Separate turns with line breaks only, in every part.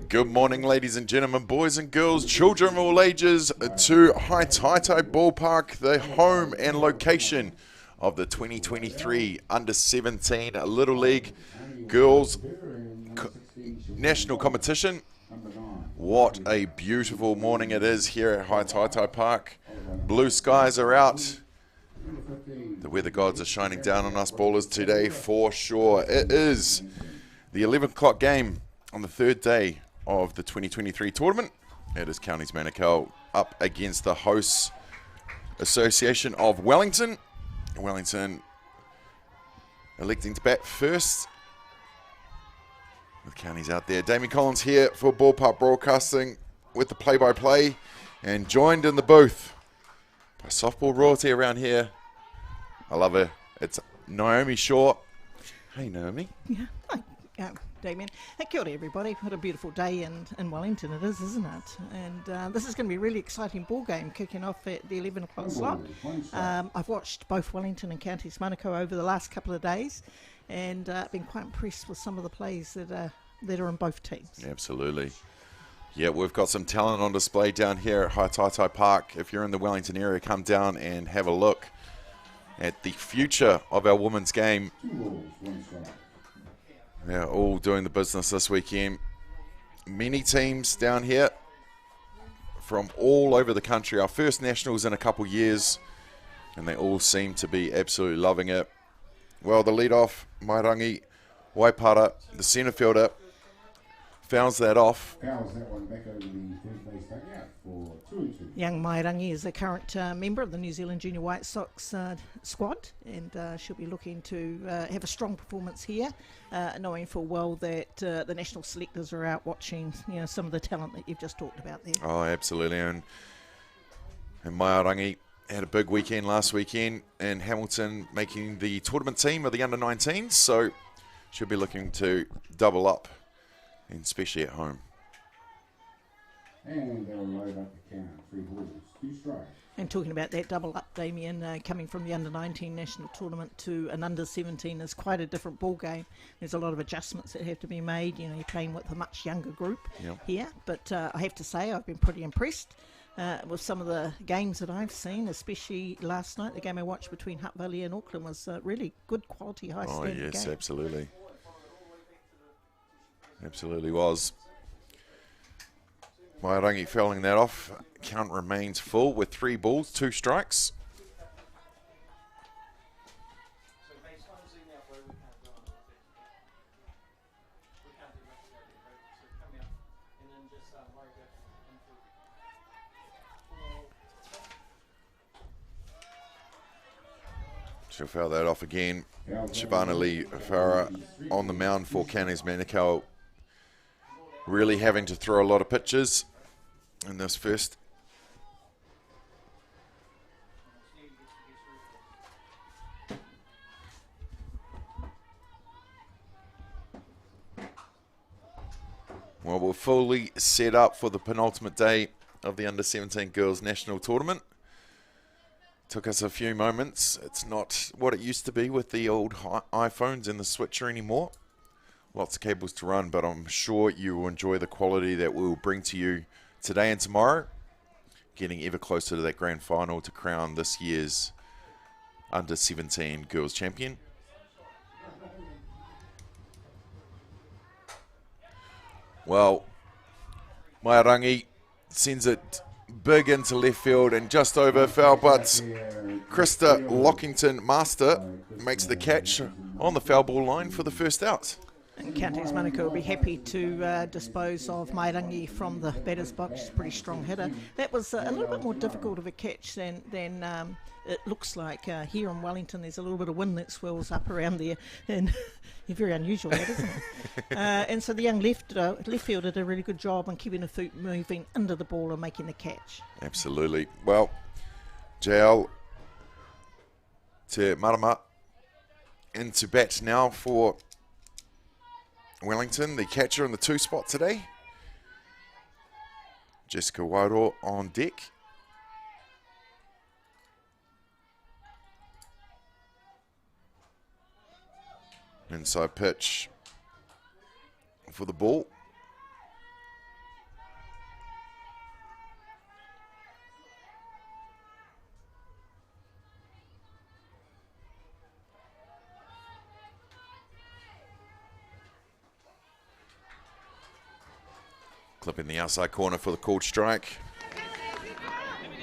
Good morning, ladies and gentlemen, boys and girls, children of all ages, to Hataitai Ballpark, the home and location of the 2023 Under-17 Little League Girls National Competition. What a beautiful morning it is here at Hataitai Park. Blue skies are out. The weather gods are shining down on us ballers today for sure. It is the 11 o'clock game on the third day of the 2023 tournament. It is Counties Manukau up against the hosts association of Wellington. Wellington electing to bat first with Counties out there. Damien Collins here for Ballpark Broadcasting with the play-by-play, and joined in the booth by softball royalty around here. I love her. It's Naomi Shaw. Hey, Naomi.
Yeah, hi, Damien. Hey, kia ora, everybody. What a beautiful day in Wellington it is, isn't it? And this is going to be a really exciting ball game kicking off at the 11 o'clock slot. I've watched both Wellington and Counties Manukau over the last couple of days, and been quite impressed with some of the plays that are in both teams.
Absolutely. Yeah, we've got some talent on display down here at Hataitai Park. If you're in the Wellington area, come down and have a look at the future of our women's game. They're all doing the business this weekend. Many teams down here from all over the country. Our first nationals in a couple years, and they all seem to be absolutely loving it. Well, the lead-off, Mairangi Waipara, the centre fielder, fouls that off.
Fouls that one back over the third base dugout for 2-2.
Young Mairangi is a current member of the New Zealand Junior White Sox squad, and she'll be looking to have a strong performance here, knowing full well that the national selectors are out watching, some of the talent that you've just talked about there.
Oh, absolutely. And Mairangi had a big weekend last weekend, and Hamilton making the tournament team of the under-19s, so she'll be looking to double up, and especially at home.
And they'll load up the count. 3 balls, 2 strikes.
And talking about that double up, Damien, coming from the under-19 national tournament to an under-17 is quite a different ball game. There's a lot of adjustments that have to be made. You're playing with a much younger group here. But I have to say, I've been pretty impressed with some of the games that I've seen, especially last night. The game I watched between Hutt Valley and Auckland was really good quality, high standard game. Oh, yes,
absolutely. Absolutely was. Mairangi fouling that off. Count remains full with 3 balls, 2 strikes. She'll foul that off again. Shavana Lee Farah on the mound for Counties Manukau, really having to throw a lot of pitches in this first. Well, we're fully set up for the penultimate day of the Under-17 Girls National Tournament. Took us a few moments. It's not what it used to be with the old iPhones and the switcher anymore. Lots of cables to run, but I'm sure you will enjoy the quality that we'll bring to you today and tomorrow. Getting ever closer to that grand final to crown this year's Under-17 Girls Champion. Well, Mairangi sends it big into left field and just over foul, but Krista Lockington Master makes the catch on the foul ball line for the first out.
And Counties Manukau will be happy to dispose of Mairangi from the batter's box. She's a pretty strong hitter. That was a little bit more difficult of a catch than it looks like. Here in Wellington, there's a little bit of wind that swirls up around there, and very unusual, that, isn't it? And so the young left fielder did a really good job on keeping the foot moving under the ball and making the catch.
Absolutely. Well, JL to Marama into bat now for Wellington, the catcher in the 2 spot today. Jessica Wairo on deck. Inside pitch for the ball. Clipping the outside corner for the called strike.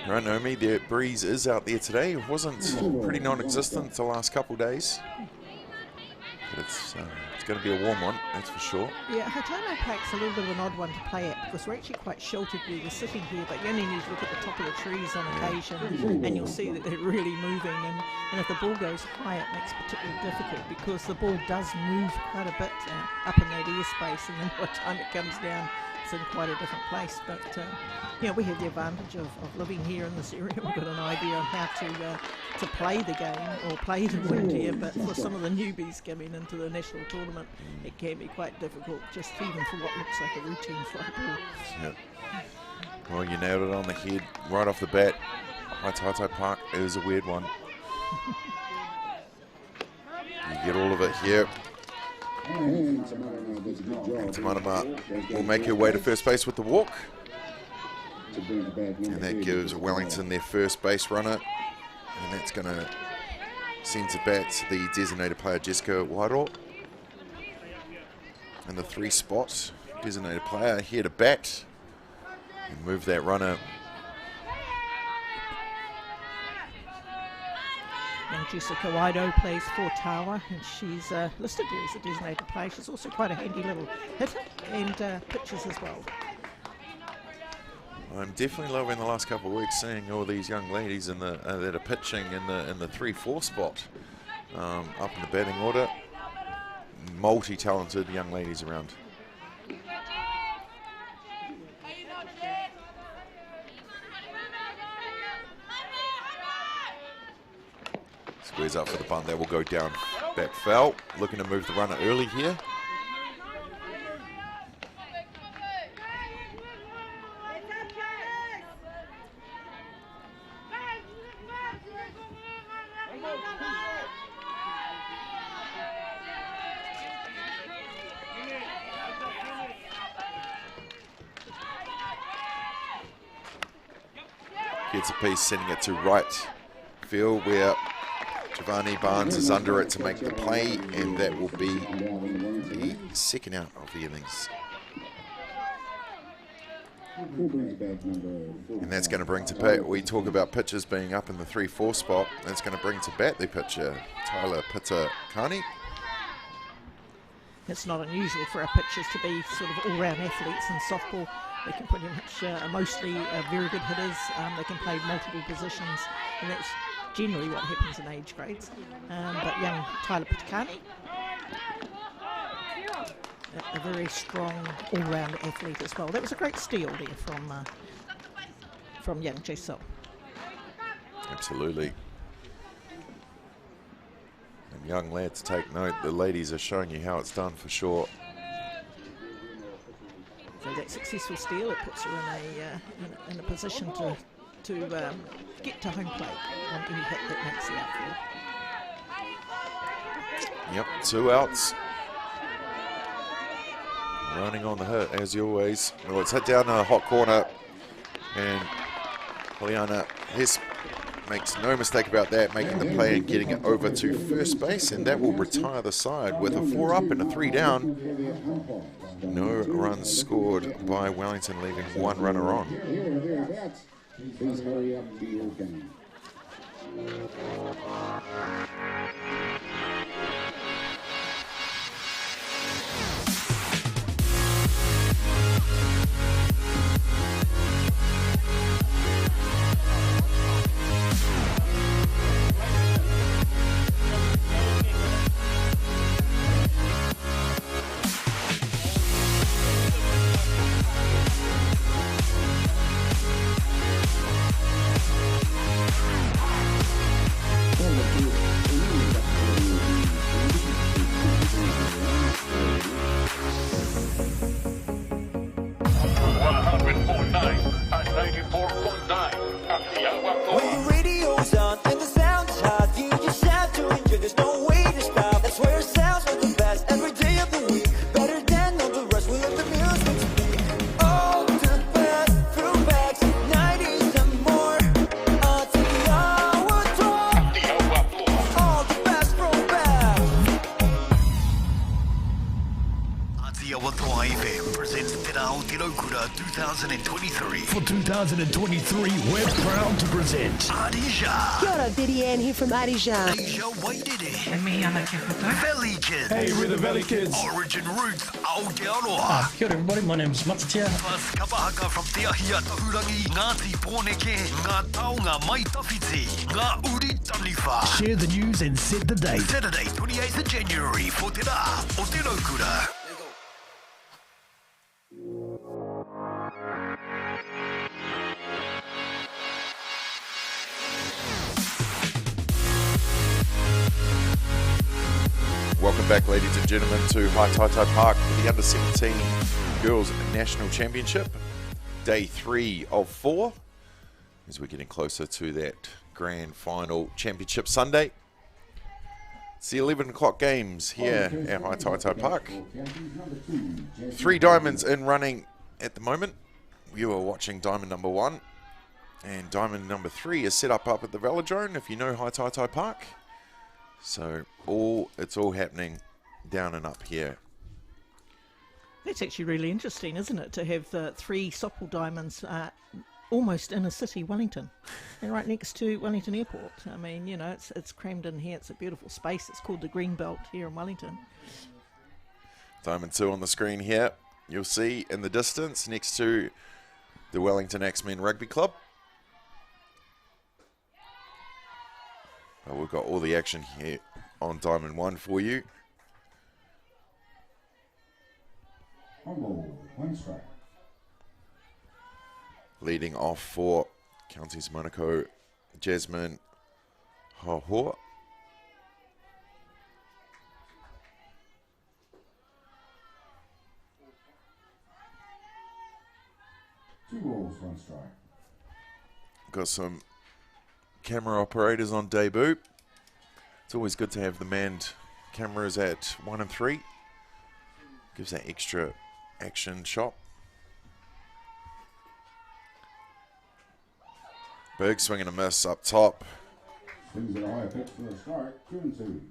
Right, Naomi, the breeze is out there today. It wasn't pretty non-existent the last couple of days. But it's going to be a warm one, that's for sure.
Yeah, Hataitai Park's a little bit of an odd one to play at because we're actually quite sheltered where we're sitting here, but you only need to look at the top of the trees on occasion and you'll see that they're really moving, and if the ball goes high it makes it particularly difficult because the ball does move quite a bit up in that airspace, and then by the time it comes down it's in quite a different place. But we have the advantage of living here in this area. We've got an idea on how to play the game or play the wind here, but for some of the newbies coming into the national tournament it can be quite difficult, just even for what looks like a routine fly ball.
Yep. Well, you nailed it on the head right off the bat. Hataitai Park is a weird one. You get all of it here. Tamanama will make her way to first base with the walk. And that gives Wellington their first base runner. And that's going to send to bat the designated player Jessica Wairo. In the 3 spot, designated player here to bat. And move that runner.
And Jessica Wairo plays for Tawa, and she's listed there as a designated player. She's also quite a handy little hitter and pitches as well.
I'm definitely loving the last couple of weeks seeing all these young ladies in the that are pitching in the 3-4 spot up in the batting order. Multi-talented young ladies around. Squares up for the bunt. That will go down back foul. Looking to move the runner early here. Gets a piece, sending it to right field where Giovanni Barnes is under it to make the play, and that will be the second out of the innings. And that's going to bring to bat, we talk about pitchers being up in the 3-4 spot, that's going to bring to bat the pitcher, Tyler Pitakani.
It's not unusual for our pitchers to be sort of all-round athletes in softball. They can pretty much, mostly very good hitters. They can play multiple positions, and that's generally what happens in age grades. But young Tyler Pitakani, a very strong all-round athlete as well. That was a great steal there from young Giselle.
Absolutely. And young lads, take note, the ladies are showing you how it's done for sure.
So that successful steal, it puts her in a position to get to home plate on any hit that makes the outfield.
Yep, 2 outs. Running on the hit, as always. Well, it's hit down a hot corner, and Juliana Hess makes no mistake about that, making the play and getting it over to first base, and that will retire the side with a 4 up and a 3 down. No runs scored by Wellington, leaving 1 runner on.
Please hurry up to your game.
Tamatoa FM presents Te Rao Te Raukura 2023.
For 2023, we're proud to present
Arija.
Kia ora, Betty Ann here from Arija.
Asia Wairere.
Me ana kia koutou.
Valley Kids.
Hey, we're the Valley Kids.
Origin Roots Aotearoa.
Kia ora everybody, my name's Matatia.
Plus kapahaka from Te Ahia Tahurangi, Ngāti Pōneke, Ngā Taonga Mai Tawhiti, Ngā Uri Taniwha.
Share the news and set the date.
Saturday, 28th of January, for Te Rā o Te Raukura.
Welcome back, ladies and gentlemen, to Hataitai Park for the Under-17 Girls National Championship. Day 3 of 4, as we're getting closer to that grand final championship Sunday. It's the 11 o'clock games here at Hataitai Park. 3 diamonds in running at the moment. You are watching diamond number 1, and diamond number 3 is set up at the Velodrome, if you know Hataitai Park. So it's all happening down and up here.
That's actually really interesting, isn't it, to have 3 softball diamonds almost in a city, Wellington, and right next to Wellington Airport. I mean, you know, it's crammed in here. It's a beautiful space. It's called the Green Belt here in Wellington.
Diamond 2 on the screen here. You'll see in the distance next to the Wellington Axemen Rugby Club. But we've got all the action here on Diamond 1 for you.
On ball, 1 strike.
Leading off for Counties Monaco, Jasmine Hahoa.
Two balls, 1 strike.
Got some camera operators on debut. It's always good to have the manned cameras at 1 and 3. Gives that extra action shot. Big swing and a miss up top.
Swings at a higher pitch for a strike. 2 and 2.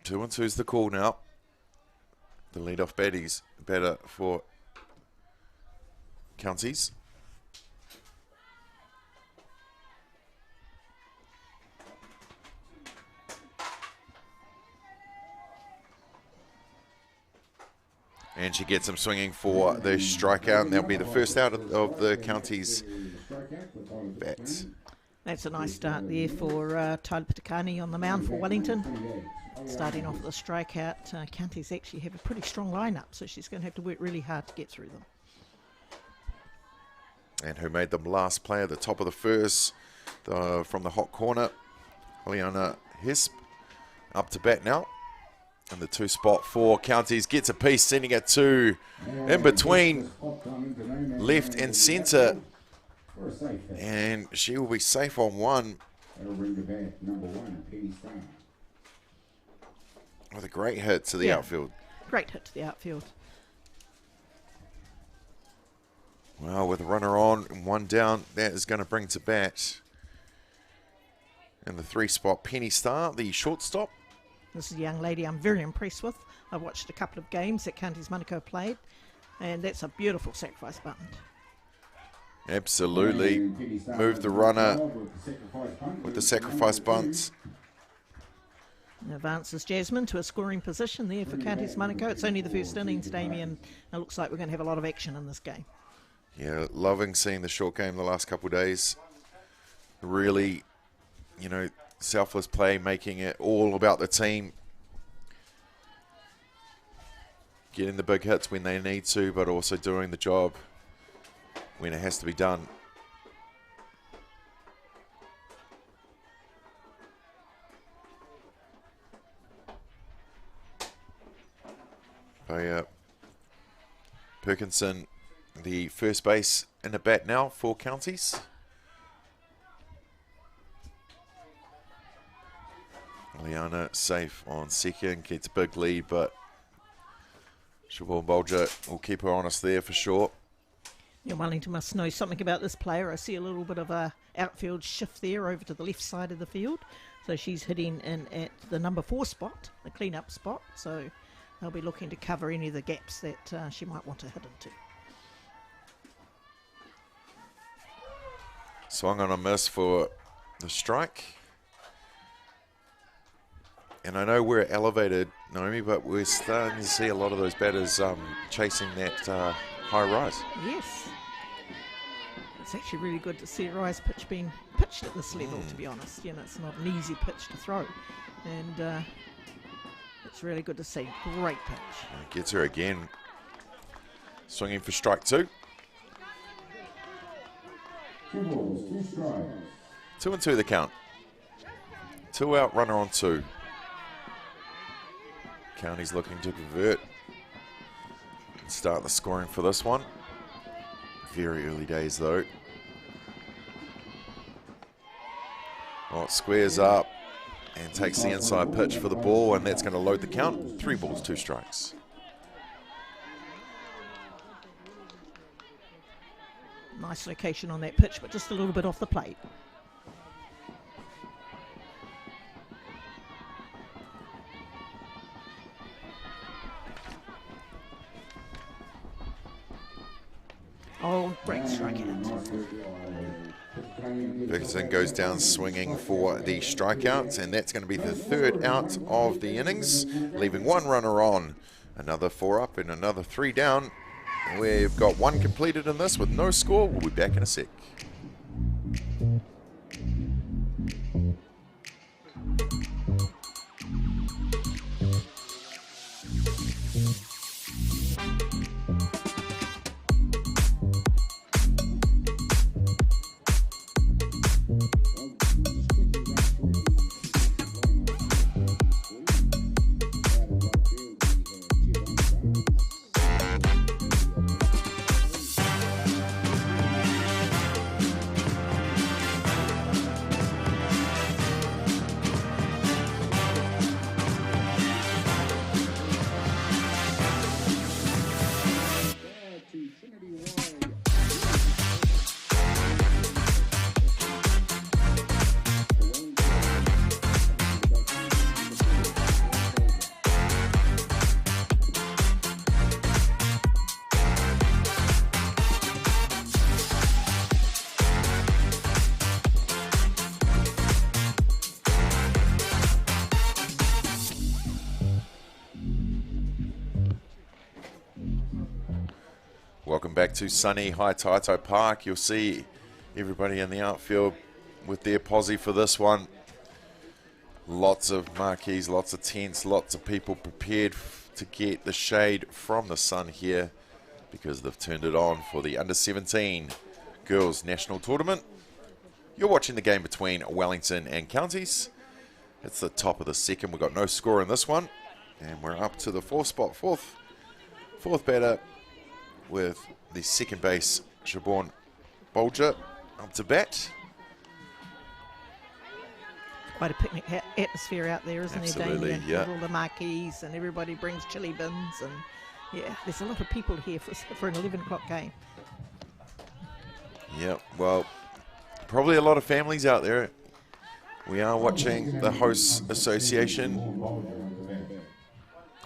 2 and 2 is the call now. The lead-off batter for Counties. And she gets him swinging for the strikeout, and that'll be the first out of the Counties bats.
That's a nice start there for Tyler Pitakani on the mound for Wellington. Starting off with a strikeout. Counties actually have a pretty strong lineup, so she's going to have to work really hard to get through them.
And who made them last play at the top of the first from the hot corner, Liana Hisp, up to bat now. And the 2 spot for Counties gets a piece, sending it to in between left and centre. And she will be safe on 1.
That'll bring the bat number 1, Penny Star.
With a great hit to the outfield.
Great hit to the outfield.
Well, with a runner on and 1 down, that is going to bring to bat. And the 3 spot, Penny Star, the shortstop.
This is a young lady I'm very impressed with. I've watched a couple of games that Counties Monaco played, and that's a beautiful sacrifice bunt.
Absolutely. Move the runner with the sacrifice bunts.
And advances Jasmine to a scoring position there for Counties Monaco. It's only the first innings, Damien. It looks like we're going to have a lot of action in this game.
Yeah, loving seeing the short game the last couple of days. Really, you know, selfless play, making it all about the team. Getting the big hits when they need to, but also doing the job when it has to be done. By Perkinson, the first base in the bat now for Counties. Liana safe on second, gets a big lead, but Siobhan Bolger will keep her honest there for sure.
Yeah, Wellington must know something about this player. I see a little bit of a outfield shift there over to the left side of the field. So she's hitting in at the number 4 spot, the clean-up spot. So they'll be looking to cover any of the gaps that she might want to hit into.
Swung on a miss for the strike. And I know we're elevated, Naomi, but we're starting to see a lot of those batters chasing that high rise.
Yes. It's actually really good to see a rise pitch being pitched at this level, to be honest. You know, it's not an easy pitch to throw. And it's really good to see. Great pitch.
Gets her again. Swinging for strike 2.
2 balls, 2 strikes.
2 and 2 the count. 2 out, runner on 2. County's looking to convert. Start the scoring for this one. Very early days though. Well, it squares up and takes the inside pitch for the ball, and that's going to load the count. 3 balls, 2 strikes.
Nice location on that pitch, but just a little bit off the plate. Oh, great strikeout.
Ferguson goes down swinging for the strikeout, and that's going to be the 3rd out of the innings, leaving 1 runner on. Another 4 up and another 3 down. We've got 1 completed in this with no score. We'll be back in a sec. Welcome back to sunny Hataitai Park. You'll see everybody in the outfield with their posse for this one. Lots of marquees, lots of tents, lots of people prepared to get the shade from the sun here because they've turned it on for the Under-17 Girls National Tournament. You're watching the game between Wellington and Counties. It's the top of the second. We've got no score in this one. And we're up to the 4th spot, fourth batter, with the second base, Siobhan Bolger, up to bat.
Quite a picnic atmosphere out there, isn't
Absolutely,
there, Damien?
yeah.
With all the marquees and everybody brings chili bins, and yeah, there's a lot of people here for an 11 o'clock game.
Yeah, well, probably a lot of families out there. We are watching the Hosts Association.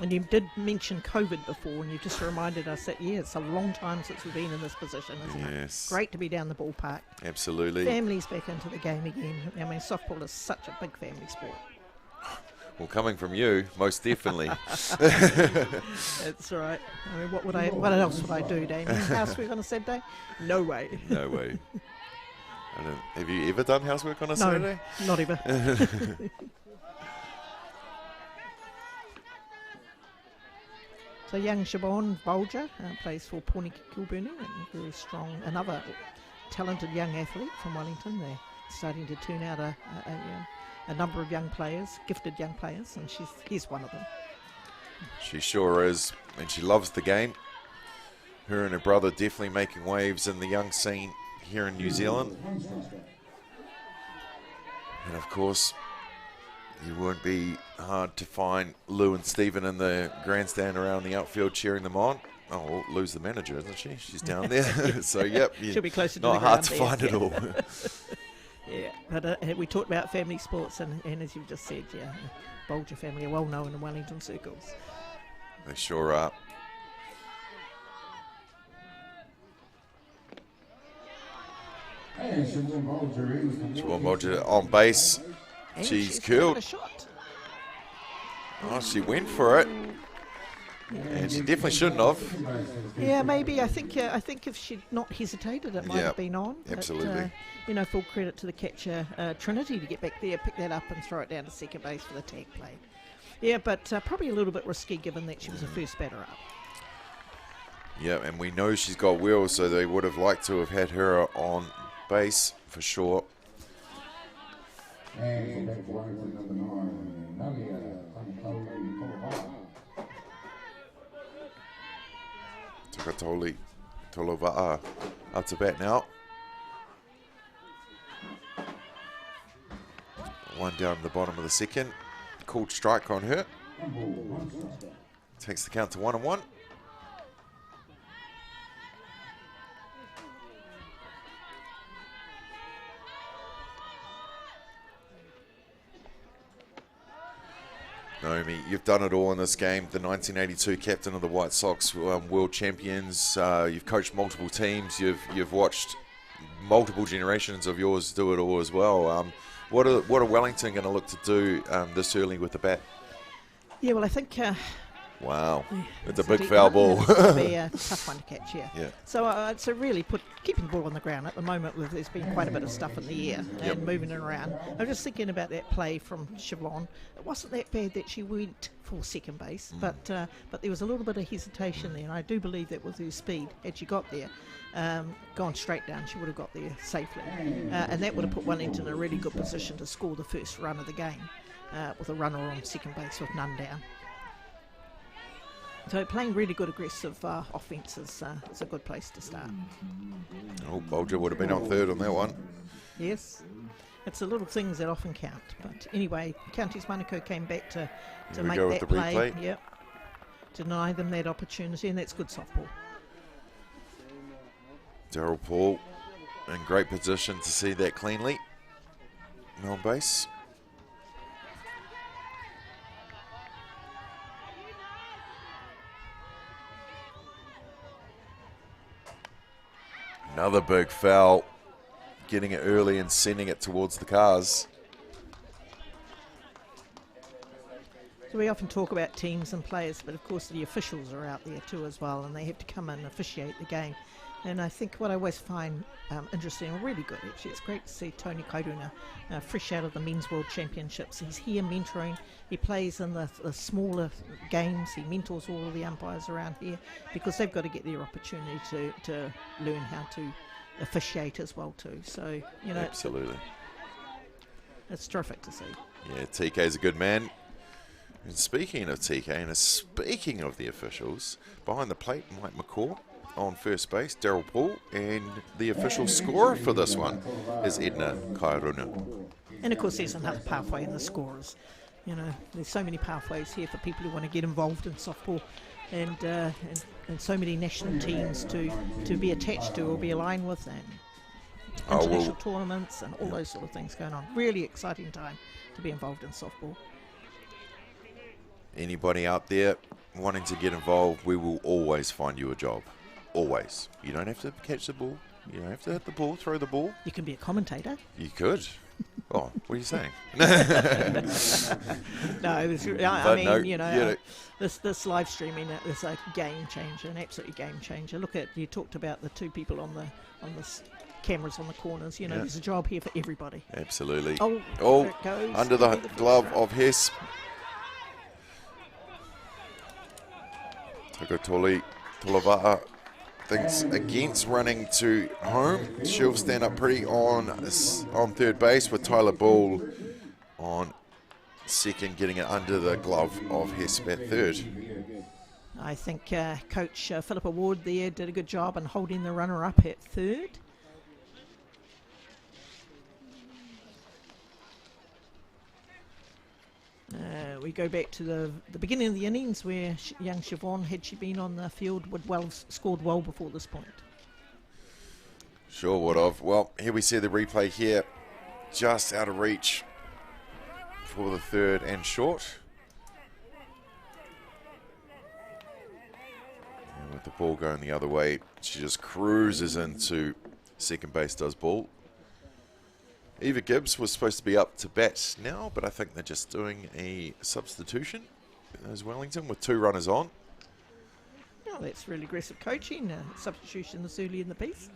And you did mention COVID before, and you just reminded us that, yeah, it's a long time since we've been in this position, isn't it?
Yes.
Great to be down the ballpark.
Absolutely.
Families back into the game again. I mean, softball is such a big family sport.
Well, coming from you, most definitely.
That's right. I mean, what else would I do, Damien? Housework on a Saturday? No way.
No way. Have you ever done housework on a Saturday?
No, not ever. So young Siobhan Bolger plays for Porniki Kilburnie, and very strong, another talented young athlete from Wellington. They're starting to turn out a number of young players, gifted young players, and he's one of them.
She sure is, and she loves the game. Her and her brother definitely making waves in the young scene here in New Zealand. And of course, it won't be hard to find Lou and Stephen in the grandstand around the outfield cheering them on. Oh, well, Lou's the manager, isn't she? She's down there. So, yep.
She'll be closer to
not
the
hard
ground
to
there,
find it
yeah.
all.
Yeah, but we talked about family sports, and as you've just said, yeah, Bolger family are well known in Wellington circles.
They sure are.
And
Siobhan Bolger on base.
And
She's
got
curled.
a shot.
Oh, she went for it. And she definitely shouldn't have.
Yeah, maybe. I think if she'd not hesitated, it might
Yeah,
have been on.
absolutely.
But, full credit to the catcher, Trinity, to get back there, pick that up and throw it down to second base for the tag play. Yeah, but probably a little bit risky given that she was the first batter up.
Yeah, and we know she's got wheels, so they would have liked to have had her on base for sure.
And back to Wellington, number 9, Nalia
Takatoli Tolova'a up to bat now. One down in the bottom of the second. Called strike on her. Takes the count to 1-1. Naomi, you've done it all in this game. The 1982 captain of the White Sox, world champions. You've coached multiple teams. You've watched multiple generations of yours do it all as well. What are Wellington going to look to do this early with the bat?
Yeah, well, I think...
Wow, it's a
a
big
deep
foul
one.
ball.
It's going to be a tough one to catch, yeah.
Yeah.
So really keeping the ball on the ground at the moment. There's been quite a bit of stuff in the air
Yep.
and moving it around. I was just thinking about that play from Siobhan. It wasn't that bad that she went for second base, but there was a little bit of hesitation there, and I do believe that with her speed, had she got there, gone straight down, she would have got there safely, and that would have put Wellington in a really good position to score the first run of the game with a runner on second base with none down. So playing really good aggressive offence is a good place to start.
Oh, Bolger would have been on third on that one.
Yes, it's the little things that often count. But anyway, Counties Manukau came back to
Here we
make
go with
that
the
play.
replay.
Yep, deny them that opportunity, and that's good softball.
Daryl Paul in great position to see that cleanly. On base. Another big foul, getting it early and sending it towards the cars.
So we often talk about teams and players, but of course the officials are out there too as well, and they have to come and officiate the game. And I think what I always find interesting and really good, actually, it's great to see Tony Kairuna fresh out of the Men's World Championships. He's here mentoring. He plays in the smaller games. He mentors all of the umpires around here because they've got to get their opportunity to learn how to officiate as well too. So, you know,
Absolutely.
it's terrific to see.
Yeah, TK's a good man. And speaking of TK, and speaking of the officials, behind the plate, Mike McCaw. On first base, Daryl Paul, and the official scorer for this one is Edna Kairuna.
And of course there's another pathway in the scorers. You know, there's so many pathways here for people who want to get involved in softball, and so many national teams to be attached to or be aligned with, and international tournaments and all those sort of things going on. Really exciting time to be involved in softball.
Anybody out there wanting to get involved, we will always find you a job. Always. You don't have to catch the ball. You don't have to hit the ball, throw the ball.
You can be a commentator.
You could. Oh, what are you saying?
No, I mean,
no,
you know,
you know.
this live streaming is a game changer, an absolute game changer. Look at, you talked about the two people on the cameras on the corners. You know,
Yeah.
there's a job here for everybody.
Absolutely.
Oh,
Oh,
there it goes.
under the
Maybe the first
glove
round.
of Hess. Takatoli Tolova'a thinks against running to home. She'll stand up pretty on third base with Tyler Bull on second, getting it under the glove of Hess at third.
I think Coach Philippa Ward there did a good job in holding the runner up at third. We go back to the beginning of the innings where young Siobhan, had she been on the field, would scored well before this point.
Sure would have. Well, here we see the replay here, just out of reach for the third and short. with the ball going the other way, she just cruises into second base, does ball. Eva Gibbs was supposed to be up to bat now, but I think they're just doing a substitution as Wellington with 2 runners on.
Oh, that's really aggressive coaching. Substitution this early in the piece.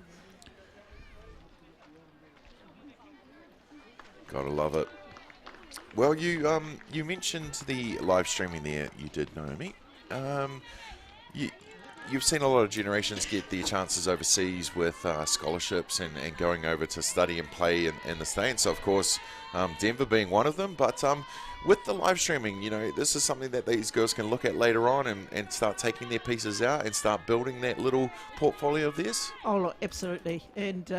Gotta love it. Well, you mentioned the live streaming there. You did, Naomi. You've seen a lot of generations get their chances overseas with scholarships and going over to study and play in the States. So, of course, Denver being one of them. But with the live streaming, this is something that these girls can look at later on and start taking their pieces out and start building that little portfolio of theirs.
Oh, look, absolutely. And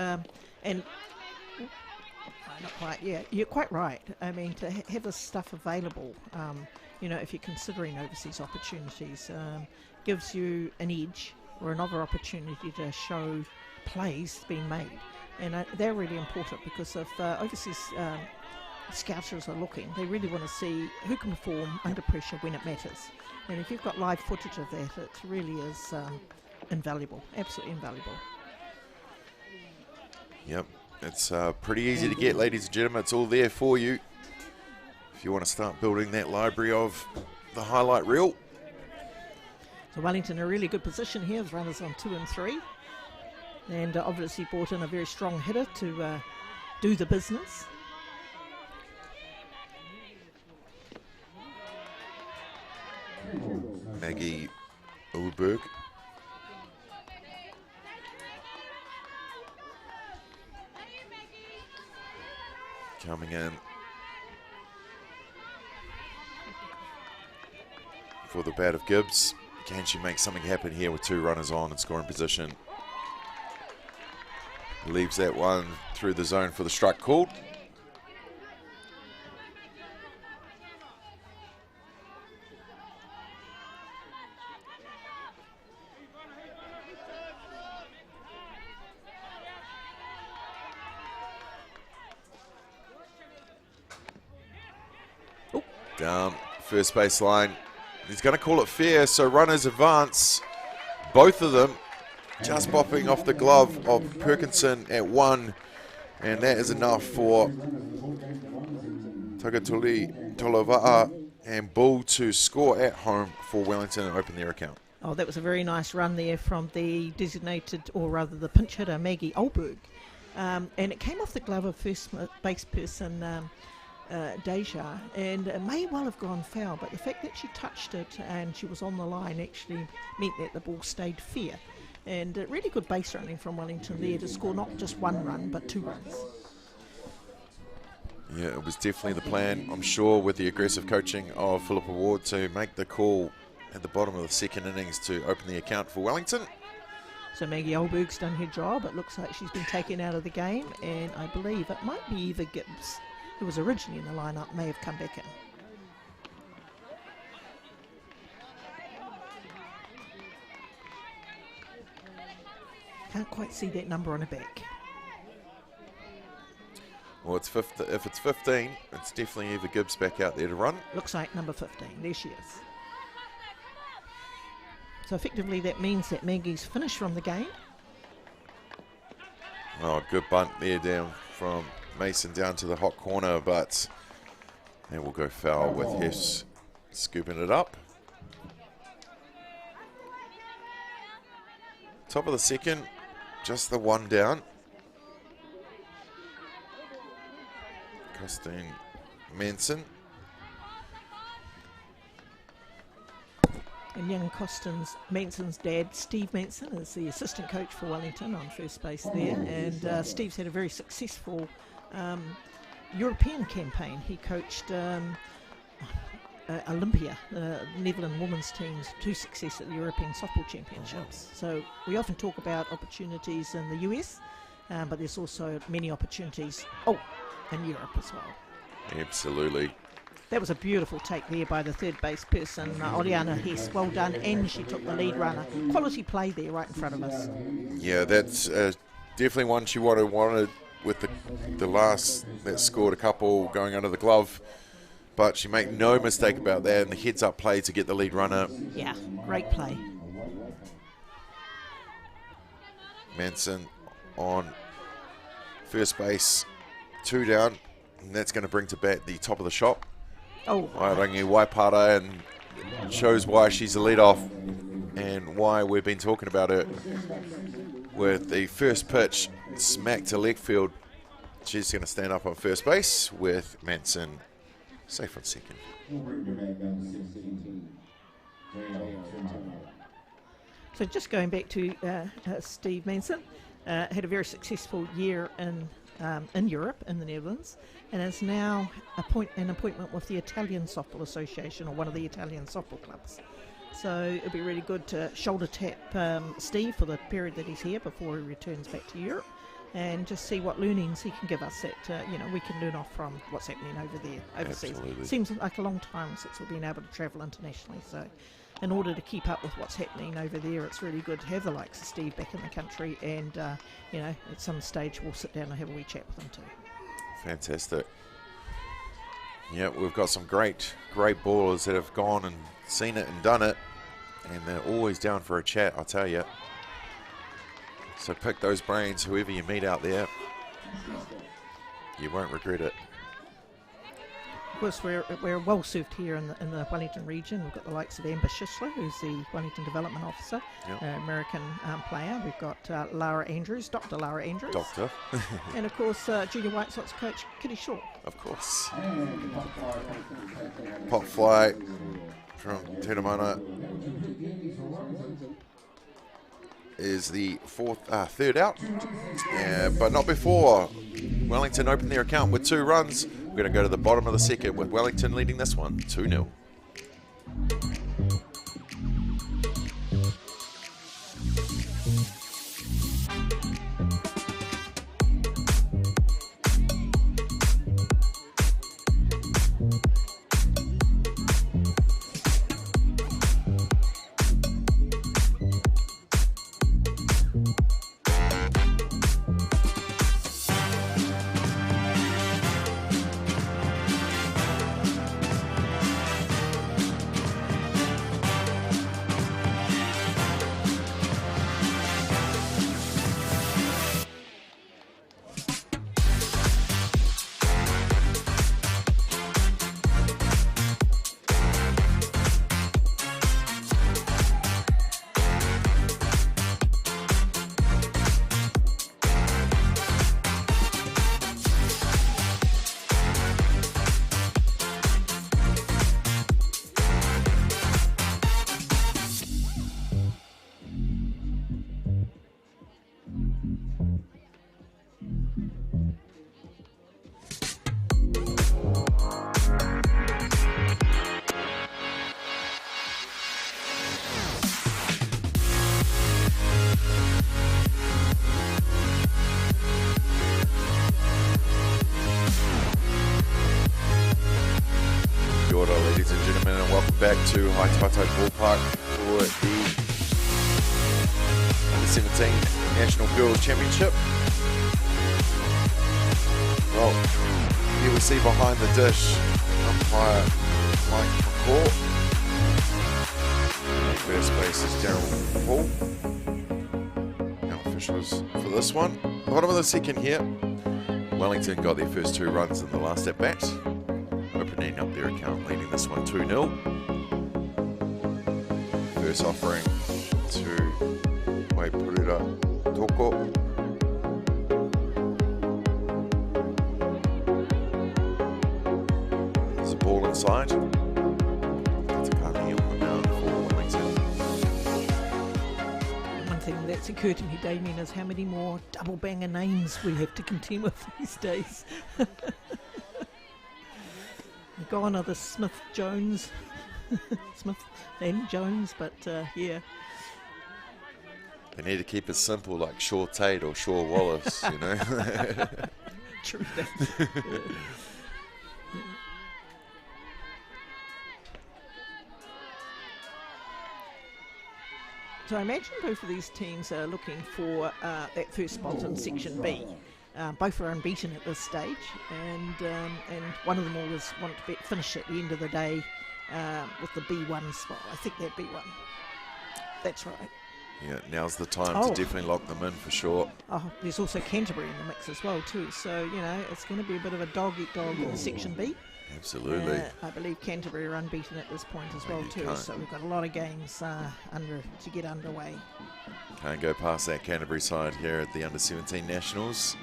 not quite, yeah, you're quite right. I mean, to have this stuff available, if you're considering overseas opportunities, gives you an edge or another opportunity to show plays being made. And they're really important because if overseas scouters are looking, they really want to see who can perform under pressure when it matters. And if you've got live footage of that, it really is invaluable, absolutely invaluable.
Yep, it's pretty easy to get, ladies and gentlemen. It's all there for you if you want to start building that library of the highlight reel.
So Wellington in a really good position here with runners on 2 and 3. And obviously brought in a very strong hitter to do the business.
Maggie Ulberg. Coming in for the bat of Gibbs. Can she make something happen here with 2 runners on in scoring position? Leaves that one through the zone for the strike called. Down first base line. He's going to call it fair, so runners advance. Both of them just popping off the glove of Perkinson at 1, and that is enough for Tagatuli Tolova'a and Bull to score at home for Wellington and open their account.
Oh, that was a very nice run there from the designated, or rather the pinch hitter, Maggie Ulberg. And it came off the glove of first base person Deja, and it may well have gone foul, but the fact that she touched it and she was on the line actually meant that the ball stayed fair. And really good base running from Wellington there to score not just 1 run, but 2 runs.
Yeah, it was definitely the plan, I'm sure, with the aggressive coaching of Philippa Ward to make the call at the bottom of the second innings to open the account for Wellington.
So Maggie Ulberg's done her job. It looks like she's been taken out of the game, and I believe it might be Eva Gibbs, who was originally in the lineup, may have come back in. Can't quite see that number on her back.
Well, if it's 15, it's definitely Eva Gibbs back out there to run.
Looks like number 15. There she is. So effectively that means that Maggie's finished from the game.
Oh, good bunt there down from Mason down to the hot corner, but it will go foul with Hess scooping it up. Top of the second, just the 1 down. Christine Manson.
And young Manson's dad, Steve Manson, is the assistant coach for Wellington on first base there. And Steve's had a very successful European campaign. He coached Olympia, Netherlands women's teams, to success at the European Softball Championships. So we often talk about opportunities in the US, but there's also many opportunities, in Europe as well.
Absolutely.
That was a beautiful take there by the third base person, Oriana Hess. Well done, and she took the lead runner. Quality play there right in front of us.
Yeah, that's definitely one she wanted with the last that scored a couple going under the glove. But she made no mistake about that, and the heads-up play to get the lead runner.
Yeah, great play.
Manson on first base, 2 down, and that's going to bring to bat the top of the shop.
Oh,
Wairangi Waipara, and shows why she's the lead-off and why we've been talking about her. With the first pitch smack to left field, she's going to stand up on first base with Manson safe on second.
so just going back to Steve Manson, had a very successful year in Europe, in the Netherlands, and is now an appointment with the Italian Softball Association, or one of the Italian softball clubs. So it'll be really good to shoulder tap Steve for the period that he's here before he returns back to Europe, and just see what learnings he can give us that we can learn off from what's happening over there overseas.
Absolutely.
Seems like a long time since we've been able to travel internationally, so in order to keep up with what's happening over there, it's really good to have the likes of Steve back in the country, and at some stage we'll sit down and have a wee chat with him too.
Fantastic. Yeah, we've got some great ballers that have gone and seen it and done it, and they're always down for a chat, I'll tell you. So pick those brains, whoever you meet out there. You won't regret it.
Of course, we're well served here in the Wellington region. We've got the likes of Amber Schisler, who's the Wellington Development Officer,
Yep.
American player. We've got Lara Andrews, Dr. Lara Andrews.
Doctor.
And of course, Junior White Sox coach Kitty Shaw.
Of course. Pop fly from Tenamana is the third out, but not before Wellington opened their account with 2 runs. We're going to go to the bottom of the second with Wellington leading this one 2-0. Back to Hataitai Ballpark for the U17 National Girls Championship. Well, here we see behind the dish umpire Mike McCaw. First base is Daryl Paul. Now officials for this one. Bottom of the second here. Wellington got their first 2 runs in the last at bat, opening up their account, leading this one 2-0. First offering to Waipurira Toko. There's a ball inside. Takami on the mound for Wellington.
One thing that's occurred to me, Damien, is how many more double banger names we have to contend with these days. Gone are the Smith-Jones. Smith and Jones, but yeah.
They need to keep it simple, like Shaw Tate or Shaw Wallace, you know.
True that. So I imagine both of these teams are looking for that first spot in Section B. Both are unbeaten at this stage, and one of them always want to finish at the end of the day with the B1 spot. I think they're B1. That's right.
Yeah, now's the time
Oh.
to definitely lock them in for sure.
Oh, there's also Canterbury in the mix as well too. So, you know, it's going to be a bit of a dog-eat-dog in Section B.
Absolutely.
I believe Canterbury are unbeaten at this point as well
you
too.
can't.
So we've got a lot of games to get underway.
Can't go past that Canterbury side here at the Under-17 Nationals.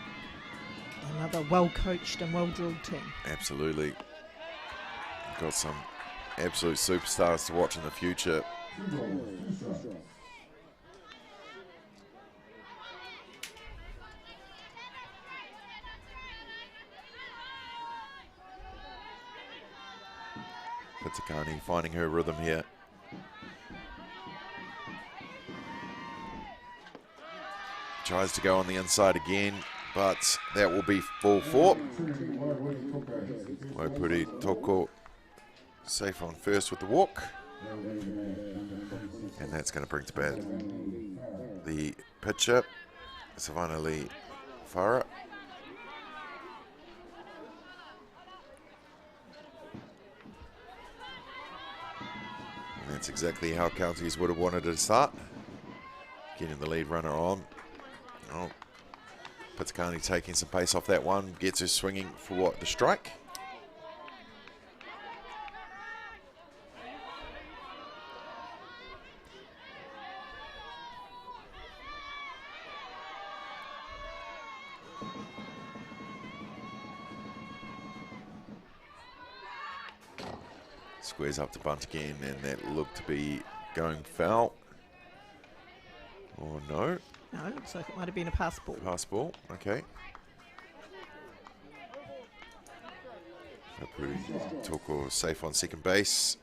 Another well-coached and well-drilled team.
Absolutely. Got some absolute superstars to watch in the future. Patakani finding her rhythm here. Tries to go on the inside again, but that will be ball 4. Waipuri Toko safe on first with the walk. And that's going to bring to bat the pitcher, Savannah Lee Farah. And that's exactly how Counties would have wanted to start. Getting the lead runner on. Oh, Patakani taking some pace off that one. Gets her swinging for what? The strike? Squares up to bunt again, and that looked to be going foul. Or no?
No, looks like it might have been a pass ball.
Pass ball, okay. Toko safe on second base.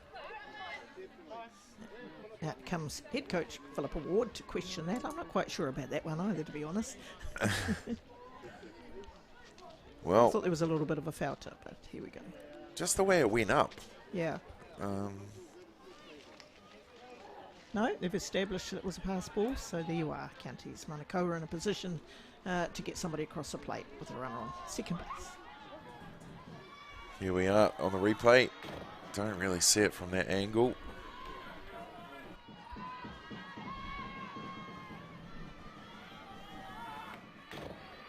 Out comes head coach Philippa Ward to question that. I'm not quite sure about that one either, to be honest. I
Well,
thought there was a little bit of a foul tip, but here we go.
just the way it went up.
Yeah. No, they've established that it was a pass ball, so there you are. Counties Manakoa in a position to get somebody across the plate with a runner on second base.
Here we are on the replay. Don't really see it from that angle.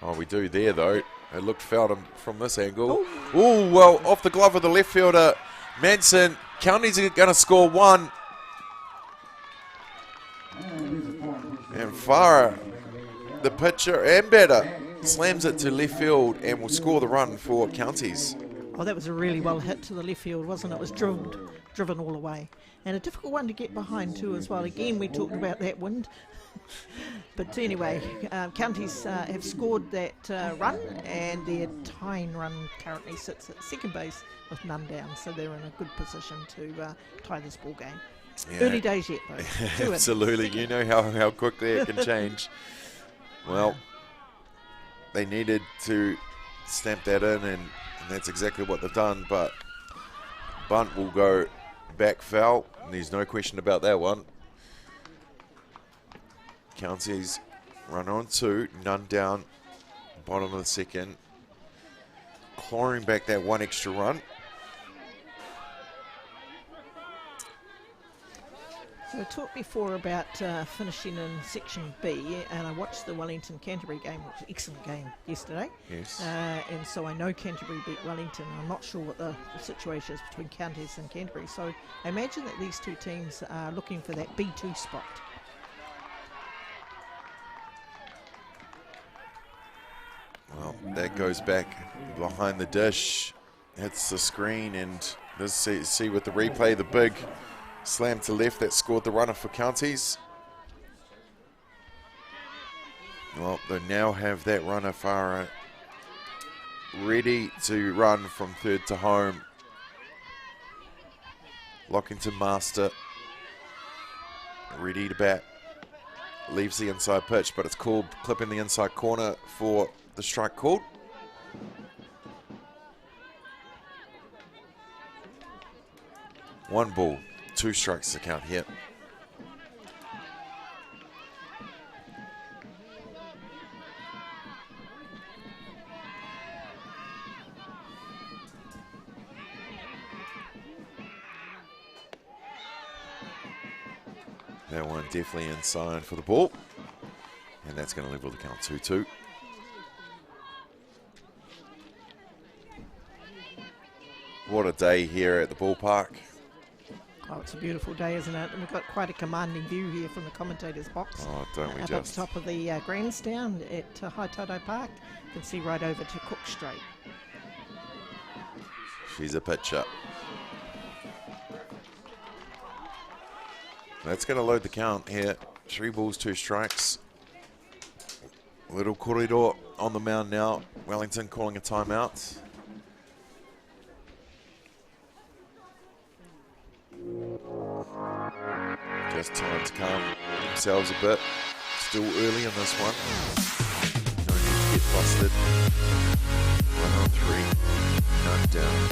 Oh, we do there though. It looked foul from this angle. Oh, well, off the glove of the left fielder, Manson. Counties are going to score 1. And Farah, the pitcher and batter, slams it to left field and will score the run for Counties.
Oh, that was a really well hit to the left field, wasn't it? It was driven all the way. And a difficult one to get behind too as well. Again, we talked about that wind. But anyway, Counties have scored that run, and their tying run currently sits at second base with none down. So they're in a good position to tie this ball game.
Yeah.
Early days yet, though. 2
Absolutely. You know how quickly it can change. Well, they needed to stamp that in, and that's exactly what they've done. But bunt will go back foul. And there's no question about that one. Counties runner on 2, none down, bottom of the second. Clawing back that 1 extra run.
So I talked before about finishing in Section B, and I watched the Wellington-Canterbury game, which was an excellent game yesterday.
Yes.
And so I know Canterbury beat Wellington. I'm not sure what the situation is between Counties and Canterbury. So I imagine that these two teams are looking for that B2 spot.
Well, that goes back behind the dish, hits the screen, and let's see with the replay, the big slam to left that scored the runner for Counties. Well, they now have that runner Farah ready to run from third to home. Lockington Master ready to bat. Leaves the inside pitch, but it's called clipping the inside corner for the strike called. One ball, 2 strikes to count here. That one definitely inside for the ball. And that's going to level the count 2-2. What a day here at the ballpark.
Oh, it's a beautiful day, isn't it? And we've got quite a commanding view here from the commentator's box.
Oh, don't we
Up
just.
at the top of the grandstand at Hataitai Park. You can see right over to Cook Street.
She's a pitcher. That's going to load the count here. 3 balls, 2 strikes. Little corridor on the mound now. Wellington calling a timeout. Just time to calm themselves a bit. Still early in this one. No need to get busted. 1 on 3. None down.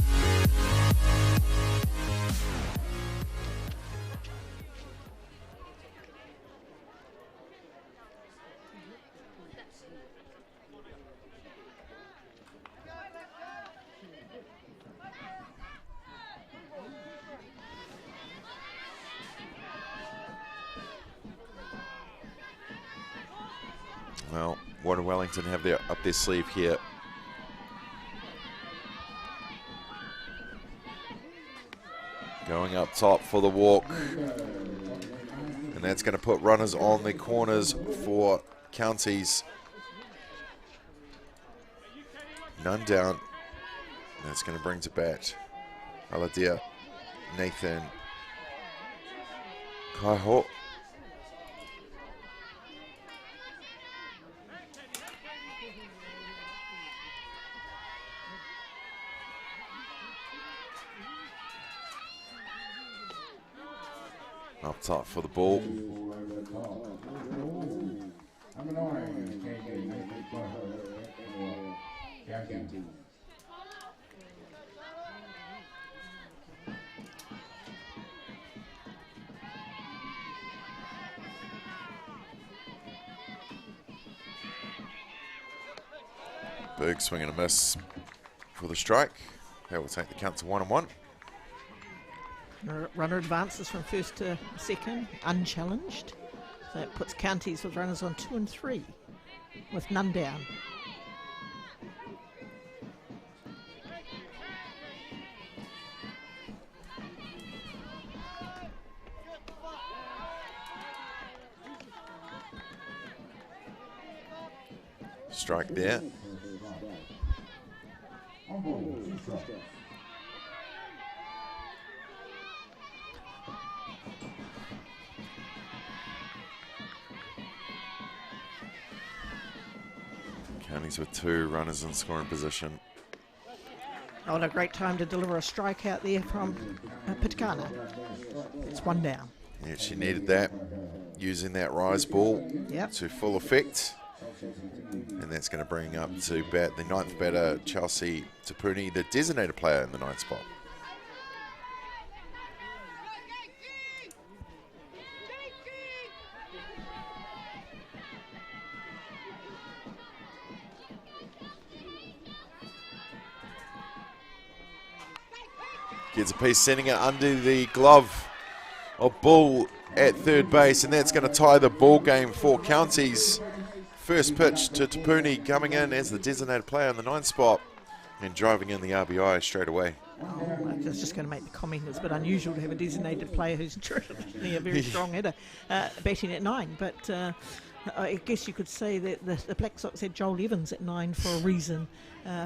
Well, what do Wellington have there up their sleeve here? Going up top for the walk. And that's going to put runners on the corners for Counties. None down. That's going to bring to bat Aladia, Nathan, Kaiho. Up top for the ball. Big swing and a miss for the strike. That will take the count to 1-1.
Runner advances from first to second, unchallenged. So it puts Counties with runners on 2 and 3, with none down.
Strike there. Counties with 2 runners in scoring position.
Oh, what a great time to deliver a strike out there from Pitakana. It's 1 down.
Yeah, she needed that, using that rise ball to full effect. And that's going to bring up to bat the 9th batter, Chelsea Tapuni, the designated player in the 9th spot. Gets a piece, sending it under the glove of Bull at third base, and that's going to tie the ball game for Counties. First pitch to Tapuni, coming in as the designated player in the 9th spot and driving in the RBI straight away.
I was just going to make the comment, it's a bit unusual to have a designated player who's traditionally a very strong hitter batting at 9, but I guess you could say that the Black Sox had Joel Evans at 9 for a reason,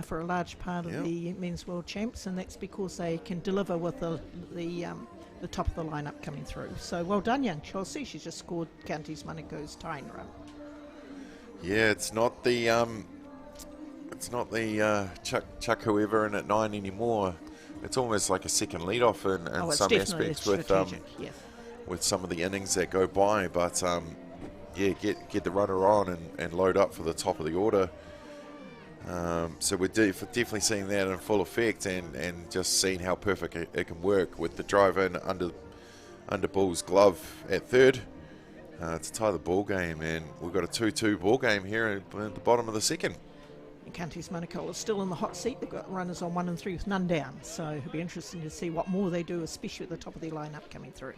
for a large part of the Men's World Champs, and that's because they can deliver with the top of the lineup coming through. So well done, young Chelsea. She's just scored Counties Manako's tying run.
Yeah, it's not the chuck whoever in at 9 anymore. It's almost like a second leadoff in some aspects with some of the innings that go by. But get the runner on and load up for the top of the order. So we're definitely seeing that in full effect, and just seeing how perfect it can work with the drive in under Bull's glove at third. To tie the ball game, and we've got a 2-2 ball game here at the bottom of the second.
Counties Manukau is still in the hot seat. They've got runners on 1 and 3 with none down, so it'll be interesting to see what more they do, especially at the top of their lineup coming through.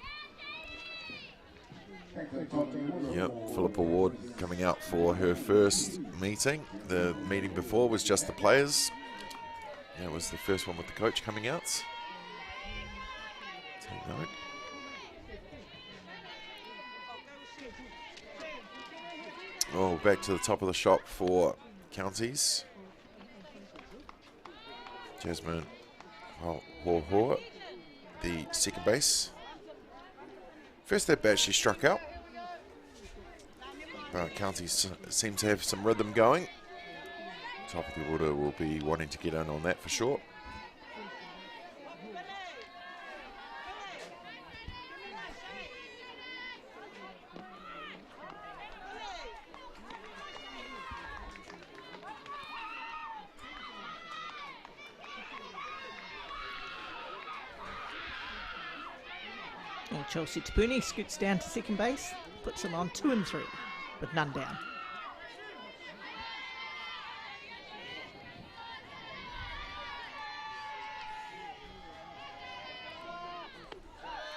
Yep, Philippa Ward coming out for her first meeting. The meeting before was just the players. It was the first one with the coach coming out. Take note. Oh, back to the top of the shop for counties. Jasmine Ho, the second base. First at bat, she struck out. But counties seem to have some rhythm going. Top of the order will be wanting to get in on that for sure.
And Chelsea Tapuni scoots down to second base, puts him on 2 and 3 with none down.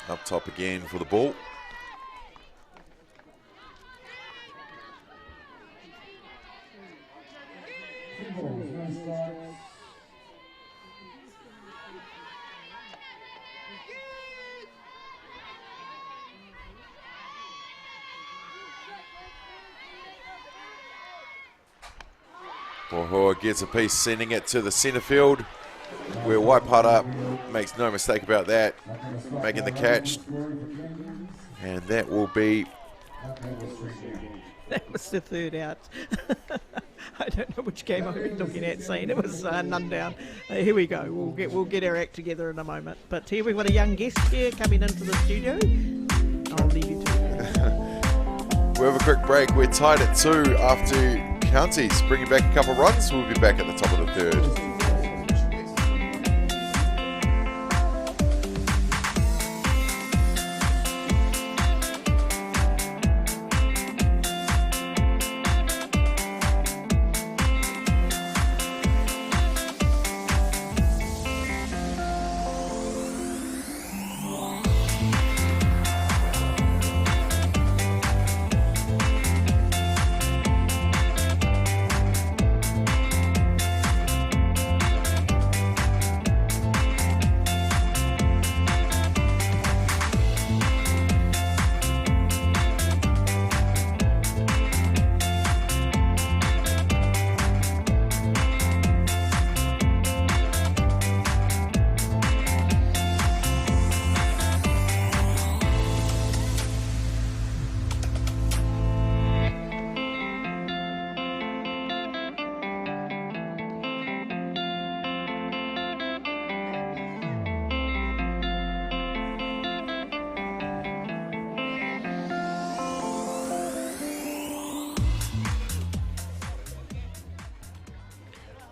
Up top again for the ball. Bohoa gets a piece, sending it to the centre field, where Waipara makes no mistake about that, making the catch. And that will be...
That was the third out. I don't know which game I've been looking at, saying it was none down. Here we go. We'll get our act together in a moment. But here we've got a young guest here coming into the studio. I'll leave you to it.
We'll have a quick break. We're tied at 2 after counties. Bringing back a couple of runs. We'll be back at the top of the third.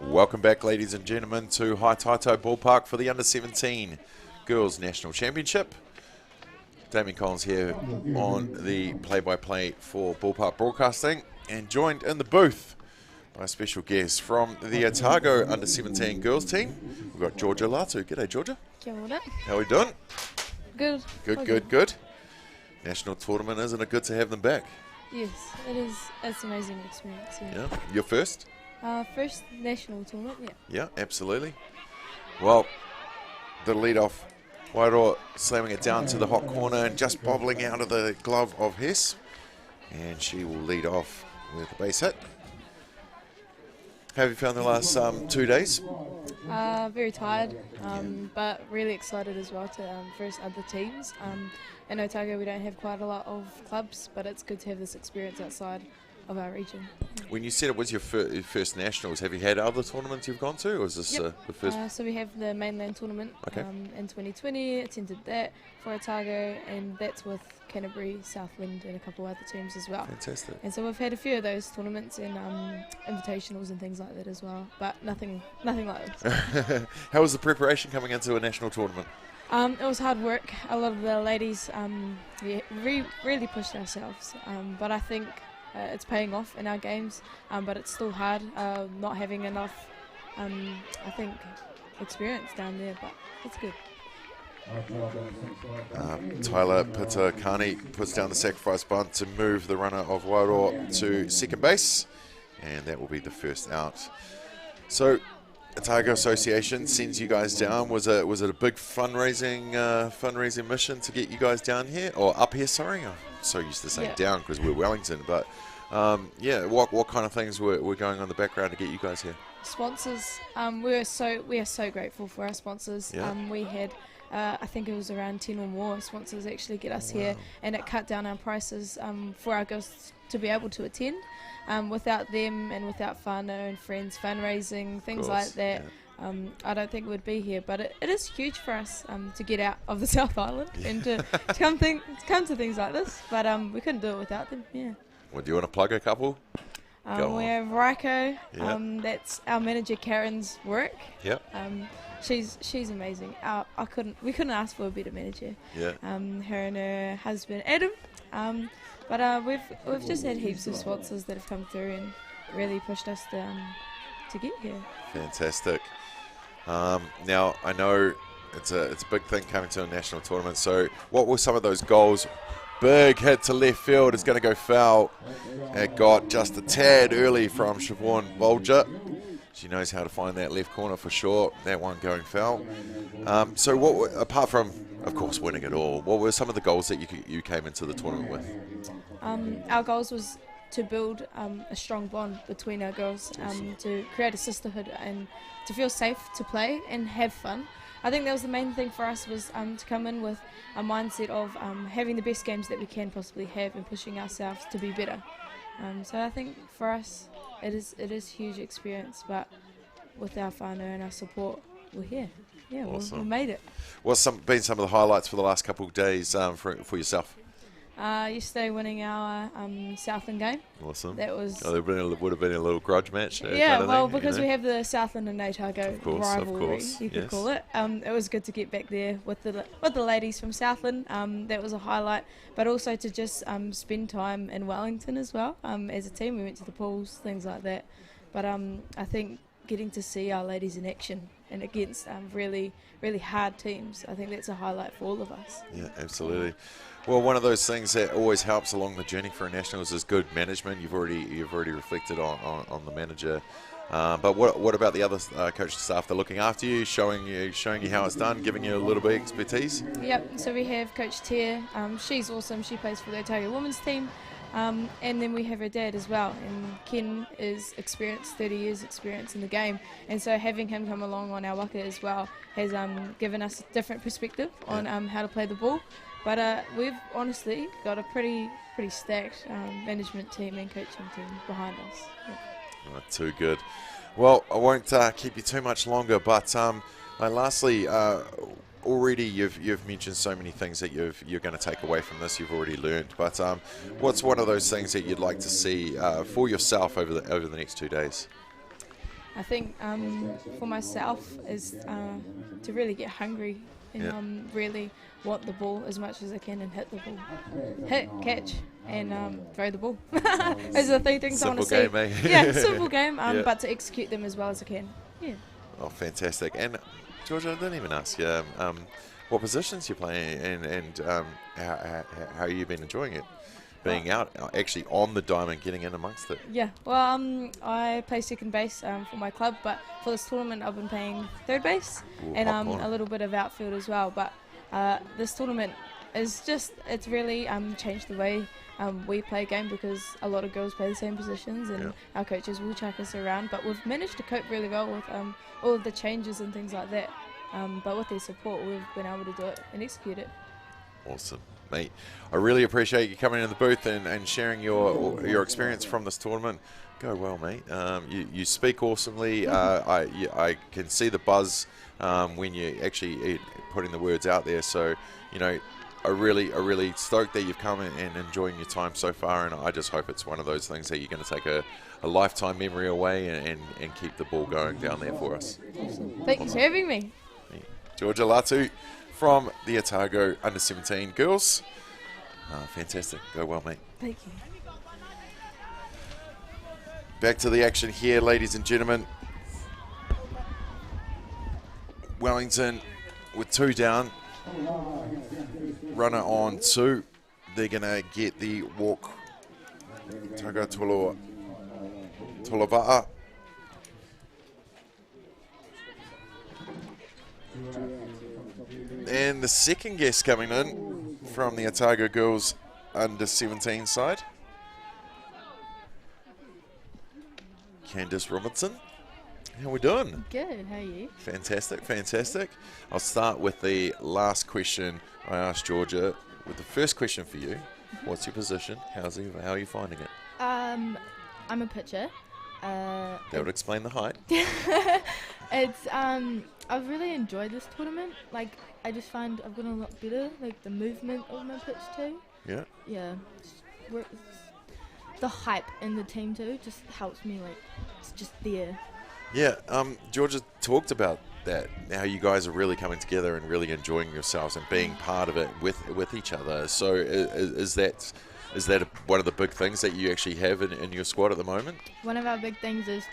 Welcome back, ladies and gentlemen, to Hataitai Ballpark for the Under-17 Girls National Championship. Damien Collins here on the play-by-play for Ballpark Broadcasting, and joined in the booth by a special guest from the Otago Under-17 girls team. We've got Georgia Latu. G'day, Georgia.
Kia ora.
How are we doing?
Good.
Good. National tournament, isn't it good to have them back?
Yes, it is. It's an amazing experience. Yeah.
Yeah. Your first?
First national tournament, yeah.
Yeah, absolutely. Well, the lead-off, Wairoa slamming it down to the hot corner and just bobbling out of the glove of Hess. And she will lead off with a base hit. How have you found the last 2 days?
Very tired, but really excited as well to verse other teams. In Otago, we don't have quite a lot of clubs, but it's good to have this experience outside of our region.
When you said it was your first nationals, have you had other tournaments you've gone to, or is this the first?
So we have the mainland tournament in 2020, attended that for Otago, and that's with Canterbury, Southland and a couple of other teams as well.
Fantastic.
And so we've had a few of those tournaments and invitationals and things like that as well, but nothing like this.
How was the preparation coming into a national tournament?
It was hard work. A lot of the ladies really pushed ourselves, but I think it's paying off in our games, but it's still hard not having enough, I think, experience down there, but it's good.
Tyler Pitakani puts down the sacrifice bunt to move the runner of Wairoa to second base, and that will be the first out. So, Otago Association sends you guys down. Was it a big fundraising mission to get you guys down here, or up here? Sorry, I'm so used to saying down because we're Wellington. But what kind of things were going on in the background to get you guys here?
Sponsors. We are so grateful for our sponsors.
Yeah.
We had. I think it was around 10 or more sponsors actually get us here, and it cut down our prices for our girls to be able to attend. Without them and without whānau and friends fundraising, things like that, I don't think we'd be here. But it is huge for us to get out of the South Island and to come to things like this. But we couldn't do it without them, yeah.
Well, do you want to plug a couple?
We have Raiko, that's our manager Karen's work.
Yep.
She's amazing. We couldn't ask for a better manager.
Yeah.
Her and her husband Adam. But we've just had heaps of sponsors that have come through and really pushed us to get here.
Fantastic. Now I know it's a big thing coming to a national tournament. So what were some of those goals? Big hit to left field. It's going to go foul. It got just a tad early from Siobhan Bolger. She knows how to find that left corner for sure. That one going foul. So apart from, of course, winning it all, what were some of the goals that you came into the tournament with?
Our goals was to build a strong bond between our girls, to create a sisterhood and to feel safe to play and have fun. I think that was the main thing for us, was to come in with a mindset of having the best games that we can possibly have and pushing ourselves to be better. So I think for us it is huge experience, but with our whānau and our support, we're here. Yeah,
awesome.
we made it.
What's been some of the highlights for the last couple of days for yourself?
Yesterday winning our Southland game.
Awesome.
That was.
Would have been a little grudge match.
Yeah,
kind of
well,
thing,
because we have the Southland and Otago rivalry, you could call it. It was good to get back there with the ladies from Southland. That was a highlight, but also to just spend time in Wellington as well. As a team, we went to the pools, things like that. But I think getting to see our ladies in action and against really, really hard teams, I think that's a highlight for all of us.
Yeah, absolutely. Well, one of those things that always helps along the journey for a nationals is good management. You've already reflected on the manager, but what about the other coaching staff? They're looking after you, showing you how it's done, giving you a little bit of expertise.
Yep. So we have Coach Tia. She's awesome. She plays for the Otago women's team. And then we have her dad as well, and Ken is experienced, 30 years experience in the game, and so having him come along on our waka as well has given us a different perspective on how to play the ball. But we've honestly got a pretty stacked management team and coaching team behind us. Yeah.
Oh, too good. Well, I won't keep you too much longer, but lastly, already you've mentioned so many things that you're going to take away from this. You've already learned, but what's one of those things that you'd like to see for yourself over the next 2 days?
I think for myself is to really get hungry and really want the ball as much as I can and hit the ball, catch and throw the ball. Those are the three things
simple
I want to see.
Game, eh?
Yeah, simple game, but to execute them as well as I can. Yeah.
Oh, fantastic! And Georgia, I didn't even ask you what positions you're playing and how you've been enjoying it, being out actually on the diamond, getting in amongst it.
Yeah, well, I play second base for my club, but for this tournament I've been playing third base.
Ooh,
and
popcorn.
a little bit of outfield as well. But this tournament is it's really changed the way we play a game, because a lot of girls play the same positions and our coaches will chuck us around. But we've managed to cope really well with all of the changes and things like that. But with their support, we've been able to do it and execute it.
Awesome, mate. I really appreciate you coming in the booth and sharing your experience from this tournament. Go well, mate. You speak awesomely. I can see the buzz when you actually putting the words out there. So, I'm really stoked that you've come and enjoying your time so far. And I just hope it's one of those things that you're going to take a lifetime memory away and keep the ball going down there for us.
Awesome. Thank you for having me.
Georgia Latu from the Otago Under-17 girls. Fantastic. Go well, mate.
Thank you.
Back to the action here, ladies and gentlemen. Wellington with 2 down. runner on 2. They're going to get the walk. Taga Tolova'a. And the second guest coming in from the Otago girls under 17 side. Candice Robertson. How we doing?
Good, how are you?
Fantastic, fantastic. I'll start with the last question I asked Georgia. With the first question for you, what's your position? How are you finding it?
I'm a pitcher.
That would explain the height.
It's I've really enjoyed this tournament. Like, I just find I've gotten a lot better. Like, the movement of my pitch too.
Yeah.
Yeah. The hype in the team too just helps me. Like, it's just there.
Yeah. Georgia talked about that. How you guys are really coming together and really enjoying yourselves and being part of it with each other. So is that one of the big things that you actually have in your squad at the moment?
One of our big things is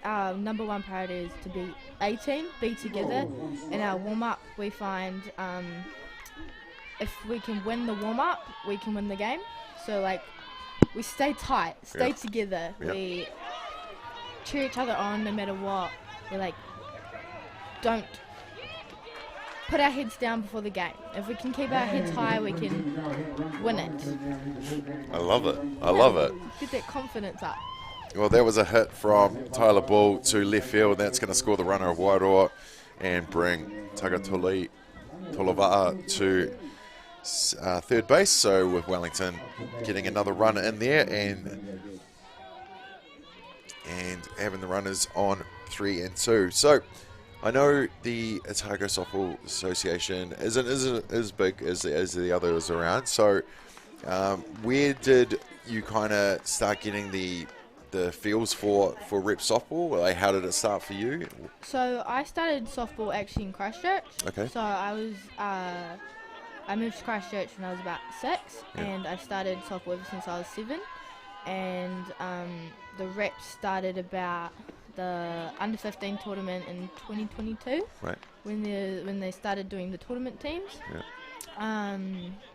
our number one priority is to be a team, be together. In our warm-up, we find if we can win the warm-up, we can win the game. So, like, we stay tight, stay together.
Yep.
We cheer each other on no matter what. We're like, don't put our heads down before the game. If we can keep our heads high, we can win it.
I love it. I love it.
Get that confidence up.
Well, that was a hit from Tyler Bull to left field. That's going to score the runner of Wairoa and bring Tagatuli Tolova'a to third base. So with Wellington getting another runner in there and having the runners on 3 and 2. So I know the Otago Softball Association isn't as big as the others around. So where did you kind of start getting the feels for rep softball? Like, how did it start for you?
So I started softball actually in Christchurch.
Okay.
So I moved to Christchurch when I was about 6, and I started softball ever since I was 7. And the reps started about the under 15 tournament in 2022. Right. When they started doing the tournament teams. Yeah.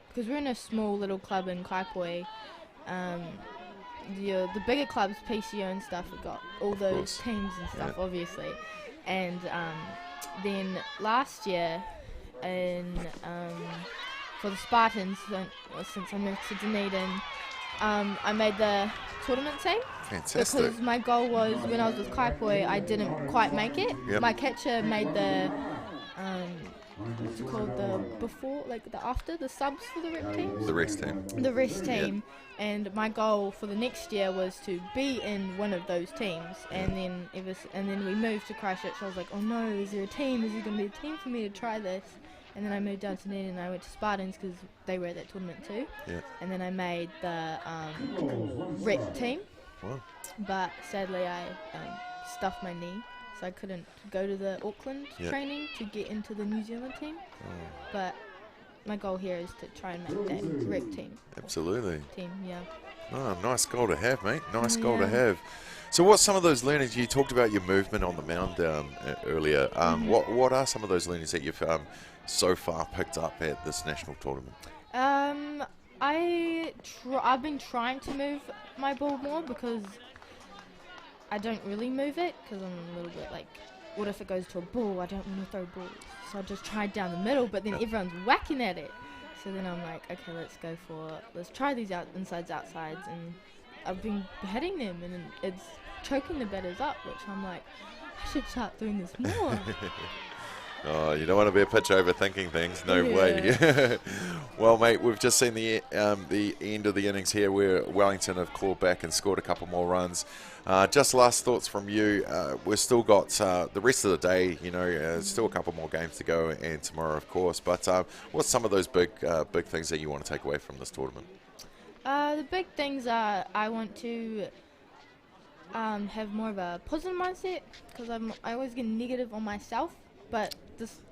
Because we're in a small little club in Kaipoi. The bigger clubs, PCO and stuff, have got all those teams and stuff, obviously. And then last year, for the Spartans, since I moved to Dunedin, I made the tournament team.
Fantastic.
Because my goal was, when I was with Kaipoi, I didn't quite make it. Yep. My catcher made the what's it called, the subs for the rep teams?
The rest team.
The rest team. And my goal for the next year was to be in one of those teams. And then we moved to Christchurch. I was like, oh no, is there a team? Is there going to be a team for me to try this? And then I moved down to Dunedin and I went to Spartans because they were at that tournament too. Yeah. And then I made the rep team. Wow. But sadly I stuffed my knee. So I couldn't go to the Auckland training to get into the New Zealand team. Oh. But my goal here is to try and make that rep team.
Absolutely.
Yeah.
Oh, nice goal to have, mate. Nice goal to have. So what's some of those learnings? You talked about your movement on the mound earlier. What are some of those learnings that you've so far picked up at this national tournament?
I've been trying to move my ball more because I don't really move it because I'm a little bit like, what if it goes to a ball? I don't want to throw balls. So I just try down the middle, but then everyone's whacking at it. So then I'm like, okay, let's try these insides, outsides. And I've been hitting them and it's choking the batters up, which I'm like, I should start doing this more.
Oh, you don't want to be a pitcher overthinking things. No way. Well, mate, we've just seen the end of the innings here where Wellington have clawed back and scored a couple more runs. Just last thoughts from you. We've still got the rest of the day, still a couple more games to go and tomorrow, of course. But what's some of those big things that you want to take away from this tournament?
The big things are I want to have more of a positive mindset because I always get negative on myself. But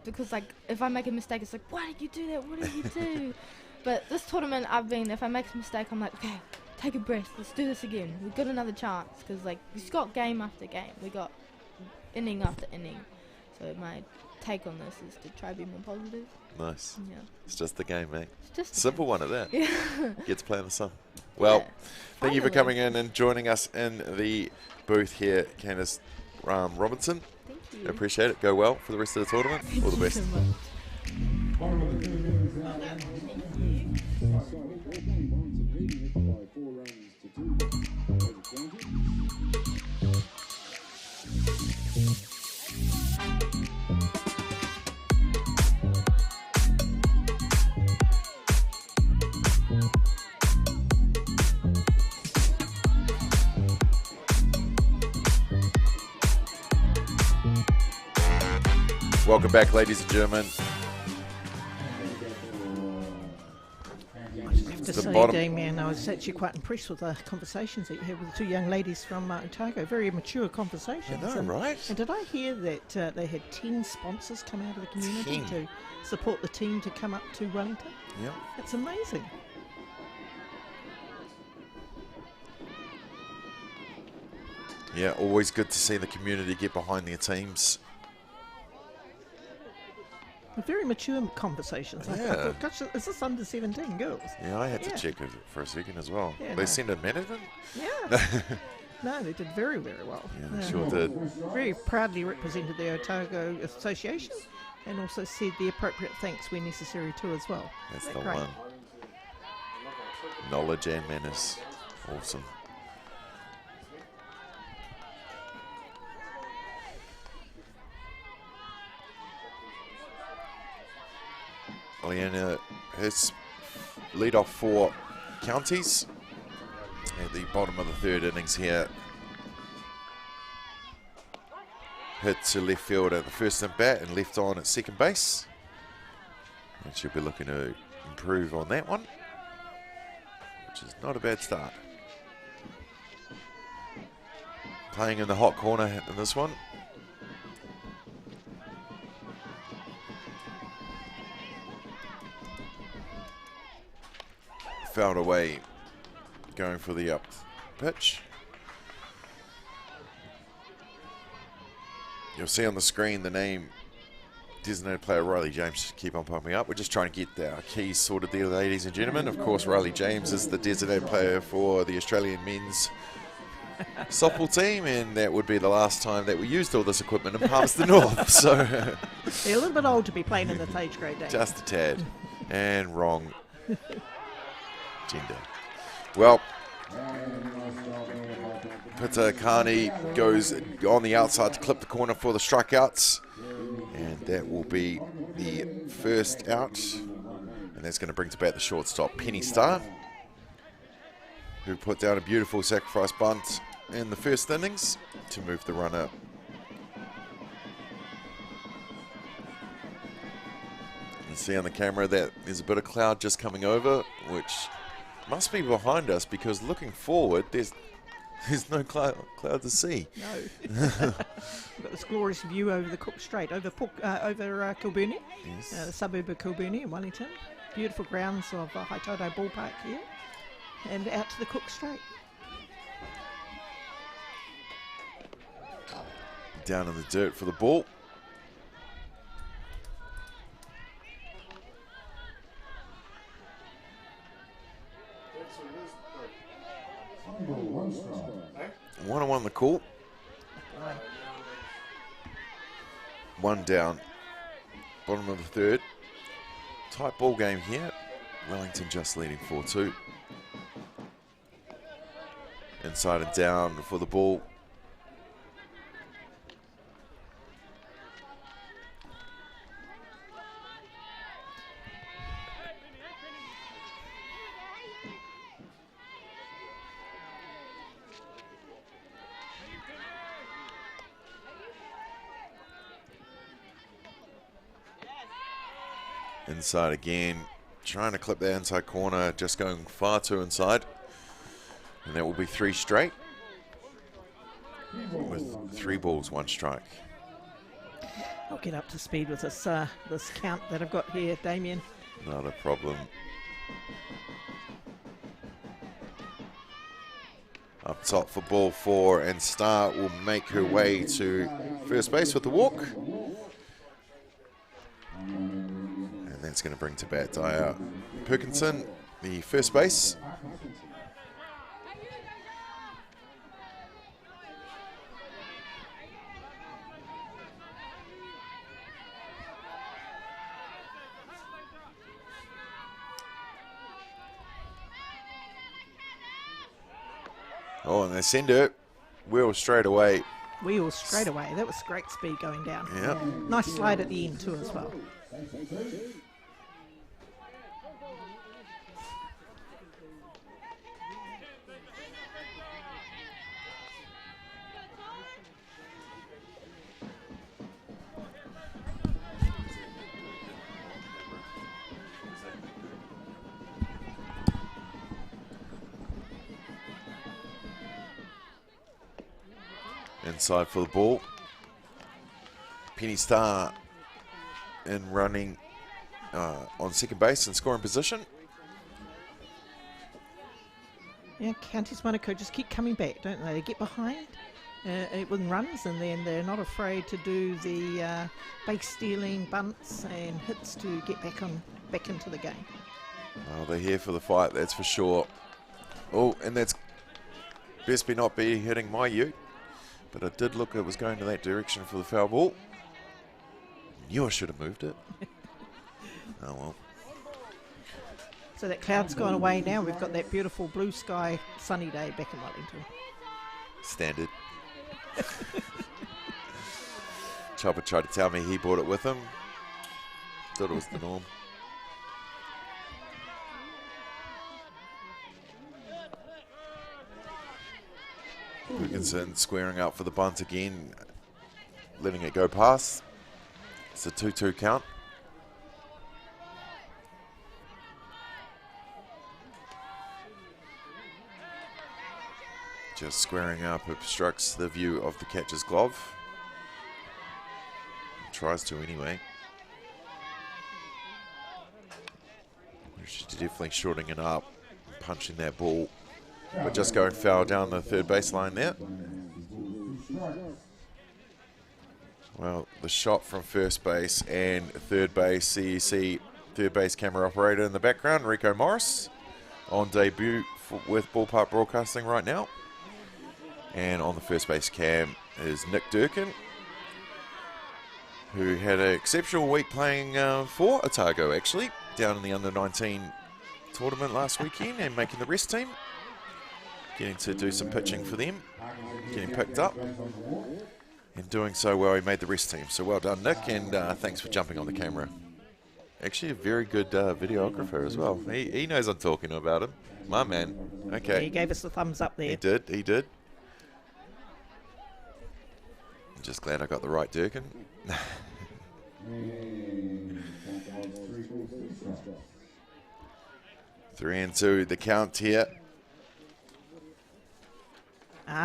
because like if I make a mistake, it's like, why did you do that? What did you do? But this tournament, if I make a mistake, I'm like, okay, take a breath. Let's do this again. We've got another chance because like we've got game after game. We got inning after inning. So my
take on this is to try to be more positive.
Nice.
Yeah.
It's just the game, mate.
It's just a
Simple
game.
one at that.
Yeah.
Get to play in the sun. Well,
Yeah.
thank you for
Finally.
coming in and joining us in the booth here, Candice Robinson.
Thank
I
you.
appreciate it. Go well for the rest of the tournament. All the
Thank you
best.
so much.
Bottom of the third innings now. So Wellington leading it by 4 runs to 2 over County.
Welcome back, ladies and gentlemen.
To
The
say,
bottom-
Damien, I was actually quite impressed with the conversations that you had with the two young ladies from Otago. Very mature conversations.
I know,
and,
right?
And did I hear that they had 10 sponsors come out of the community
10.
to support the team to come up to Wellington?
Yeah.
It's amazing.
Yeah, always good to see the community get behind their teams.
Very mature conversations. I
Yeah.
thought, gosh, is this under 17 girls?
Yeah, I had to
Yeah.
check it for a second as well.
Yeah,
They
no.
sent a management?
Yeah. No, they did very, very well.
Yeah, they sure did.
Very proudly represented the Otago Association and also said the appropriate thanks where necessary too as well.
That's
Isn't
the
that great?
one. Knowledge and manners. Awesome. Leanna has lead off for Counties at the bottom of the third innings here. Hit to left field at the first in bat and left on at second base. And she'll be looking to improve on that one, which is not a bad start. Playing in the hot corner in this one. Fouled away, going for the up pitch. You'll see on the screen the name designated player Riley James keep on pumping up. We're just trying to get our keys sorted there, ladies and gentlemen. Of course, Riley James is the designated player for the Australian men's softball team, and that would be the last time that we used all this equipment in Palmerston North. So
They're a little bit old to be playing in this age grade, Dave.
just a tad. And wrong gender. Well, Peter Carney goes on the outside to clip the corner for the strikeouts. And that will be the first out. And that's going to bring to bat the shortstop, Penny Starr, who put down a beautiful sacrifice bunt in the first innings to move the runner. You see on the camera that there's a bit of cloud just coming over, which must be behind us because looking forward, there's no cloud to see.
No. We've got this glorious view over the Cook Strait, over Kilburnie,
Yes.
the suburb of Kilburnie in Wellington. Beautiful grounds of Hataitai Ballpark here, and out to the Cook Strait.
Down in the dirt for the ball.
One strike.
1-1 the call. One down. Bottom of the third. Tight ball game here. Wellington just leading 4-2. Inside and down for the ball. Inside again, trying to clip that inside corner, just going far too inside. And that will be 3 straight with 3 balls, 1 strike.
I'll get up to speed with this this count that I've got here, Damien.
Not a problem. Up top for ball 4, and Starr will make her way to first base with the walk. That's going to bring to bat Dyer Perkinson, the first base. Oh, and they send it. Wheel straight away.
Wheels straight away. That was great speed going down.
Yeah.
Nice slide at the end too as well.
Inside for the ball. Penny Star in running on second base and scoring position.
Yeah, Counties Monaco just keep coming back, don't they? They get behind with runs, and then they're not afraid to do the base stealing bunts and hits to get back into the game.
Oh, they're here for the fight, that's for sure. Oh, and that's best not be hitting my ute. But it did look it was going to that direction for the foul ball. Knew I should have moved it. Oh well.
So that cloud's gone away now. We've got that beautiful blue sky, sunny day back in Wellington.
Standard. Chopper tried to tell me he brought it with him. Thought it was the norm. Wilkinson squaring up for the bunt again, letting it go past. It's a 2-2 count. Just squaring up, obstructs the view of the catcher's glove. Tries to anyway. She's definitely shorting it up, punching that ball. But just going foul down the third baseline there. Well, the shot from first base and third base, CEC third base camera operator in the background, Rico Morris, on debut with Ballpark Broadcasting right now. And on the first base cam is Nick Durkin, who had an exceptional week playing for Otago, actually, down in the under-19 tournament last weekend and making the rest team. Getting to do some pitching for them, getting picked up, and doing so well, he made the rest team. So well done, Nick, and thanks for jumping on the camera. Actually, a very good videographer as well. He knows I'm talking about him. My man. Okay.
He gave us the thumbs up there.
He did. I'm just glad I got the right Durkin. 3-2, the count here.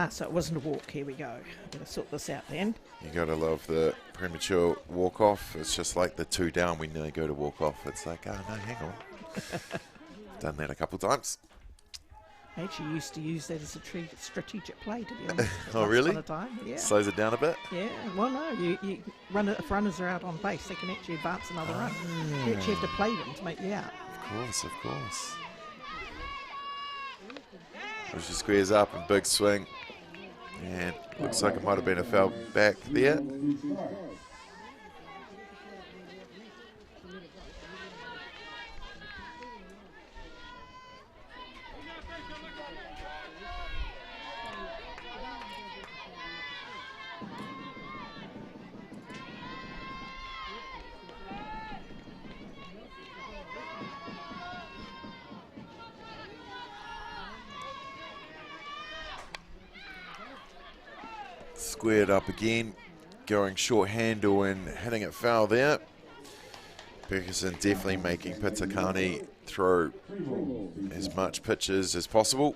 So it wasn't a walk. Here we go. I'm going to sort this out then.
You got to love the premature walk-off. It's just like the 2 down, we nearly go to walk-off. It's like, oh, no, hang on. Done that a couple times.
I actually used to use that as a strategic play, to be honest.
Oh, really?
Once upon a time, yeah.
Slows it down a bit?
Yeah, well, no, you run it, if runners are out on base, they can actually advance another run. You actually have to play them to make you out.
Of course. She squares up and big swing. And looks like it might have been a foul back there. Squared up again, going short handle and hitting it foul there. Perkinson definitely making Pitakani throw as much pitches as possible.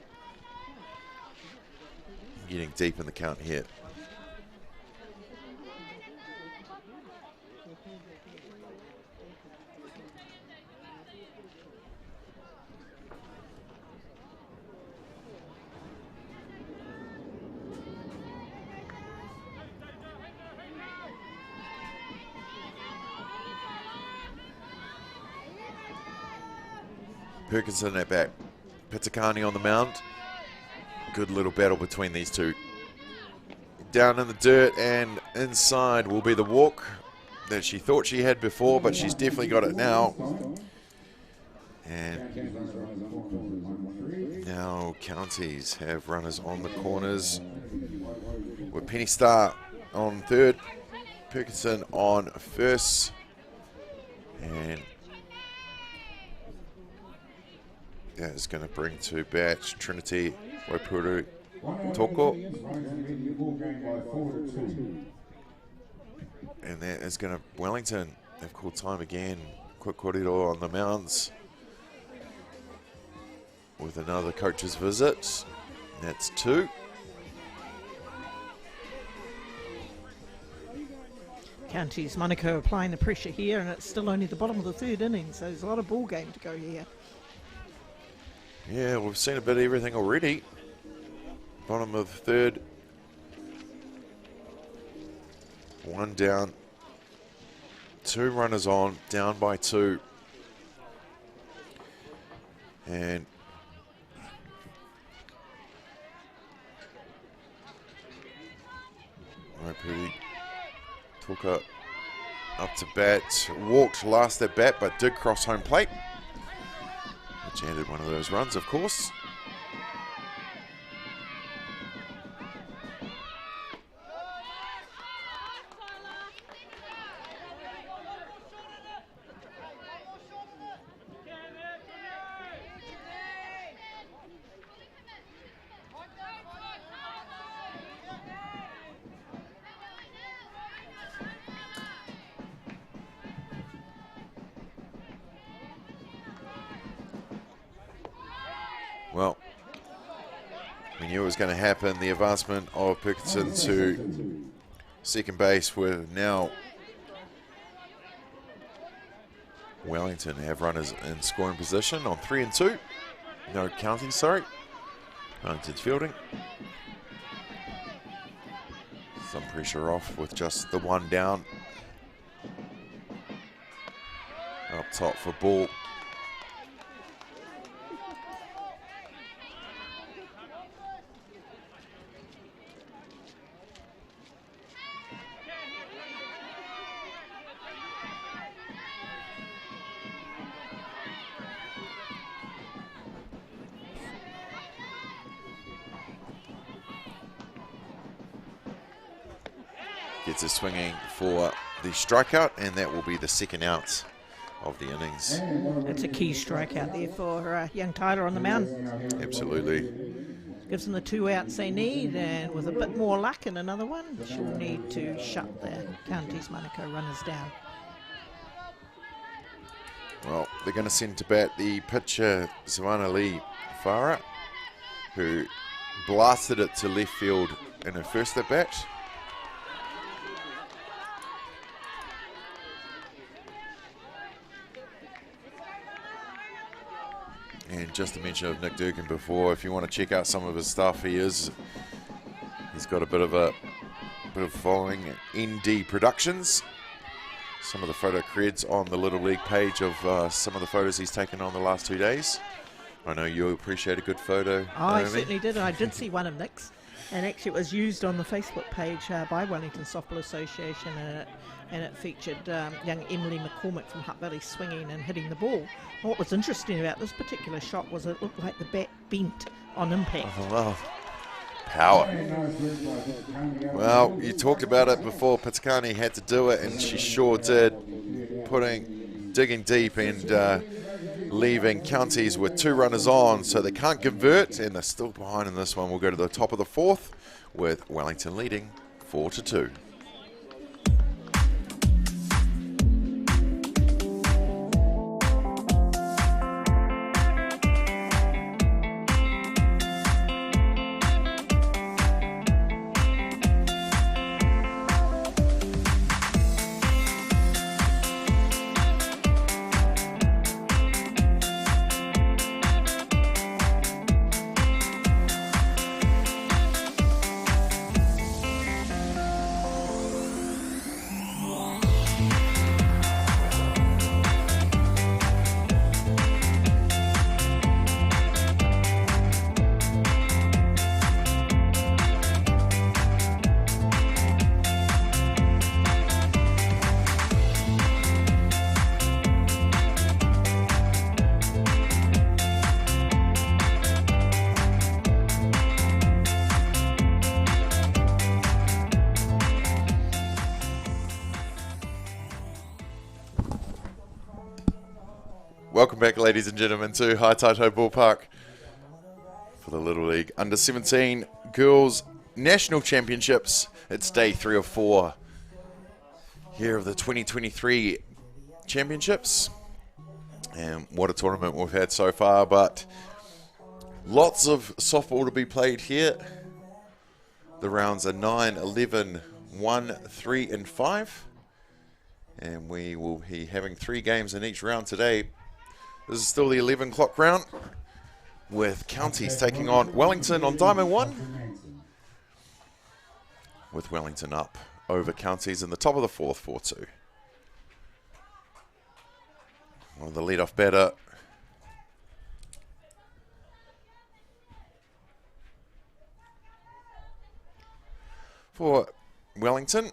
Getting deep in the count here. Perkinson at bat. Pitakani on the mound. Good little battle between these two. Down in the dirt and inside will be the walk that she thought she had before, but she's definitely got it now. And now Counties have runners on the corners with Penny Star on third, Perkinson on first, and that is going to bring to bat Trinity Waipuru Toko. And that is going to Wellington. They've called time again. Quick korero on the mounds with another coach's visit. That's 2.
Counties Manukau applying the pressure here, and it's still only the bottom of the third inning, so there's a lot of ball game to go here.
Yeah, we've seen a bit of everything already. Bottom of the third. 1 down. 2 runners on, down by 2. And Waipuru Toka up to bat. Walked last at bat, but did cross home plate, which ended one of those runs, of course. Well, we knew it was going to happen. The advancement of Perkinson to second base, where now Wellington have runners in scoring position on 3 and 2. No counting, sorry. Wellington's fielding. Some pressure off with just the 1 down. Up top for ball. Gets a swinging for the strikeout, and that will be the second out of the innings.
That's a key strikeout there for young Tyler on the mound.
Absolutely.
Gives them the 2 outs they need, and with a bit more luck in another one, she'll need to shut the Counties Manukau runners down.
Well, they're going to send to bat the pitcher, Savannah Lee Farah, who blasted it to left field in her first at bat. And just to mention of Nick Durkin before, if you want to check out some of his stuff, he's got a bit of following at ND Productions. Some of the photo creds on the Little League page of some of the photos he's taken on the last 2 days. I know you appreciate a good photo.
I certainly did. I did see one of Nick's, and actually it was used on the Facebook page by Wellington Softball Association, and it featured young Emily McCormick from Hutt Valley swinging and hitting the ball. What was interesting about this particular shot was it looked like the bat bent on impact.
Oh, wow. Power. Well, you talked about it before. Pitakani had to do it, and she sure did. Digging deep and leaving Counties with 2 runners on, so they can't convert, and they're still behind in this one. We'll go to the top of the 4th with Wellington leading 4-2. Welcome back, ladies and gentlemen, to Hataitai Ballpark for the Little League Under-17 Girls National Championships. It's day 3 or 4 here of the 2023 Championships. And what a tournament we've had so far, but lots of softball to be played here. The rounds are 9, 11, 1, 3, and 5. And we will be having 3 games in each round today. This is still the 11 o'clock round, with counties taking on Wellington on Diamond 1. With Wellington up over counties in the top of the 4th, 4-2. Well, the leadoff batter for Wellington,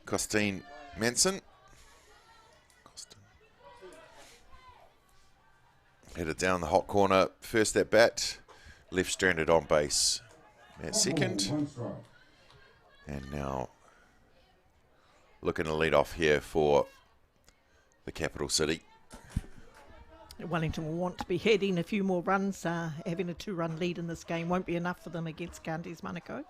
Costine Manson. Headed down the hot corner, first at bat, left stranded on base at second. And now looking to lead off here for the capital city.
Wellington will want to be heading a few more runs. Having a 2-run lead in this game won't be enough for them against Counties Manukau.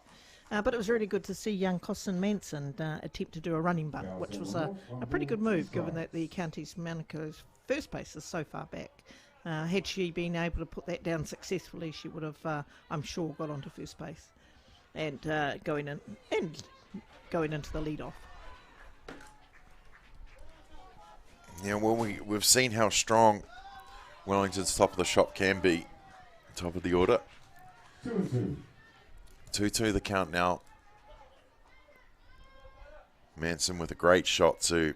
But it was really good to see young Costin Manson attempt to do a running bunt, which was a pretty good move given that the Counties Manukau's first base is so far back. Had she been able to put that down successfully, she would have, I'm sure, got onto first base and going into the lead-off.
Yeah, well, we've seen how strong Wellington's top of the shop can be, top of the order. 2-2 the count now. Manson with a great shot to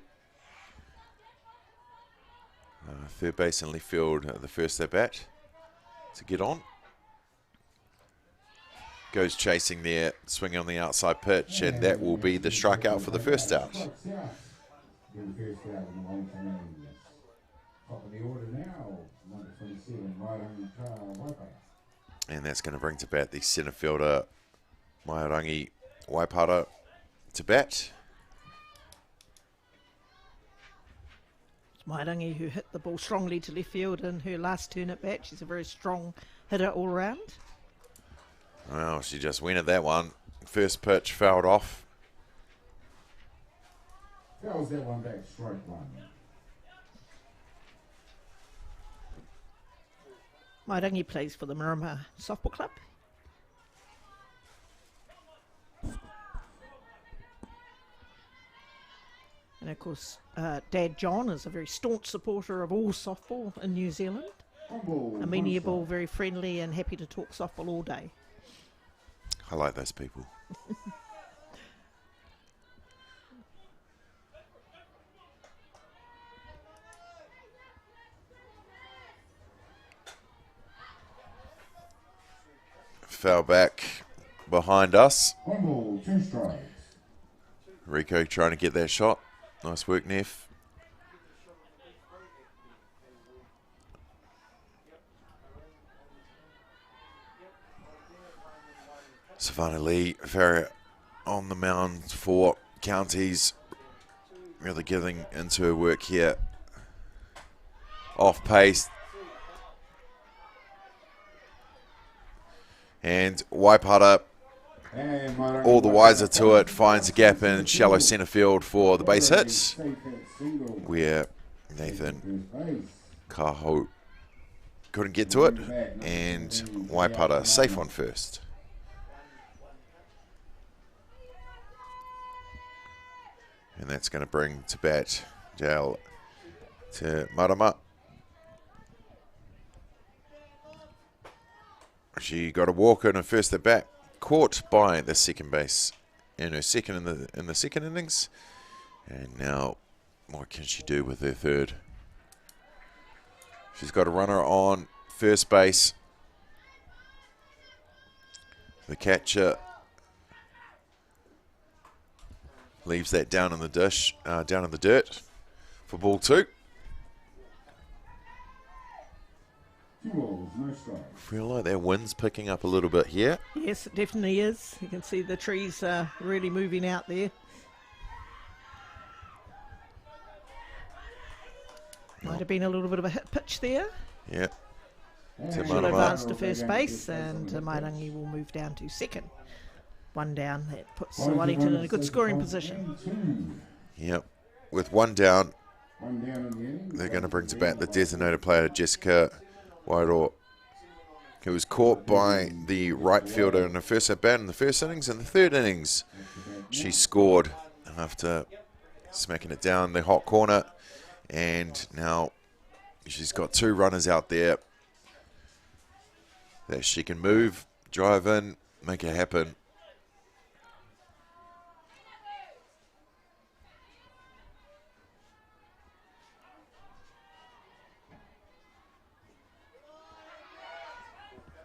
third base and left field, the first at bat to get on. Goes chasing there, swinging on the outside pitch, and that will be the strikeout for the first out. And that's going to bring to bat the centre fielder, Mairangi Waipara, to bat.
Mairangi, who hit the ball strongly to left field in her last turn at bat. She's a very strong hitter all round.
Well, she just went at that one. First pitch fouled off.
Fouls that one back, strike 1.
Mairangi plays for the Marama Softball Club. And of course, Dad John is a very staunch supporter of all softball in New Zealand. Amenable, very friendly, and happy to talk softball all day.
I like those people. Foul back behind us.
1 ball, 2 strikes.
Rico trying to get that shot. Nice work, Neff. Savannah Lee, Farrier on the mound for Counties. Really getting into her work here. Off pace. And Waipara, all the wiser to it, finds a gap in shallow centre field for the base hit, where Nathan Kaho couldn't get to it, and Waipara safe on first. And that's going to bring to bat Jal to Marama. She got a walk in her first at bat, caught by the second base in her second in the second innings, and now what can she do with her third? She's got a runner on first base. The catcher leaves that down in the dish, down in the dirt for ball 2.
2 balls, no strikes.
Feel like that wind's picking up a little bit here.
Yes, it definitely is. You can see the trees really moving out there. Might have been a little bit of a hit pitch there.
Yeah.
She'll advance to first base, and Mairangi will move down to second. One down, that puts Wellington in a good scoring position.
Yep. With one down,
One down in the inning.
they're going to bring to bat the designated player, Jessica Wairua, who was caught by the right fielder in the first at bat in the first innings. In the third innings, she scored after smacking it down the hot corner, and now she's got 2 runners out there that she can move, drive in, make it happen.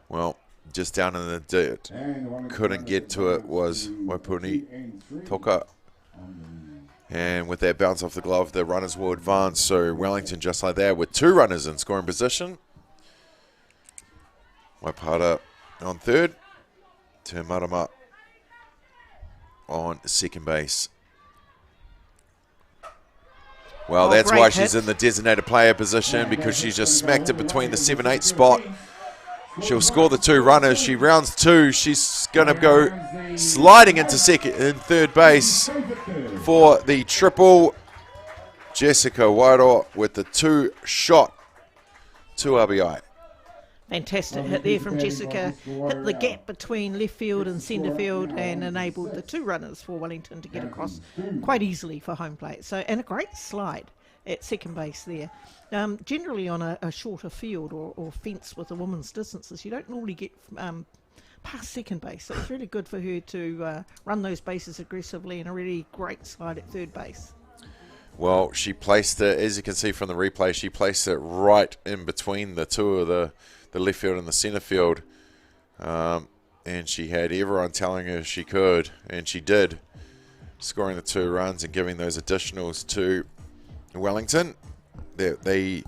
Well, just down in the dirt, couldn't get to it was Waipuni Toka. And with that bounce off the glove, the runners will advance. So Wellington just like that with 2 runners in scoring position. Waipara on third. Te Marama on second base. Well, that's why she's in the designated player position, because she's just smacked it between the 7-8 spot. She'll score the 2 runners. She rounds 2. She's going to go sliding into second and third base for the triple. Jessica Wairua with the 2-shot 2 RBI.
Fantastic hit there from Jessica. Hit the gap between left field and centre field and enabled the 2 runners for Wellington to get across quite easily for home plate. So, and a great slide at second base there. Generally on a shorter field or fence with the women's distances, you don't normally get past second base. So it's really good for her to run those bases aggressively, and a really great slide at third base.
Well, she placed it, as you can see from the replay, she placed it right in between the 2 of the left field and the centre field. And she had everyone telling her she could, and she did, scoring the 2 runs and giving those additionals to Wellington that they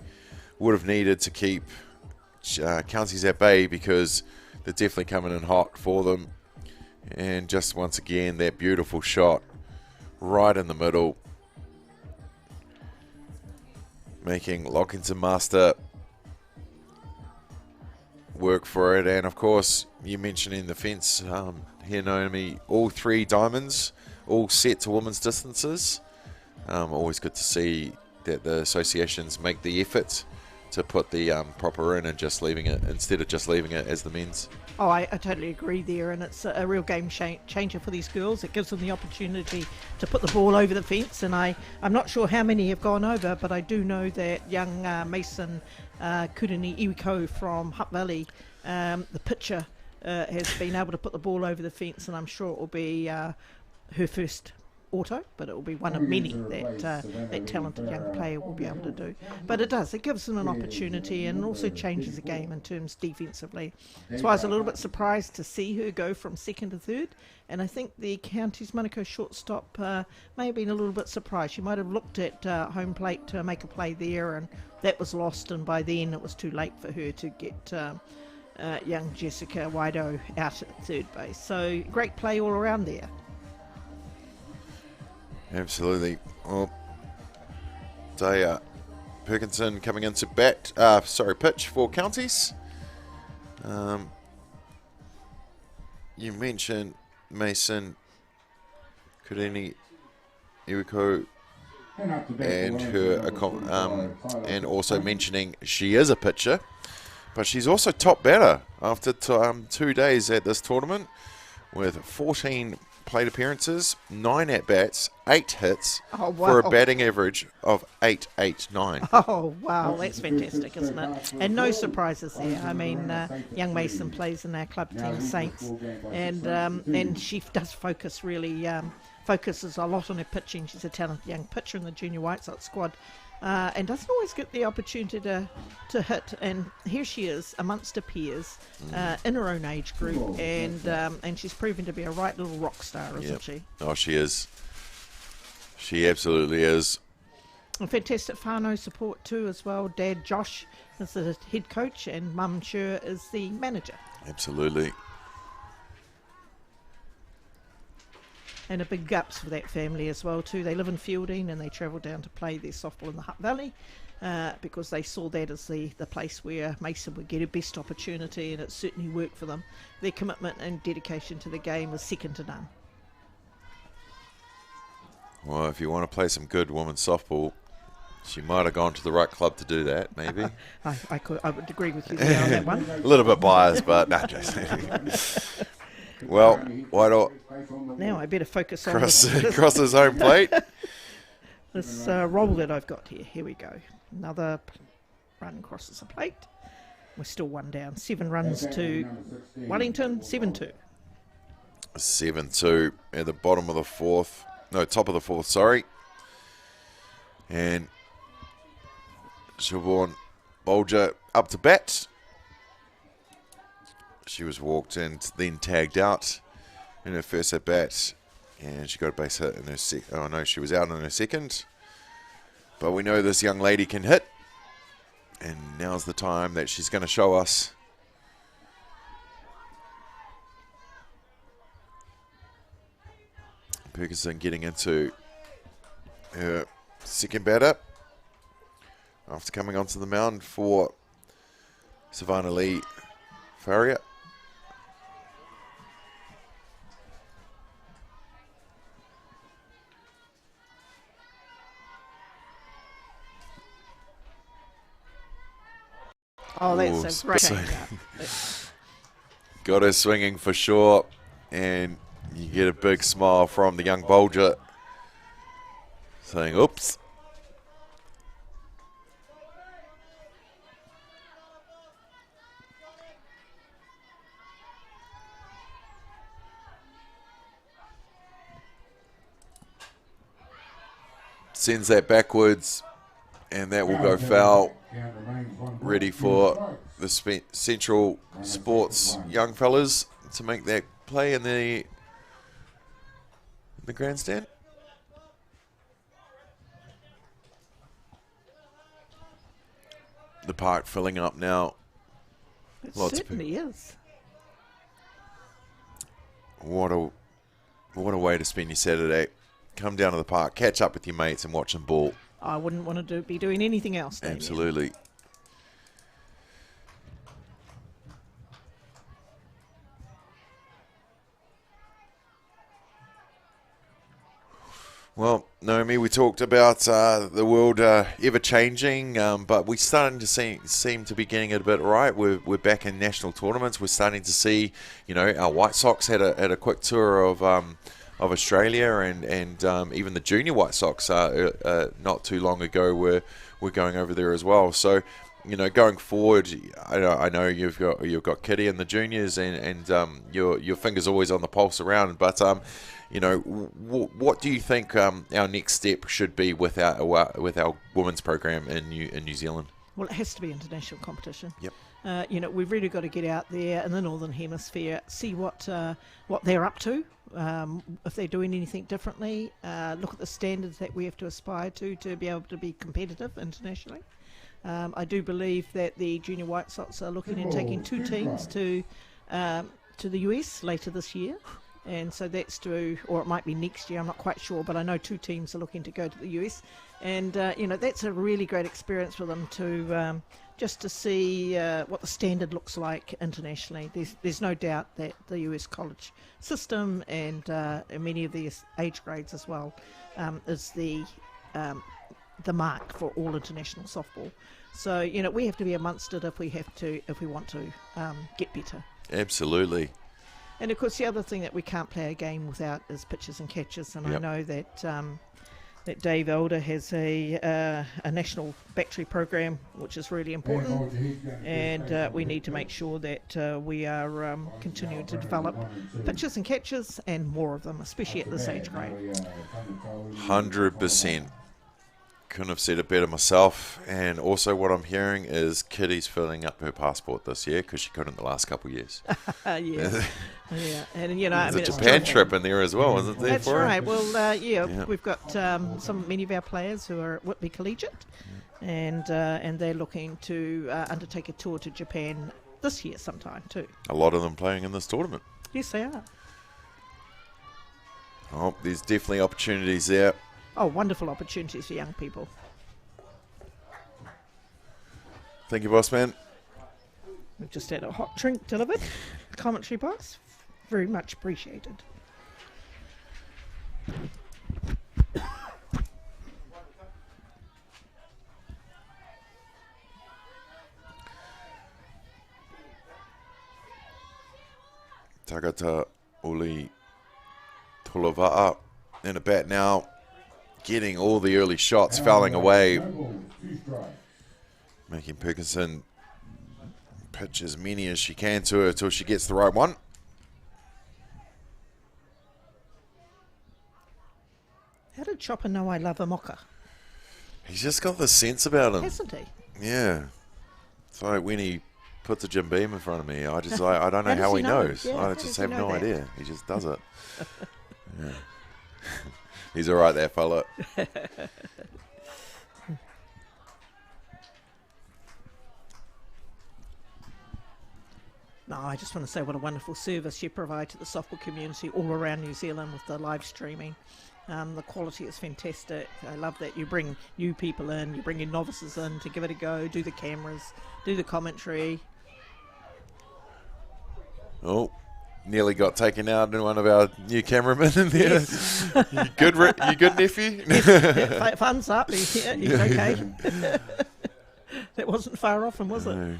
would have needed to keep counties at bay, because they're definitely coming in hot for them. And just once again, that beautiful shot right in the middle, making Lockington Master work for it. And of course, you mentioning the fence here, Naomi, all 3 diamonds, all set to women's distances. Always good to see that the associations make the effort to put the proper in, and just leaving it, instead of just leaving it as the men's.
Oh, I totally agree there, and it's a real game changer for these girls. It gives them the opportunity to put the ball over the fence, and I'm not sure how many have gone over, but I do know that young Mason Kurini Iwiko from Hutt Valley, the pitcher, has been able to put the ball over the fence, and I'm sure it will be her first auto, but it will be one of many that talented young player will be able to do. But it gives them an opportunity, and also changes the game in terms defensively. That's why I was a little bit surprised to see her go from second to third, and I think the county's Manukau shortstop may have been a little bit surprised. She might have looked at home plate to make a play there, and that was lost, and by then it was too late for her to get young Jessica Wairua out at third base. So great play all around there.
Absolutely. Well, Daya Perkinson coming into pitch for counties. You mentioned Mason Kurini Iwiko and her, and also mentioning she is a pitcher, but she's also top batter after 2 days at this tournament, with 14 plate appearances, 9 at-bats, 8 hits, for a batting average of 889.
Oh, wow, that's fantastic, isn't it? And no surprises there. I mean, young Mason plays in our club team, Saints, and she does focus really, focuses a lot on her pitching. She's a talented young pitcher in the junior White Sox squad. And doesn't always get the opportunity to hit, and here she is amongst her peers in her own age group, and she's proven to be a right little rock star, isn't she?
Oh, she is. She absolutely is.
And fantastic whānau support too as well. Dad Josh is the head coach, and Mum Sher is the manager.
Absolutely.
And a big ups for that family as well too. They live in Fielding, and they travel down to play their softball in the Hutt Valley. because they saw that as the place where Mason would get a best opportunity, and it certainly worked for them. Their commitment and dedication to the game was second to none.
Well, if you want to play some good women's softball, she might have gone to the right club to do that, maybe.
I would agree with you there on that one.
A little bit biased, but nah, just well, why not
Now I better focus on
cross his home plate?
this roll that I've got here. Here we go. Another run crosses the plate. We're still one down. 7 runs to Wellington, 7-2.
7-2 at the bottom of the fourth. No, top of the fourth, sorry. And Siobhan Bolger up to bat. She was walked in, then tagged out in her first at bat. And she got a base hit in her second. Oh, no, she was out in her second. But we know this young lady can hit. And now's the time that she's going to show us. Ferguson getting into her second batter after coming onto the mound for Savannah Lee Faria.
Oh, that's a great
Got her swinging for sure, and you get a big smile from the young Bolger saying, oops. Sends that backwards, and that will go foul. Ready for the Central Sports young fellas to make that play in the grandstand. The park filling up now.
It certainly is.
What a way to spend your Saturday. Come down to the park, catch up with your mates and watch them ball.
I wouldn't want to be doing anything else, Damien.
Absolutely. Well, Naomi, we talked about the world ever changing, but we're starting to seem to be getting it a bit right. We're back in national tournaments. We're starting to see, our White Sox had a quick tour of Australia, and even the junior White Sox not too long ago were going over there as well. So, going forward, I know you've got Kitty and the juniors, and your finger's always on the pulse around, but. What do you think our next step should be with our women's program in New Zealand?
Well, it has to be international competition.
Yep.
We've really got to get out there in the Northern Hemisphere, see what they're up to, if they're doing anything differently, look at the standards that we have to aspire to be able to be competitive internationally. I do believe that the Junior White Sox are looking at taking 2 teams to the US later this year. And so that's or it might be next year, I'm not quite sure, but I know 2 teams are looking to go to the US. And, that's a really great experience for them to just to see what the standard looks like internationally. There's no doubt that the US college system and many of the age grades as well is the mark for all international softball. So, we have to be amongst it if we want to get better.
Absolutely.
And of course, the other thing that we can't play a game without is pitches and catches. And
yep.
I know that Dave Elder has a national battery program, which is really important. And we need to make sure that we are continuing to develop pitches and catches and more of them, especially at this age grade.
100%. Couldn't have said it better myself. And also what I'm hearing is Kitty's filling up her passport this year because she couldn't the last couple of years.
Yeah. And
there's a Japan trip in there as well, isn't there?
That's right. Well, we've got many of our players who are at Whitby Collegiate, and they're looking to undertake a tour to Japan this year sometime too.
A lot of them playing in this tournament.
Yes, they are.
Oh, there's definitely opportunities there.
Oh, wonderful opportunities for young people.
Thank you, boss man.
We've just had a hot drink delivered. Commentary box. Very much appreciated.
Tagata Uli Tolova'a in a bat now, getting all the early shots, fouling away, making Perkinson pitch as many as she can to her till she gets the right one.
How did Chopper know I love a mocha?
He's just got the sense about him.
Hasn't he?
Yeah. It's like when he puts a Jim Beam in front of me, I don't know how he knows.
Yeah,
I just have no idea. He just does it. Yeah. He's all right there, fella.
No, I just want to say what a wonderful service you provide to the softball community all around New Zealand with the live streaming. The quality is fantastic. I love that you bring new people in, you bring your novices in to give it a go, do the cameras, do the commentary.
Oh, nearly got taken out in one of our new cameramen in there.
Yes.
You good, nephew?
Thumbs up. He's okay. That wasn't far off him, was it?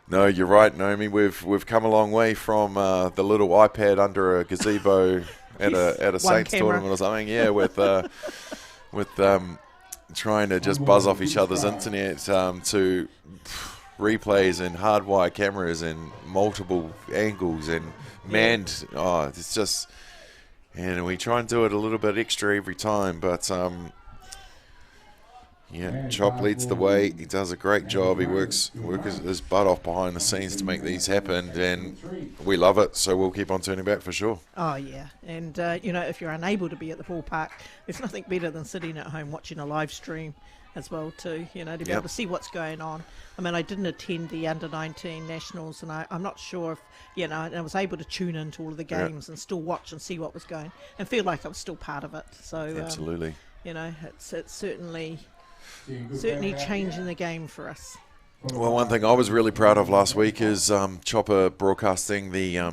No, you're right, Naomi. We've come a long way from the little iPad under a gazebo at a Saints tournament or something. Yeah, with trying to just buzz off each other's internet to replays and hardwire cameras and multiple angles and manned. Oh, it's just, and we try and do it a little bit extra every time, but yeah, Chop leads the way. He does a great job. He works his butt off behind the scenes to make these happen, and we love it. So we'll keep on turning back for sure.
Oh yeah, and if you're unable to be at the ballpark, there's nothing better than sitting at home watching a live stream as well too. To be able to see what's going on. I mean, I didn't attend the under-19 nationals, and I'm not sure if I was able to tune into all of the games and still watch and see what was going, and feel like I was still part of it. So
absolutely,
it's certainly changing the game for us.
Well, one thing I was really proud of last week is Chopper broadcasting the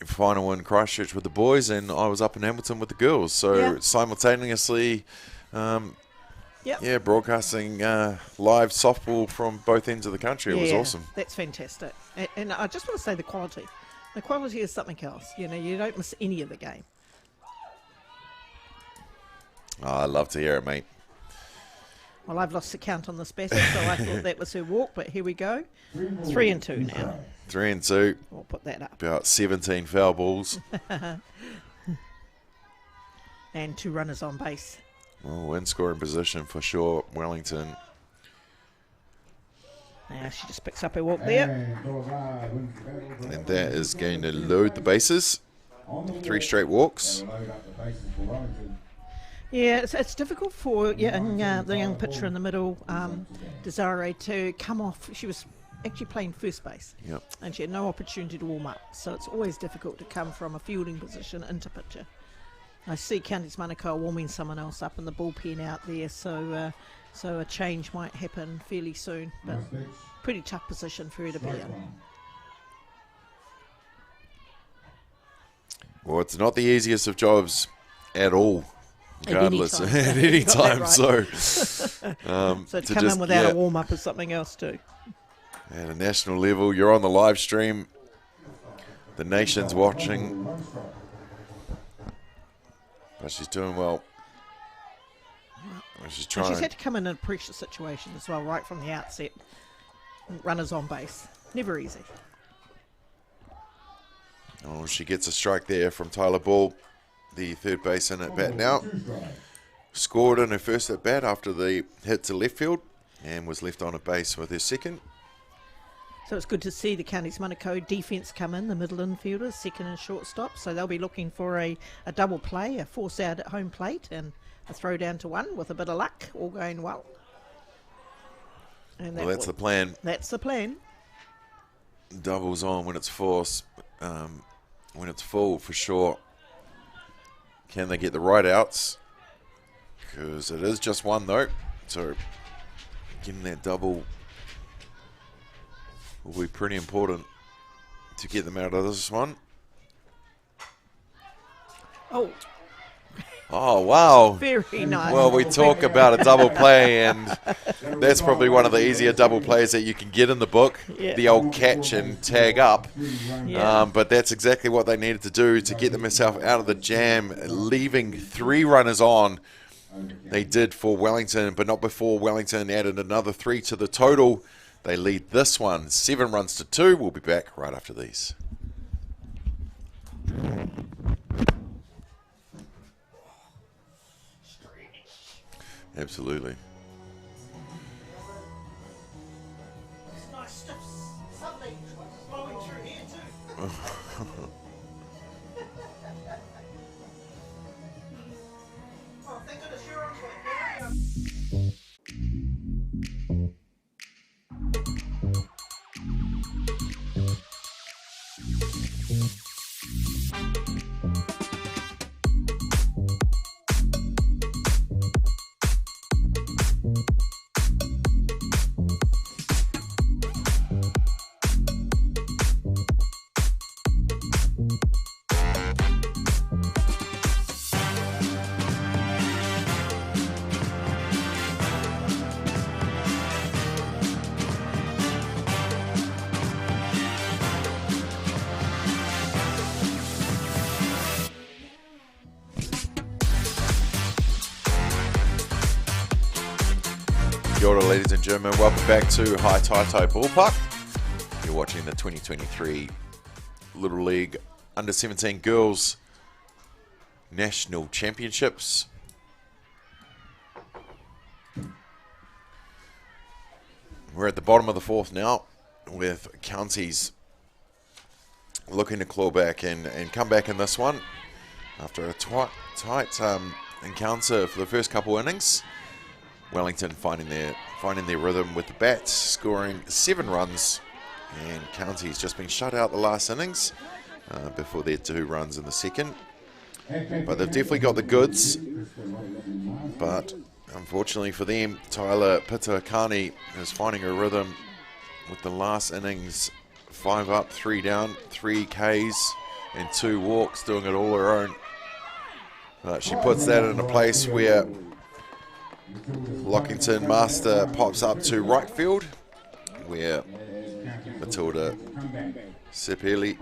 final in Christchurch with the boys, and I was up in Hamilton with the girls. So simultaneously, broadcasting live softball from both ends of the country. It was awesome.
That's fantastic. And I just want to say the quality. The quality is something else. You don't miss any of the game.
Oh, I love to hear it, mate.
Well, I've lost the count on this batter, so I thought that was her walk, but here we go. 3-2 now.
3-2.
We'll put that up.
About 17 foul balls.
And 2 runners on base.
Well, in scoring position for sure, Wellington.
Now she just picks up her walk there.
And that is going to load the bases. 3 straight walks.
Yeah, it's difficult for the young pitcher in the middle, Desiree, to come off. She was actually playing first base, and she had no opportunity to warm up. So it's always difficult to come from a fielding position into pitcher. I see Counties Manukau warming someone else up in the bullpen out there, so a change might happen fairly soon. But pretty tough position for her to be in.
Well, it's not the easiest of jobs at all. Regardless, at any time. Right. So
to come in without a warm-up is something else too.
At a national level, you're on the live stream. The nation's watching. But she's doing well. She's trying.
And she's had to come in a pressure situation as well, right from the outset. Runners on base. Never easy.
Oh, she gets a strike there from Tyler Ball. The third baseman at bat now. Scored in her first at bat after the hit to left field and was left on a base with her second.
So it's good to see the Counties Manukau defence come in, the middle infielders, second and shortstop. So they'll be looking for a double play, a force out at home plate and a throw down to one with a bit of luck, all going well. And
that's the plan.
That's the plan.
Doubles on when it's force, when it's full for sure. Can they get the right outs? Because it is just one though. So getting that double will be pretty important to get them out of this one. Oh, wow.
Very nice.
Well, we talk about a double play, and that's probably one of the easier double plays that you can get in the book, the old catch and tag up. But that's exactly what they needed to do to get themselves out of the jam, leaving 3 runners on. They did for Wellington, but not before Wellington added another 3 to the total. They lead this one 7 runs to 2. We'll be back right after these. Absolutely.
It's nice stiff sunlight blowing through here too. Oh, thank goodness you're on to it.
Kia ora, ladies and gentlemen. Welcome back to Hataitai Ballpark. You're watching the 2023 Little League Under-17 Girls National Championships. We're at the bottom of the 4th now, with counties looking to claw back and come back in this one after a tight encounter for the first couple innings. Wellington finding their rhythm with the bat, scoring 7 runs, and County's just been shut out the last innings before their 2 runs in the second. But they've definitely got the goods. But unfortunately for them, Tyler Pitakani is finding a rhythm with the last innings, 5 up, 3 down, 3 Ks and 2 walks, doing it all her own. She puts that in a place where Lockington Master pops up to right field, where Matilda Sepeli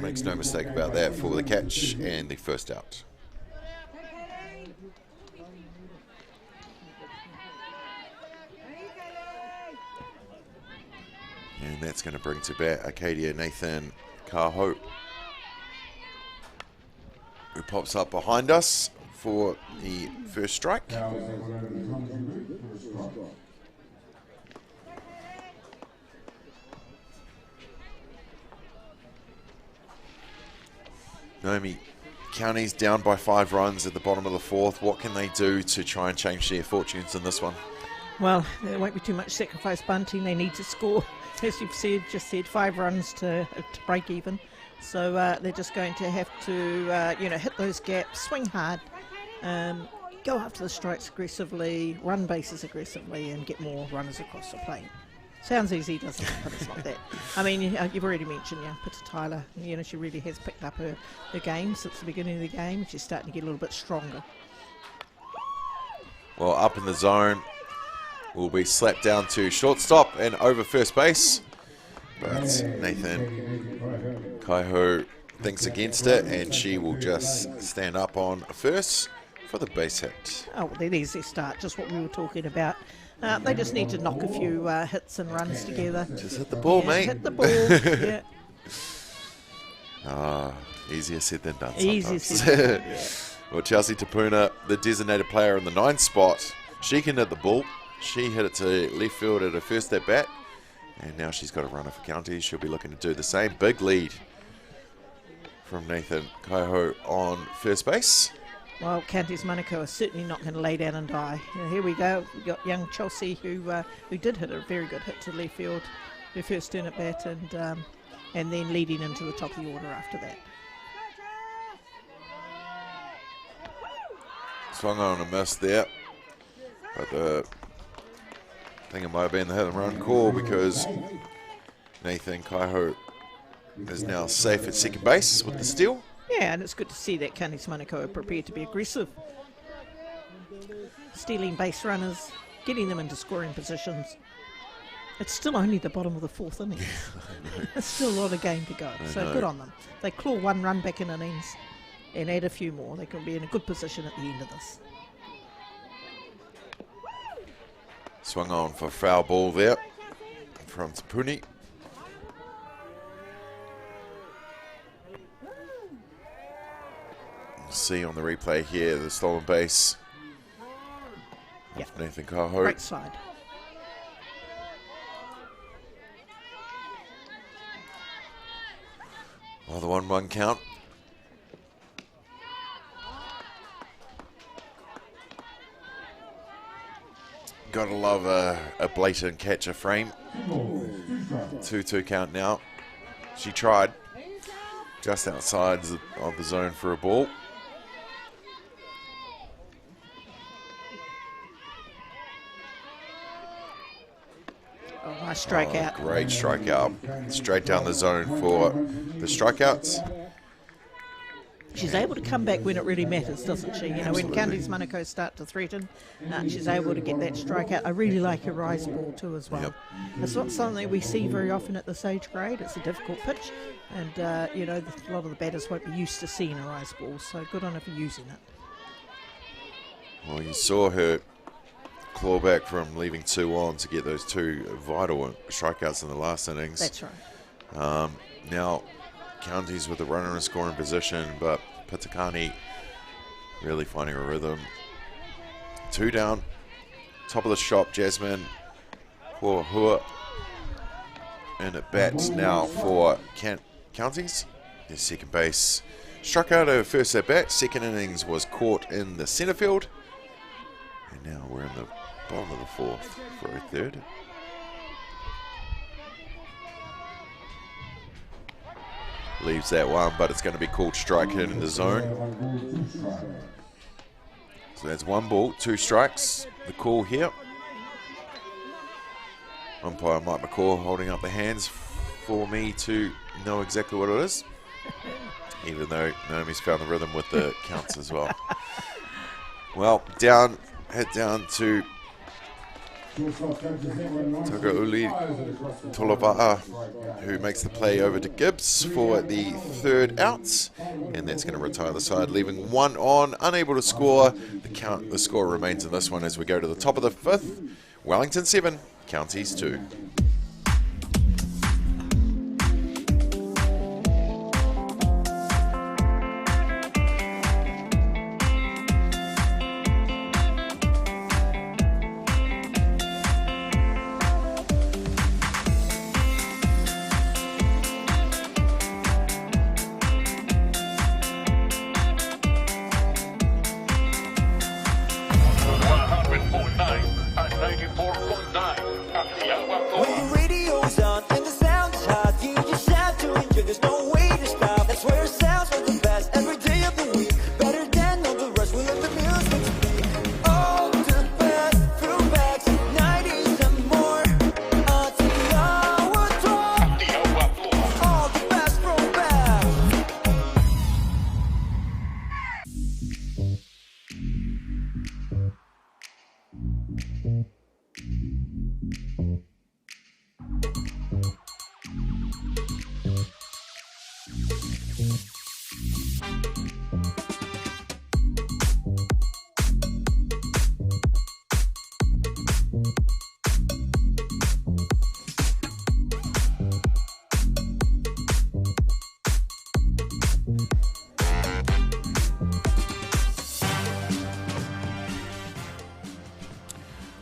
makes no mistake about that for the catch and the first out. And that's going to bring to bat Arcadia Nathan Kaho, who pops up behind us for the first strike. Naomi, County's down by 5 runs at the bottom of the 4th. What can they do to try and change their fortunes in this one?
Well, there won't be too much sacrifice bunting. They need to score, as you've just said, 5 runs to break even. So they're just going to have to, hit those gaps, swing hard, go after the strikes aggressively, run bases aggressively, and get more runners across the plate. Sounds easy, doesn't it? But it's not that. I mean, you've already mentioned, Peter Tyler. She really has picked up her game since the beginning of the game. She's starting to get a little bit stronger.
Well, up in the zone, will be slapped down to shortstop and over first base. But Nathan Kaiho thinks against it, and she will just stand up on first for the base hit.
Oh, well, there's their start, just what we were talking about. They just need to knock a few hits and runs together.
Just hit the ball, mate.
Hit the ball, yeah.
Easier said than done
Easier
sometimes.
said than done, yeah.
Well, Chelsea Tapuna, the designated player in the 9th spot, she can hit the ball. She hit it to left field at her first at bat, and now she's got a runner for County. She'll be looking to do the same. Big lead from Nathan Kaiho on first base.
Well, County's Manukau is certainly not going to lay down and die. Here we go. We've got young Chelsea who did hit a very good hit to left field, her first turn at bat, and then leading into the top of the order after that.
Swung on a miss there, but the I think it might have been the hit and run call because Nathan Kaiho is now safe at second base with the steal.
Yeah, and it's good to see that Counties Manukau are prepared to be aggressive. Stealing base runners, getting them into scoring positions. It's still only the bottom of the fourth innings. There's still a lot of game to go, so good on them. They claw one run back in innings and add a few more. They can be in a good position at the end of this.
Swung on for foul ball there from Tapuni. See on the replay here the stolen base.
Yeah.
Nathan Kaiho.
Great side.
Oh, the 1-1 count. Gotta love a blatant catcher frame. 2-2 count now. She tried just outside of the zone for a ball.
Oh, nice strikeout.
Great strikeout. Straight down the zone for the strikeouts.
She's able to come back when it really matters, doesn't she? You know, when Counties Manukau start to threaten, she's able to get that strikeout. I really like her rise ball too as well.
Yep.
It's not something we see very often at this age grade. It's a difficult pitch, and you know, a lot of the batters won't be used to seeing a rise ball, so good on her for using it.
Well, you saw her claw back from leaving 2 on to get those 2 vital strikeouts in the last innings.
That's right.
Now, Counties with the runner in scoring position, but Pitakani really finding a rhythm. 2 down, top of the shop, Jasmine Hua in at bat now for Counties. Their second base struck out her first at bat. Second innings was caught in the centre field, and now we're in the bottom of the fourth for a third. Leaves that one, but it's going to be called strike hit in the zone. So that's 1 ball, 2 strikes. The call here. Umpire Mike McCaw holding up the hands for me to know exactly what it is. Even though Naomi's found the rhythm with the counts as well. Well, hit down to Tagauli Tolova'a, who makes the play over to Gibbs for the 3rd out, and that's going to retire the side, leaving 1 on, unable to score. The score remains in this one as we go to the top of the 5th. Wellington 7, Counties 2.
When the radio's on and the sound's hot, you just have to enjoy. There's no way to stop. That's where it sounds for the best every day of the week. Better than all the rest. We let the music speak. All the best throwbacks, 90s and more. Until the hour drop. All the best throwbacks.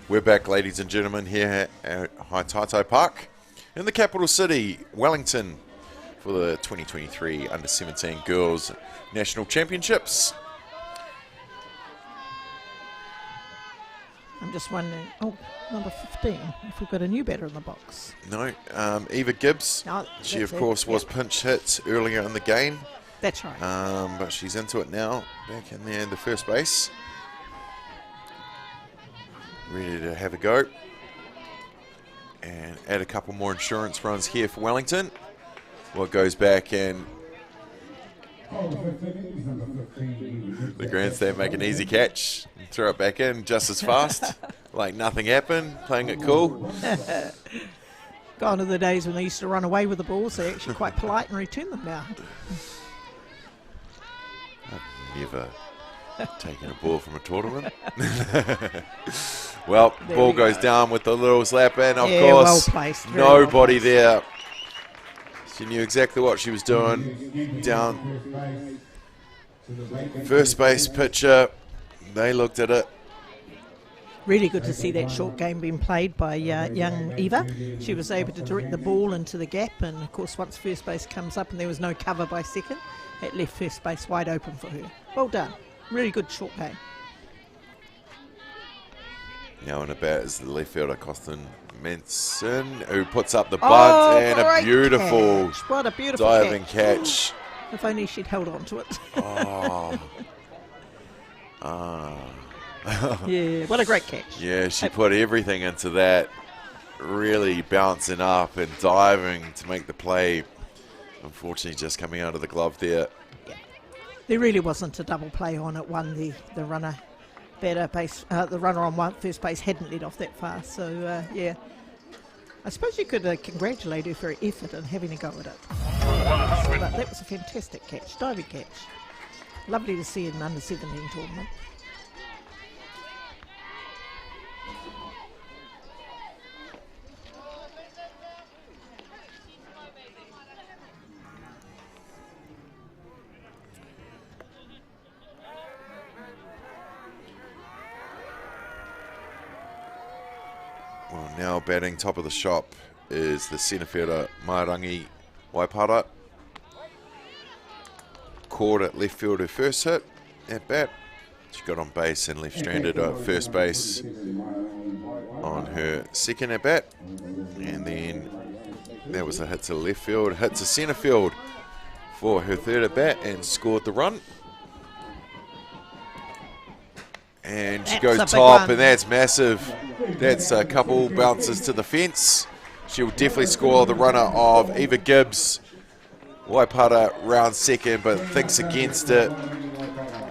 We're back, ladies and gentlemen, here at Hataitai Park in the capital city, Wellington, for the 2023 Under-17 Girls National Championships.
I'm just wondering, number 15, if we've got a new batter in the box.
No, Eva Gibbs.
No,
She,
that's
of course,
it.
was
Yep.
pinch hit earlier in the game.
That's right.
But she's into it now, back in there in the first base. Ready to have a go. and add a couple more insurance runs here for Wellington. Well, it goes back and the grandstand make an easy catch and throw it back in just as fast, like nothing happened, playing it cool.
Gone are the days when they used to run away with the balls. They're actually quite polite and return them now.
I've never taken a ball from a tournament. Well,
There
ball
we
goes
go.
down with the little slap, and of
Yeah,
course,
well placed, very
nobody
well placed.
there. She knew exactly what she was doing. Down first base pitcher, they looked at it.
Really good to see that short game being played by young Eva. She was able to direct the ball into the gap, and of course once first base comes up and there was no cover by second, it left first base wide open for her. Well done. Really good short game.
Now in a bat is the left fielder, Costin Manson, who puts up the bunt, and a
great
beautiful
catch. What a beautiful
diving
catch.
catch.
If only she'd held on to it. Yeah, what a great catch.
Yeah, she put everything into that, really bouncing up and diving to make the play. Unfortunately, just coming out of the glove there.
There really wasn't a double play on it. One, the runner better base, the runner on first base hadn't led off that far. So yeah, I suppose you could congratulate her for her effort in having a go at it. But that was a fantastic catch, diving catch. Lovely to see in an under 17 tournament.
Well, now batting top of the shop is the centre fielder, Mairangi Waipara. Caught at left field her first hit at bat. She got on base and left stranded at first base on her second at bat. And then that was a hit to left field, hit to centre field for her third at bat and scored the run. And she
That's
goes
a big
top,
one.
and that's massive. That's a couple bounces to the fence. She'll definitely score the runner of Eva Gibbs. Waipara round second, but thinks against it.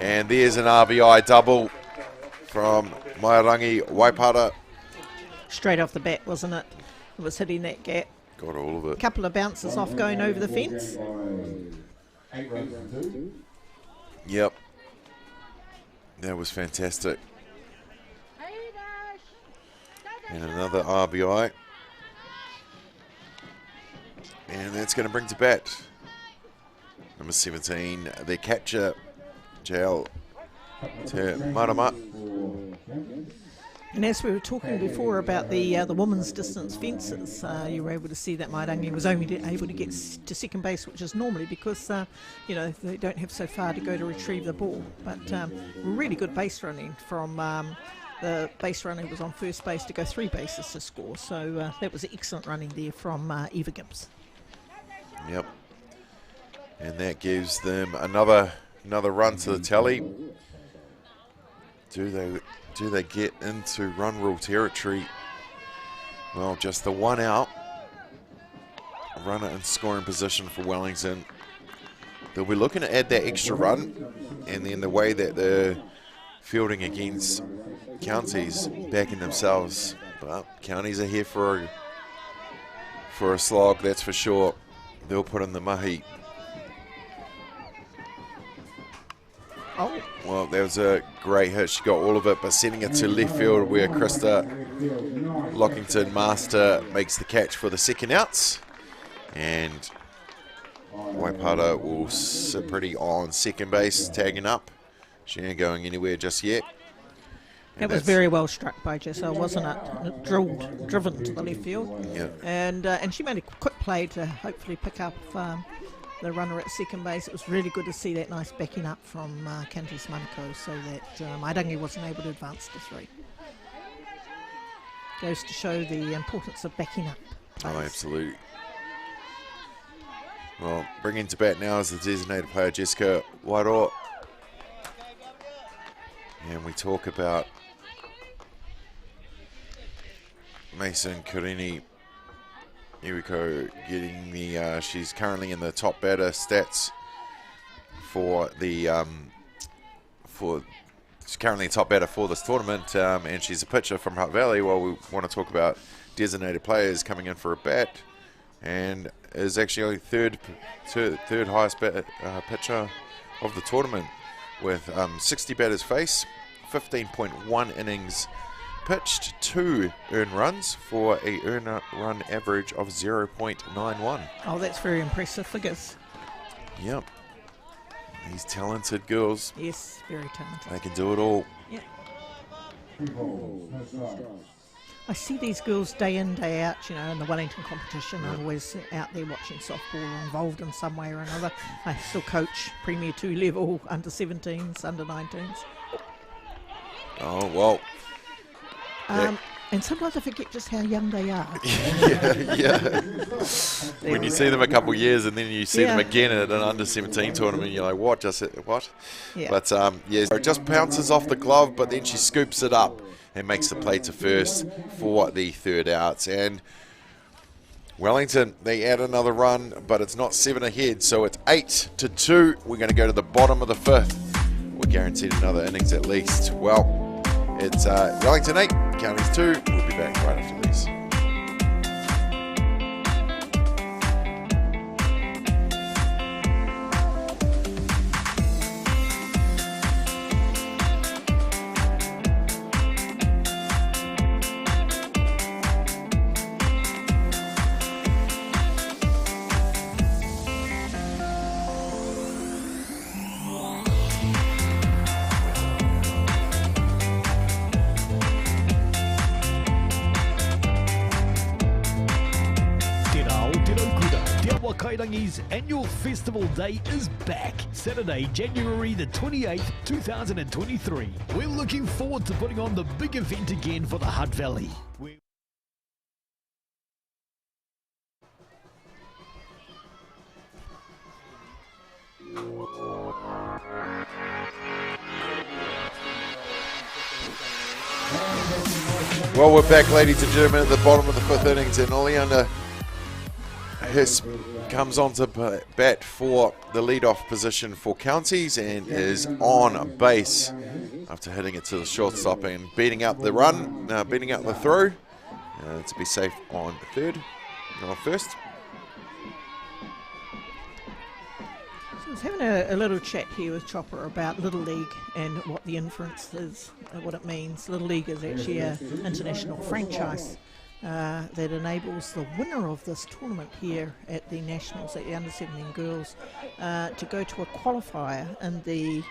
And there's an RBI double from Mairangi Waipara.
Straight off the bat, wasn't it? It was hitting that gap.
Got all of it.
Couple of bounces off going over the fence.
Yep. That was fantastic. And another RBI. And that's going to bring to bat number 17, the catcher, JL Te Marama.
And as we were talking before about the women's distance fences, you were able to see that Mairangi was only able to get to second base, which is normally because you know, they don't have so far to go to retrieve the ball. But really good base running from the base runner who was on first base to go 3 bases to score. So that was excellent running there from Eva Gibbs.
Yep. And that gives them another run to the tally. Do they get into run rule territory? Well, just the one out. Runner in scoring position for Wellington. They'll be looking to add that extra run, and then the way that they're fielding against counties, backing themselves. But counties are here for a slog, that's for sure. They'll put in the mahi.
Oh,
Well, that was a great hit. She got all of it, but sending it to left field where Krista Lockington Master makes the catch for the second outs. And Waipara will sit pretty on second base, tagging up. She ain't going anywhere just yet.
that was very well struck by Jessa, wasn't it? Driven to the left field.
Yeah.
And she made a quick play to hopefully pick up the runner at second base. It was really good to see that nice backing up from Candice Manako so that Mairangi wasn't able to advance to 3. Goes to show the importance of backing up.
Oh, absolutely. Well, bringing to bat now is the designated player, Jessica Wairo. And we talk about Mason Karini Yuriko getting the, she's currently in the top batter stats for the, she's currently a top batter for this tournament, and she's a pitcher from Hutt Valley. Well, we want to talk about designated players coming in for a bat, and is actually only third highest pitcher of the tournament with 60 batters face, 15.1 innings pitched, 2 earned runs for a earned run average of 0.91.
Oh, that's very impressive figures.
Yep. These talented girls.
Yes, very talented.
They can do it all.
Yeah. I see these girls day in, day out, you know, in the Wellington competition. I'm always out there watching softball or involved in some way or another. I still coach Premier 2 level, under 17s, under 19s.
Oh, well.
And sometimes I forget just how young they are.
yeah. When you see them a couple of years and then you see them again at an under 17 tournament, you're like, what? What?
Yeah.
But it just bounces off the glove, but then she scoops it up and makes the play to first for the third outs. And Wellington, they add another run, but it's not 7 ahead, so it's 8-2. We're going to go to the bottom of the 5th. We're guaranteed another innings at least. Well, it's Wellington 8, Counties 2. We'll be back right after this.
Kairangi's annual festival day is back. Saturday, January the 28th, 2023. We're looking forward to putting on the big event again for the Hutt Valley.
Well, we're back, ladies and gentlemen, at the bottom of the 5th innings, and Oleander Hiss comes on to bat for the leadoff position for Counties and is on base after hitting it to the shortstop and beating out the run, beating out the throw to be safe on first.
I was having a little chat here with Chopper about Little League and what the inference is, what it means. Little League is actually an international franchise that enables the winner of this tournament here at the Nationals, at the under 17 girls, to go to a qualifier in the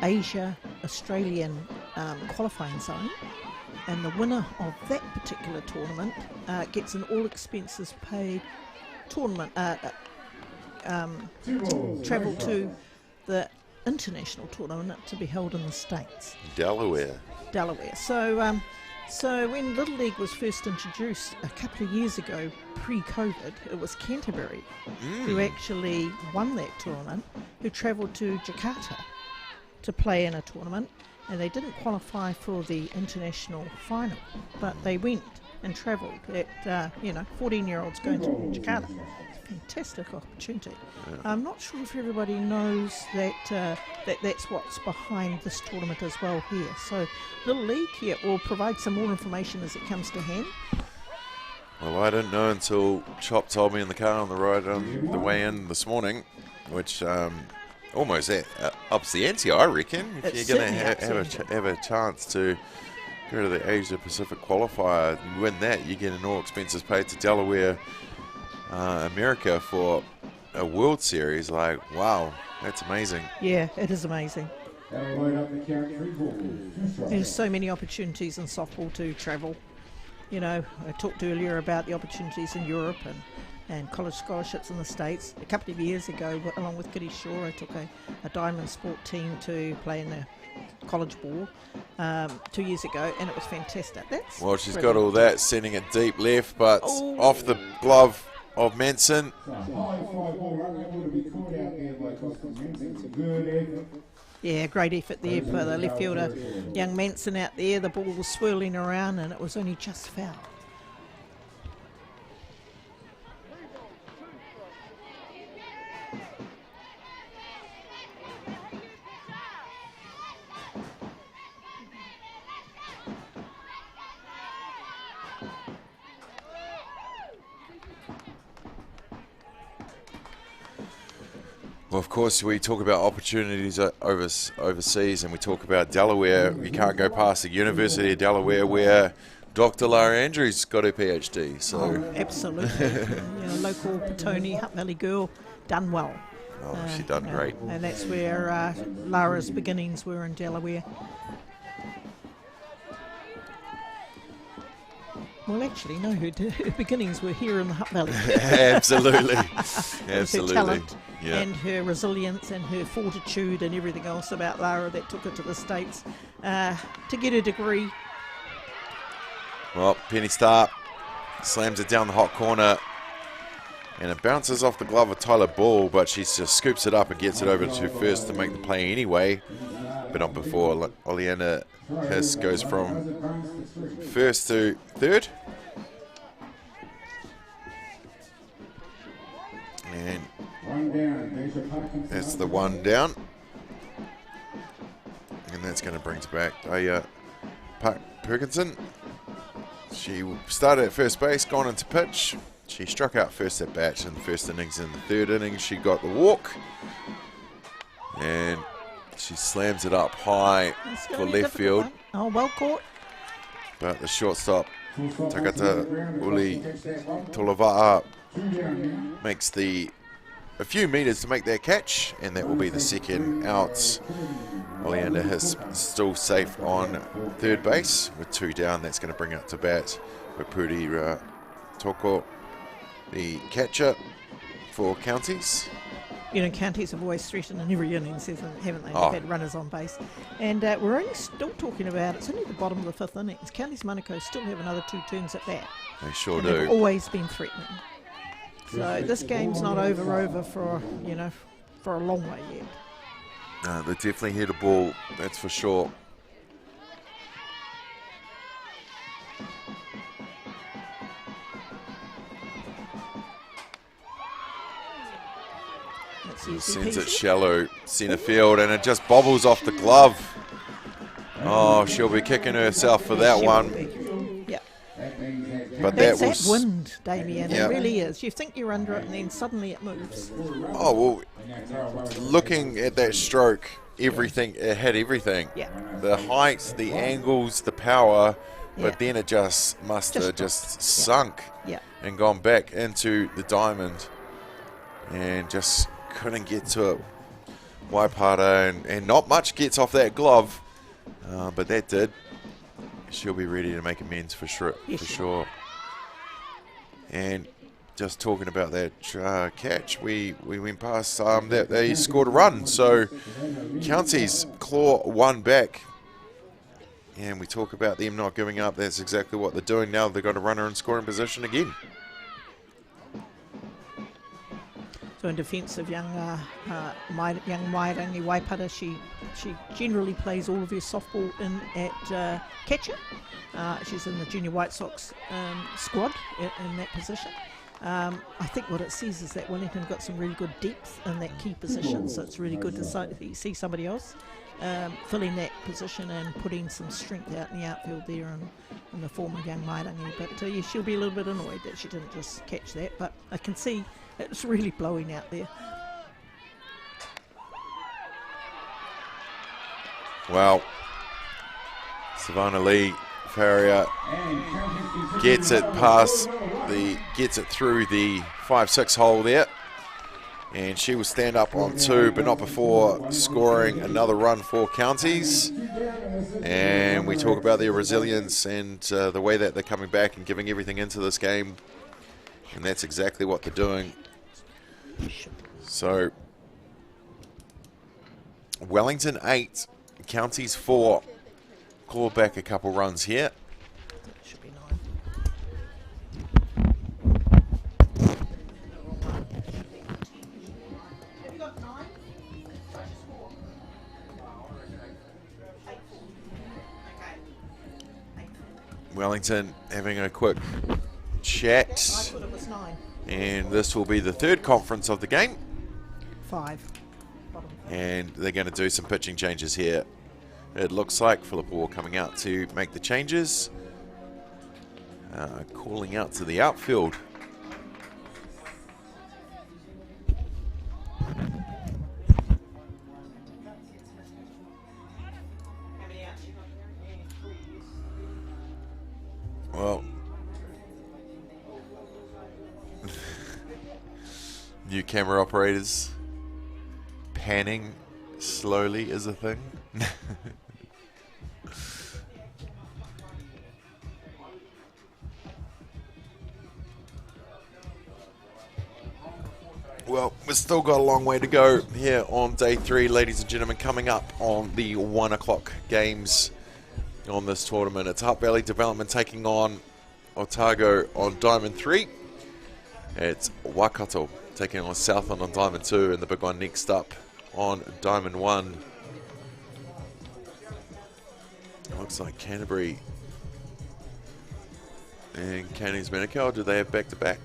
Asia-Australian qualifying zone. And the winner of that particular tournament gets an all expenses paid tournament, travel to the international tournament to be held in the States.
Delaware.
So when Little League was first introduced a couple of years ago, pre-COVID, it was Canterbury who actually won that tournament, who travelled to Jakarta to play in a tournament, and they didn't qualify for the international final, but they went and travelled at, 14-year-olds going to Jakarta. Fantastic opportunity. I'm not sure if everybody knows that that's what's behind this tournament as well here. So Little League here will provide some more information as it comes to hand.
Well, I didn't know until Chop told me in the car on the ride on the way in this morning, which almost ups the ante, I reckon. If you're going to have a chance to go to the Asia Pacific qualifier and win that, you get an all expenses paid to Delaware, America for a World Series. Like, wow, that's amazing.
Yeah, it is amazing. There's so many opportunities in softball to travel. You know, I talked earlier about the opportunities in Europe and college scholarships in the States. A couple of years ago, along with Kitty Shaw, I took a diamond sport team to play in the college ball 2 years ago, and it was fantastic.
Well, she's got all that, sending it deep left, but off the glove of Manson.
Yeah, great effort there for the left fielder, young Manson out there. The ball was swirling around and it was only just foul.
Well, of course, we talk about opportunities overseas, and we talk about Delaware. You can't go past the University of Delaware, where Dr. Lara Andrews got her PhD. So
absolutely. Local Petone, Hutt Valley girl, done well.
Oh, she done great.
And that's where Lara's beginnings were, in Delaware. Well, actually, no, her beginnings were here in the Hutt Valley.
Absolutely.
Absolutely. Her talent and her resilience and her fortitude and everything else about Lara that took her to the States to get a degree.
Well, Penny Starr slams it down the hot corner, and it bounces off the glove of Tyler Ball, but she just scoops it up and gets it over to first to make the play anyway. But not before. Oleana Hiss goes from first to third. And that's the one down. And that's going to bring us back Perkinson. She started at first base, gone into pitch. She struck out first at bat in the first innings. In the third innings, she got the walk. And she slams it up high for left field.
Oh, well caught.
But the shortstop, Takata Uli Tolava'a, makes a few meters to make that catch, and that will be the second out. Oleander Hiss still safe on third base with two down. That's going to bring up to bat with Puri Toko, the catcher for Counties.
Counties have always threatened in every innings, haven't they? They've had runners on base. And we're only still talking about, it's only the bottom of the fifth innings. Counties Manukau still have another two turns at bat.
They sure
and
do.
They've always been threatening. So this game's not over for, for a long way yet.
No, they definitely hit a ball, that's for sure. Sends it shallow centre field, and it just bobbles off the glove. Oh, she'll be kicking herself for that one.
Yeah.
But
that's that wind, Damien. It really is. You think you're under it, and then suddenly it moves.
Oh, well, looking at that stroke, it had everything.
Yeah.
The height, the angles, the power, but then it just must have just sunk and gone back into the diamond and just couldn't get to it. Waipara, and not much gets off that glove, but that did. She'll be ready to make amends for sure. And just talking about that catch, we went past that they scored a run. So Counties claw one back. And we talk about them not giving up. That's exactly what they're doing now. They've got a runner in scoring position again.
So in defence of young Mairangi Waipara, she generally plays all of her softball in at catcher. She's in the Junior White Sox squad in that position. I think what it says is that Wellington got some really good depth in that key position, so it's really good to see somebody else filling that position and putting some strength out in the outfield there in the form of young Mairangi. But she'll be a little bit annoyed that she didn't just catch that, but I can see it's really blowing out there.
Well, Savannah Lee Farrier gets it through the 5-6 hole there, and she will stand up on two, but not before scoring another run for Counties. And we talk about their resilience and the way that they're coming back and giving everything into this game, and that's exactly what they're doing. So Wellington 8, Counties 4. Claw back a couple runs here.
Should be 9.
Wellington having a quick chat.
I thought it was 9.
And this will be the third conference of the game.
5.
And they're going to do some pitching changes here. It looks like Philip Ward coming out to make the changes. Calling out to the outfield. Well, new camera operators. Panning slowly is a thing. Well, we've still got a long way to go here on day 3, ladies and gentlemen. Coming up on the 1 o'clock games on this tournament, it's Hutt Valley Development taking on Otago on Diamond 3. It's Waikato taking on Southland on Diamond 2, and the big one next up on Diamond 1. Looks like Canterbury and Candies Manukau, do they have back-to-back?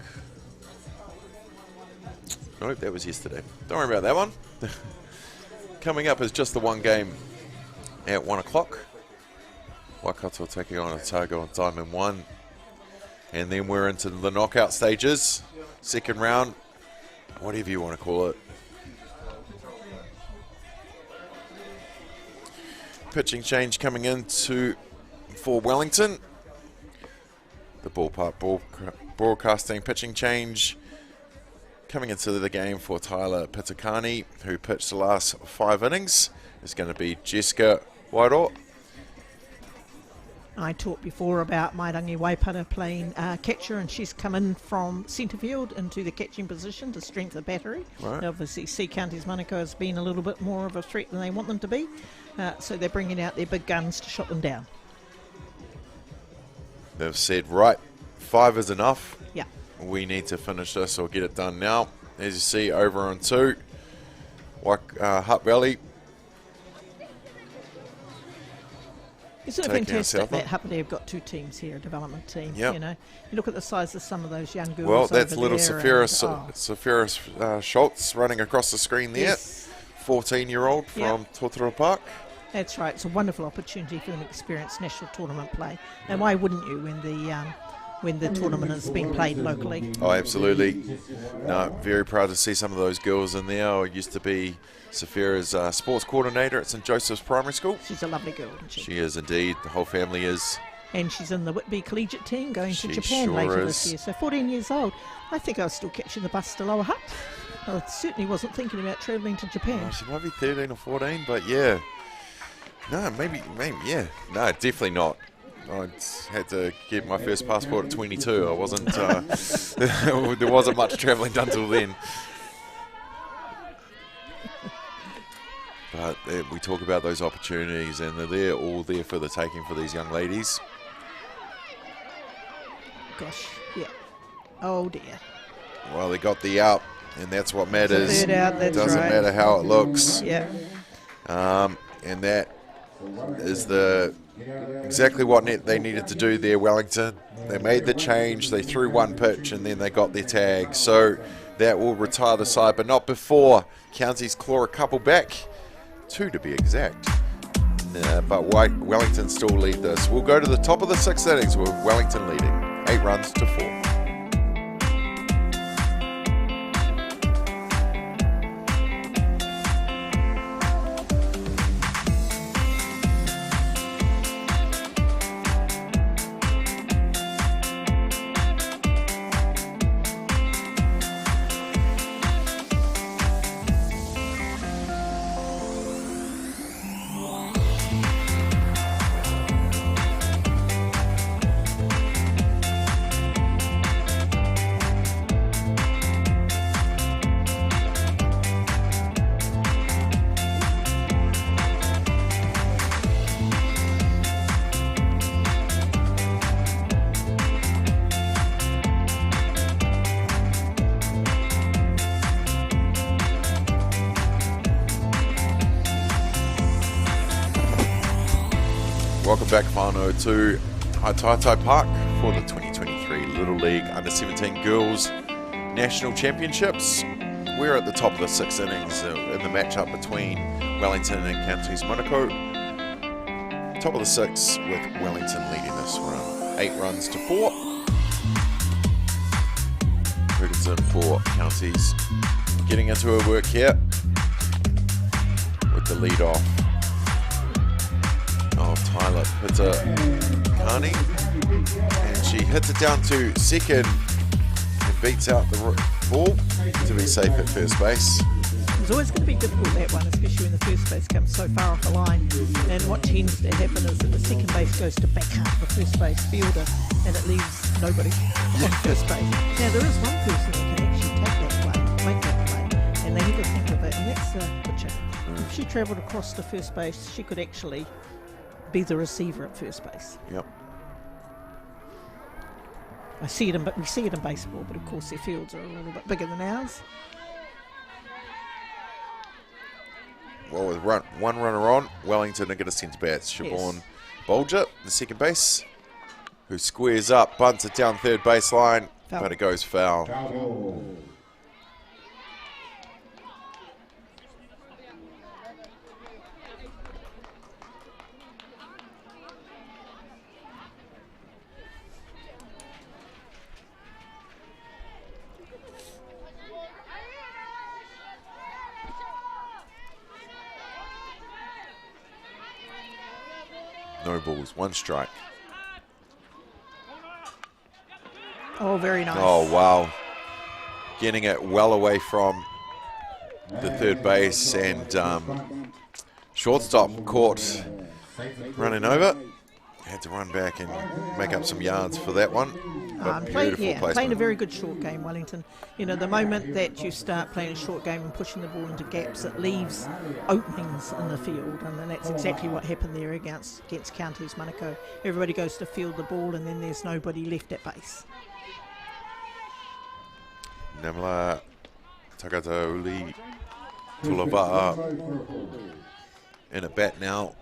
Nope, that was yesterday. Don't worry about that one. Coming up is just the one game at 1 o'clock. Waikato taking on Otago on Diamond 1. And then we're into the knockout stages. Second round, whatever you want to call it. Pitching change coming in for Wellington. The Ballpark Broadcasting pitching change coming into the game for Tyler Pitakani, who pitched the last 5 innings. Is going to be Jessica Wairo.
I talked before about Mairangi Waipara playing catcher, and she's come in from centre field into the catching position to strengthen the battery.
Right.
Obviously, Sea Counties Manukau has been a little bit more of a threat than they want them to be, so they're bringing out their big guns to shut them down. They've
said, right, 5 is enough.
Yeah.
We need to finish this or get it done now. As you see, over on 2, Hutt Valley.
Isn't it fantastic that Hutt Valley have got 2 teams here, a development team?
Yep.
You know, you look at the size of some of those young girls.
Well, that's
over
little
there
Sapphira Schultz running across the screen there.
Yes.
14-year-old from Totoro Park.
That's right. It's a wonderful opportunity for them to experience national tournament play. And why wouldn't you when the tournament is being played locally?
Oh, absolutely. No, very proud to see some of those girls in there. I used to be Sapphira's sports coordinator at St. Joseph's Primary School.
She's a lovely girl, isn't she?
She is indeed. The whole family is.
And she's in the Whitby Collegiate team going to Japan
sure
later
is.
this year. So 14 years old. I think I was still catching the bus to Lower Hutt. I certainly wasn't thinking about travelling to Japan.
Oh, she might be 13 or 14, but yeah. No, maybe, yeah. No, definitely not. I had to get my first passport at 22. I wasn't, there wasn't much travelling done till then. But we talk about those opportunities, and they're all there for the taking for these young ladies.
Gosh, yeah. Oh dear.
Well, they got the out, and that's what matters.
Third out, that's
Doesn't
right.
matter how it looks.
Yeah.
And that is exactly what they needed to do there, Wellington. They made the change, they threw one pitch, and then they got their tag. So that will retire the side, but not before Counties claw a couple back. 2 to be exact. But Wellington still lead this. We'll go to the top of the 6th innings with Wellington leading 8 runs to 4. Welcome back, whānau, to Hataitai Park for the 2023 Little League Under-17 Girls National Championships. We're at the top of the 6th innings in the matchup between Wellington and Counties Manukau. Top of the 6th with Wellington leading this one, 8 runs to 4. Ferguson for Counties getting into her work here with the lead off of Tyler Pitakani. And she hits it down to second and beats out the ball to be safe at first base.
It's always going to be difficult, that one, especially when the first base comes so far off the line. And what tends to happen is that the second base goes to back up the first base fielder and it leaves nobody on first base. Now, there is one person that can actually take that play, make that play, and they never think of it, and that's the pitcher. If she travelled across to first base, she could actually be the receiver at first base.
Yep.
We see it in baseball, but of course their fields are a little bit bigger than ours.
Well, with one runner on, Wellington are going to send to bats. Siobhan Bolger, the second base, who squares up, bunts it down third baseline, but it goes foul. No balls, one strike.
Oh, very nice.
Oh, wow. Getting it well away from the third base, and shortstop caught running over. Had to run back and make up some yards for that one. But
Playing a very good short game, Wellington. You know, the moment that you start playing a short game and pushing the ball into gaps, it leaves openings in the field, and then that's exactly what happened there against Counties Manukau. Everybody goes to field the ball, and then there's nobody left at base.
Namla Takatauli Tulava'a in a bat now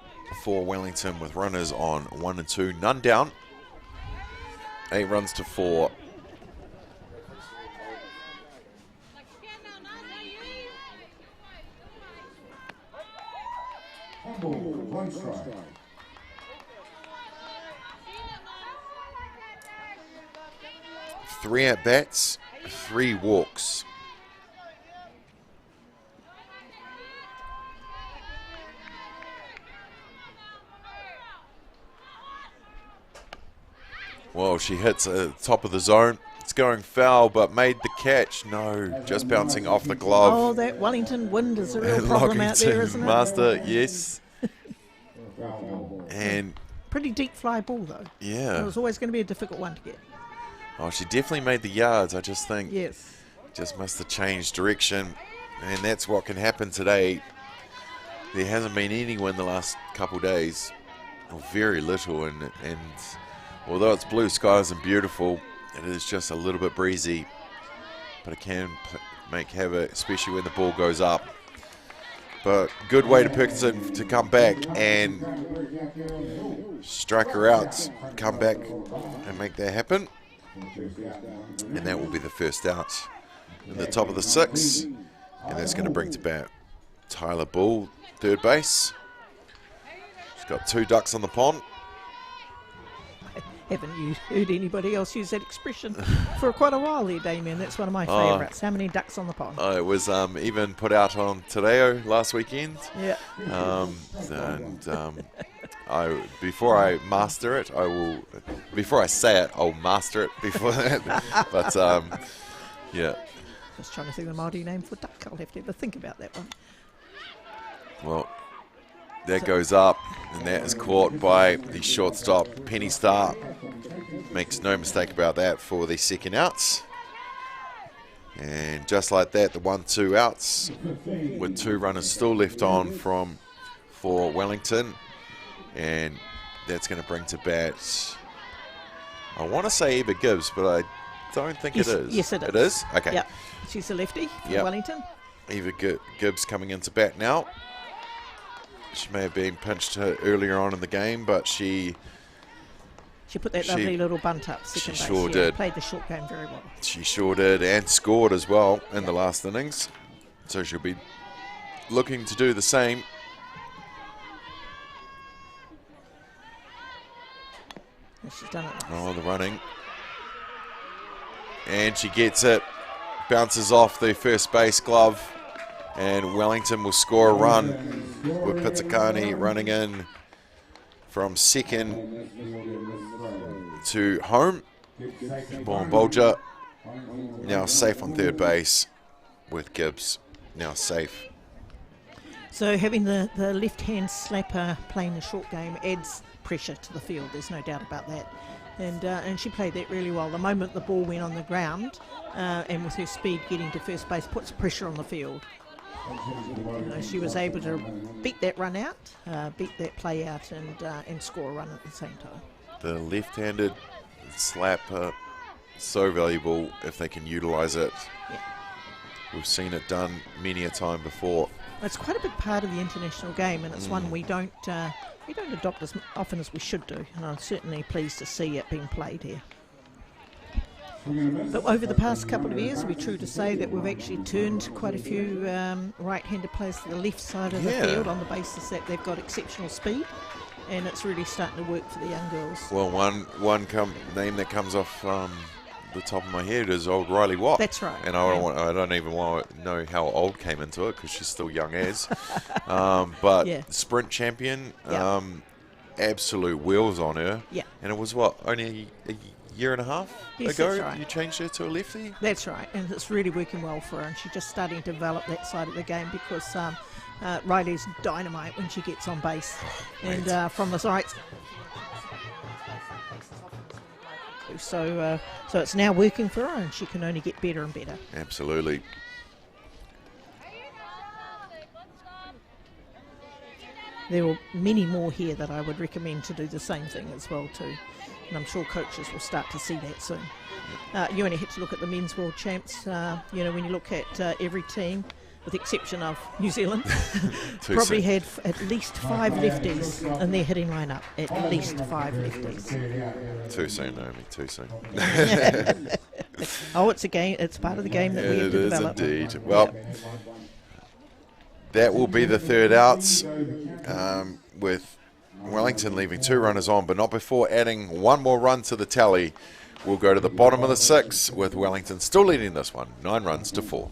for Wellington with runners on 1 and 2, none down. 8 runs to 4.
One strike.
3 at bats, 3 walks. Well, she hits top of the zone. It's going foul, but made the catch. No, just bouncing off the glove.
Oh, that Wellington wind is a real problem out there, isn't it?
Master, yes. And
pretty deep fly ball, though.
Yeah.
It was always going to be a difficult one to get.
Oh, she definitely made the yards. I just think
yes,
just must have changed direction. And that's what can happen today. There hasn't been any wind the last couple of days. Or very little. And although it's blue skies and beautiful, it is just a little bit breezy. But it can make havoc, especially when the ball goes up. But good way to Perkinson to come back and strike her out, come back and make that happen. And that will be the first out in the top of the 6. And that's going to bring to bat Tyler Bull, third base. She's got 2 ducks on the pond.
Haven't you heard anybody else use that expression for quite a while there, Damien? That's one of my favourites. How many ducks on the pond?
It was even put out on Te Reo last weekend.
Yeah.
Before I master it, I will. Before I say it, I'll master it. Before that, but yeah.
Just trying to think of the Māori name for duck. I'll have to ever think about that one.
Well, that goes up, and that is caught by the shortstop, Penny Starr. Makes no mistake about that for the second outs. And just like that, the 1-2 outs with 2 runners still left on for Wellington. And that's going to bring to bat, I want to say Eva Gibbs, but I don't think it is.
Yes, it is.
It is? Okay.
Yep. She's a lefty for Wellington.
Eva Gibbs coming into bat now. She may have been pinched earlier on in the game, but she
put that lovely little bunt up second base.
She sure did.
Played the short game very well.
She sure did, and scored as well in the last innings. So she'll be looking to do the same.
She's done it.
Oh, the running. And she gets it. Bounces off the first base glove. And Wellington will score a run with Pitakani running in from second. to home. Born Bolger now safe on third base with Gibbs now safe.
So having the left-hand slapper playing the short game adds pressure to the field. There's no doubt about that. And she played that really well. The moment the ball went on the ground, and with her speed getting to first base, puts pressure on the field. She was able to beat that run out, beat that play out, and score a run at the same time.
The left-handed slapper, so valuable if they can utilise it.
Yeah.
We've seen it done many a time before.
It's quite a big part of the international game, and it's one we don't adopt as often as we should do, and I'm certainly pleased to see it being played here. But over the past couple of years, it'll be true to say that we've actually turned quite a few right-handed players to the left side of the field on the basis that they've got exceptional speed, and it's really starting to work for the young girls.
Well, one name that comes off the top of my head is old Riley Watt.
That's right.
And I don't even want to know how old came into it because she's still young as. But sprint champion, absolute wheels on her.
Yeah.
And it was what, only a year and a half ago
that's right.
you changed her to a lefty?
That's right, and it's really working well for her, and she's just starting to develop that side of the game because Riley's dynamite when she gets on base. And from the right. So it's now working for her, and she can only get better and better.
Absolutely.
There are many more here that I would recommend to do the same thing as well too, and I'm sure coaches will start to see that soon. You only had to look at the men's world champs. When you look at every team, with the exception of New Zealand, probably had at least 5 lefties in their hitting lineup. At least 5 lefties.
Too soon, Naomi. Too soon.
Oh, it's a game. It's part of the game that we have to develop.
It is indeed. Well, that will be the third outs, with Wellington leaving 2 runners on, but not before adding 1 more run to the tally. We'll go to the bottom of the 6th with Wellington still leading this one, 9 runs to 4.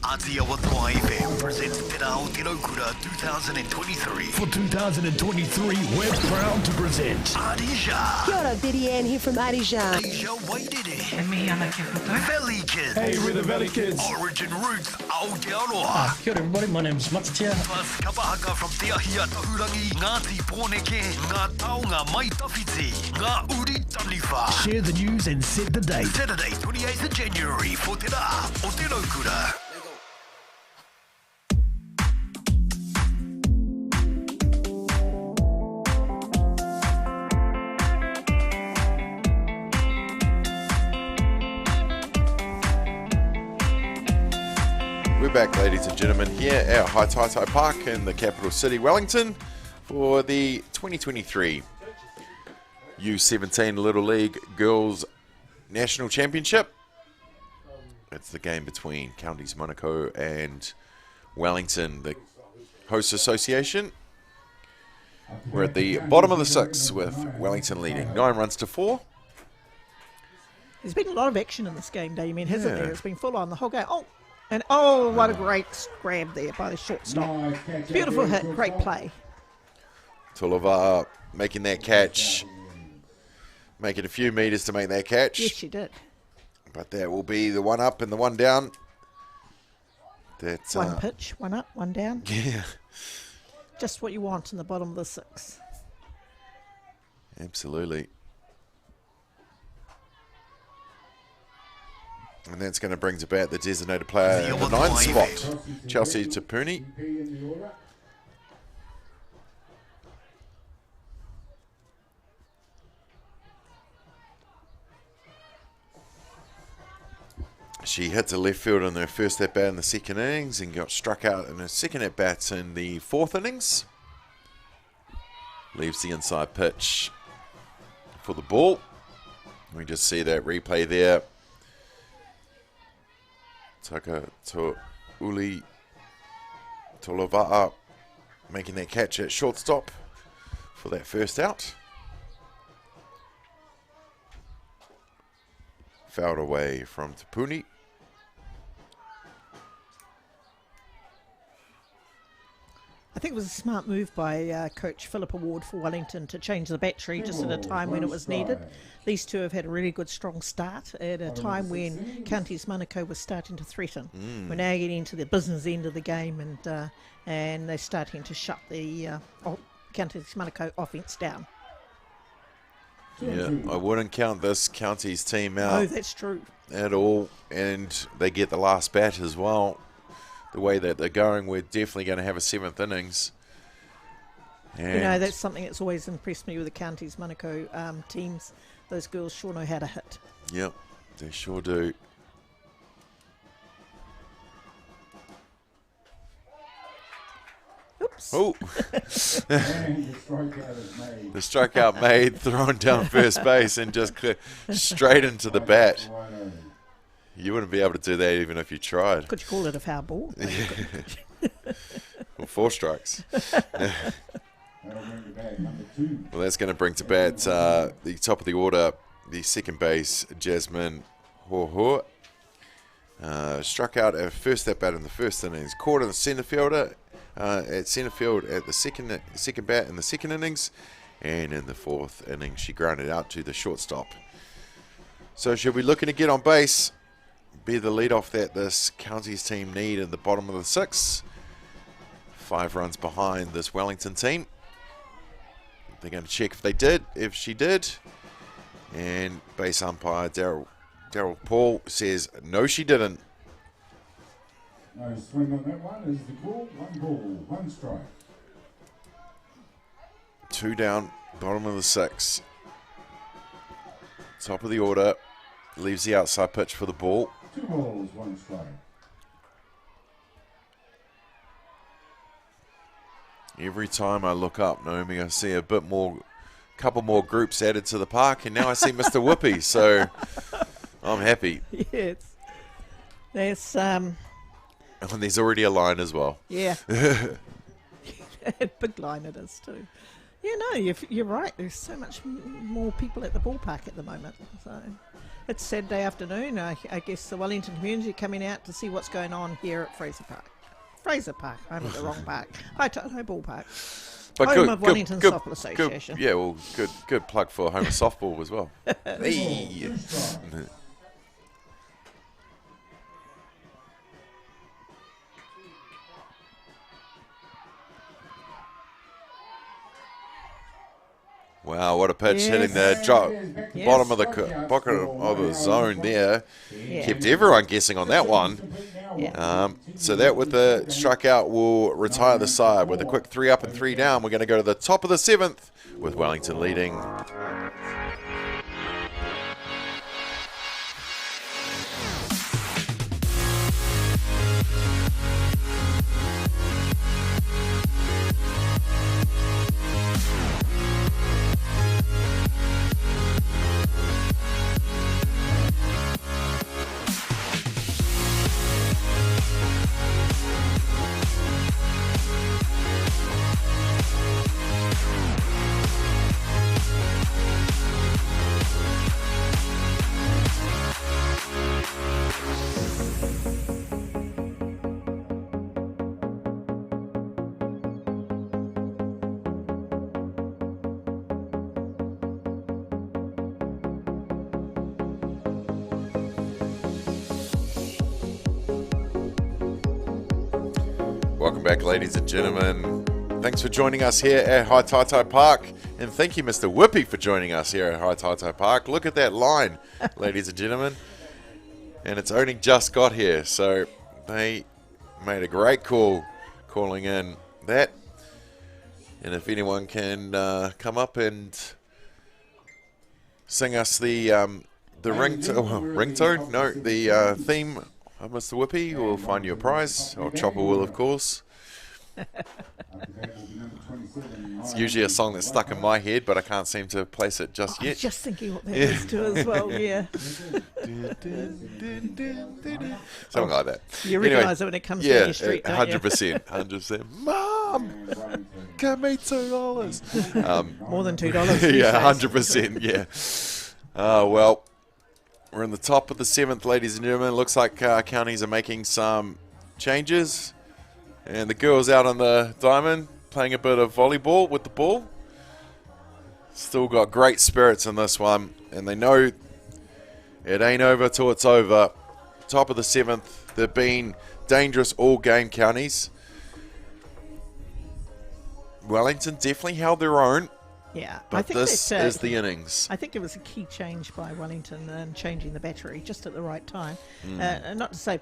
Atia Watoa FM presents Te Rao Te Raukura 2023.
For 2023, we're proud to present
Adija.
Kia ora, Betty Ann here from Asia.
Asia Waidere.
E mihi ana kia koutou.
Valley Kids.
Hey, we're the Valley Kids.
Origin Roots Aotearoa.
Kia ora everybody, my name's Matsutia.
Plus kapahaka from Te Ahia Tahurangi, Ngāti Pōneke, Ngā Taonga Mai Tawhiti, Ngā Uri Taniwha.
Share the news and set the date.
Saturday, 28th of January, for Te Rā o Te Raukura.
We're back, ladies and gentlemen, here at Hataitai Park in the capital city, Wellington, for the 2023 U17 Little League Girls National Championship. It's the game between Counties Monaco and Wellington, the host association. We're at the bottom of the 6th with Wellington leading 9 runs to 4.
There's been a lot of action in this game, Damien, hasn't there? It's been full on the whole game. Oh, what a great grab there by the shortstop. Beautiful hit, great play.
Tulova making that catch, making a few meters to make that catch.
Yes, she did.
But that will be the one up and the one down. That's
one pitch, one up, one down.
Yeah.
Just what you want in the bottom of the 6th.
Absolutely. And that's going to bring to bat the designated player in the 9th spot, Chelsea Tapuni. She hit to left field in her first at bat in the 2nd innings and got struck out in her 2nd at bat in the 4th innings. Leaves the inside pitch for the ball. We just see that replay there. Taka to Uli Tolova'a making that catch at shortstop for that first out. Fouled away from Tapuni.
I think it was a smart move by Coach Philippa Ward for Wellington to change the battery just at a time when it was needed. These two have had a really good strong start at a time when Counties Manukau was starting to threaten. We're now getting into the business end of the game, and they're starting to shut the Counties Manukau offence down.
Yeah, I wouldn't count this Counties team out.
Oh, that's true.
At all, and they get the last bat as well. The way that they're going, we're definitely going to have a 7th innings. And
you know, that's something that's always impressed me with the Counties Manukau teams. Those girls sure know how to hit.
Yep, they sure do.
Oops.
Oh,
And the strikeout is made.
the strikeout made, thrown down first base, and just straight into the bat.
1-0.
You wouldn't be able to do that even if you tried.
Could you call it a foul ball?
Well, 4 strikes.
That'll bring the bat number 2.
Well, that's going to bring to bat the top of the order, the second base, Jasmine Hoho. Struck out at first at bat in the first innings. Caught in the centre fielder at centre field at the second bat in the second innings. And in the 4th inning, she grounded out to the shortstop. So she'll be looking to get on base. Be the leadoff that this Counties team need in the bottom of the 6th. 5 runs behind this Wellington team. They're going to check if she did. And base umpire Daryl Paul says, no, she didn't.
No swing on that one is the call. 1 ball, 1 strike.
2 down, bottom of the 6th. Top of the order. Leaves the outside pitch for the ball.
2 balls, 1 strike.
Every time I look up, Naomi, I see a couple more groups added to the park, and now I see Mr. Whoopi, so I'm happy.
Yes. There's
And there's already a line as well.
yeah. Big line it is too. Yeah, no, you're right. There's so much more people at the ballpark at the moment. So it's Saturday afternoon. I guess the Wellington community are coming out to see what's going on here at Fraser Park. I'm at the wrong park. Hataitai Ballpark.
But
Home of Wellington Softball Association.
Yeah, well, good plug for home of softball as well. Hey. Wow, what a pitch,
Yes.
hitting the
Yes.
bottom of the pocket of the zone there.
Yeah.
Kept everyone guessing on that one.
Yeah.
So that with the strikeout will retire the side. With a quick 3 up and 3 down, we're going to go to the top of the 7th with Wellington leading. Welcome back, ladies and gentlemen. Thanks for joining us here at Hataitai Park. And thank you, Mr. Whoopi, for joining us here at Hataitai Park. Look at that line, ladies and gentlemen. And it's only just got here. So they made a great call calling in that. And if anyone can come up and sing us the ringtone? No, the theme of Mr. Whoopi, we'll find you a prize. Or Chopper will, of course. It's usually a song that's stuck in my head, but I can't seem to place it just
I
yet.
was just thinking what that is too as well, yeah.
Something like that.
You realise it when it comes down your street, don't you?
100%. 100%. Mom, give me $2.
More than $2.
Yeah, 100%, yeah. Well, we're in the top of the 7th, ladies and gentlemen. Looks like counties are making some changes. And the girls out on the diamond playing a bit of volleyball with the ball. Still got great spirits in this one. And they know it ain't over till it's over. Top of the 7th. They've been dangerous all game, counties. Wellington definitely held their own.
Yeah,
but
I think
this is the innings.
I think it was a key change by Wellington and changing the battery just at the right time.
Mm.
And not to say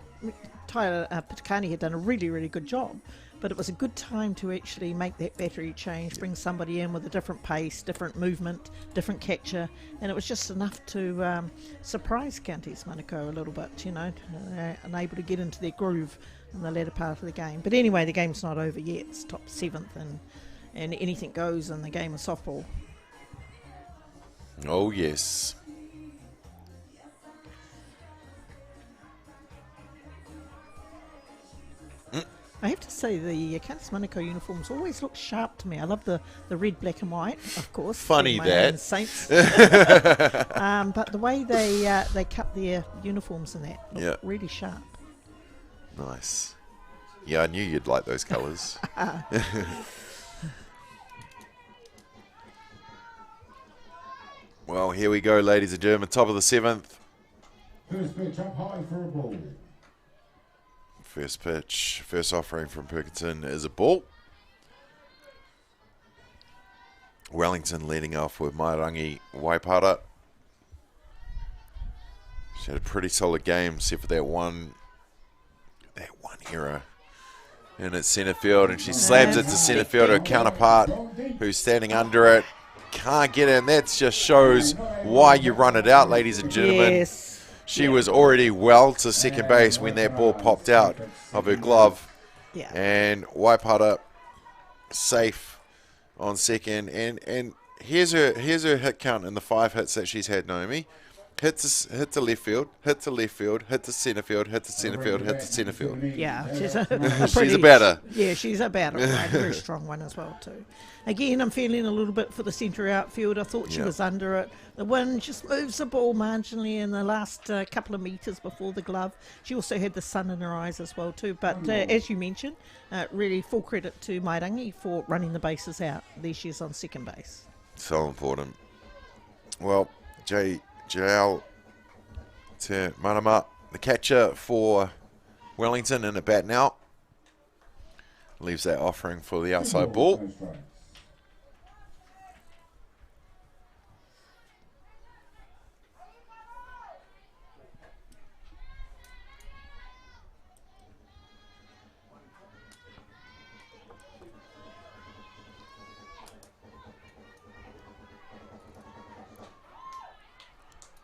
Tyler Pitakani had done a really, really good job, but it was a good time to actually make that battery change, bring somebody in with a different pace, different movement, different catcher, and it was just enough to surprise Counties Manukau a little bit, you know, and able to get into their groove in the latter part of the game. But anyway, the game's not over yet. It's top 7th, and anything goes in the game of softball.
Oh, yes.
I have to say the Counties Manukau uniforms always look sharp to me. I love the red, black and white, of course.
Funny that.
Saints. But the way they cut their uniforms in that look really sharp.
Nice. Yeah, I knew you'd like those colours. Well, here we go, ladies and gentlemen. Top of the 7th.
First pitch up high for a ball.
First pitch, first offering from Perkinson is a ball. Wellington leading off with Mairangi Waipara. She had a pretty solid game, except for that one error in its centre field, and she slams it to centre field. Her counterpart, who's standing under it, can't get it, and that just shows why you run it out, ladies and gentlemen.
Yes.
She was already well to second base when that ball popped out of her glove.
Yeah.
And Waipara safe on second. And here's her hit count in the 5 hits that she's had, Naomi. Hit to left field, hit to left field, hit to centre field, hit to centre field, hit to centre field.
Yeah, she's
she's a batter.
Yeah, she's a batter. Right? A very strong one as well too. Again, I'm feeling a little bit for the centre outfield. I thought she was under it. The wind just moves the ball marginally in the last couple of metres before the glove. She also had the sun in her eyes as well too. But as you mentioned, really full credit to Mairangi for running the bases out. There she is on second base.
So important. Well, JL to Marama, the catcher for Wellington, in a bat now. Leaves that offering for the outside ball.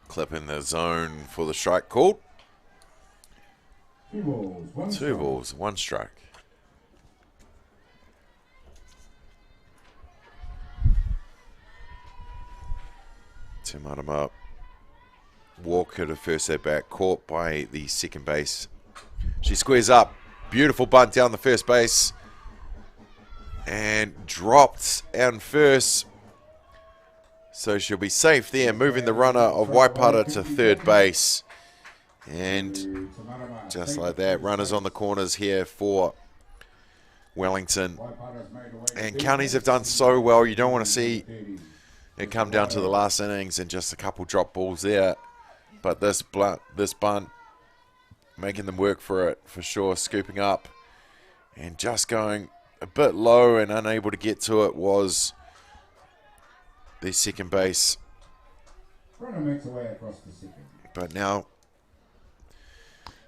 Clip in the zone for the strike called.
2 balls, 1
2
strike.
balls, 1 strike. Tim Adama. Walker to first at bat, caught by the second base. She squares up. Beautiful bunt down the first base. And dropped on first. So she'll be safe there, moving the runner of Waipara to third base. And just like that, runners on the corners here for Wellington. And counties have done so well. You don't want to see it come down to the last innings and just a couple drop balls there. But this bunt, making them work for it for sure, scooping up. And just going a bit low and unable to get to it was the second base.
Runner makes away across the second.
But now...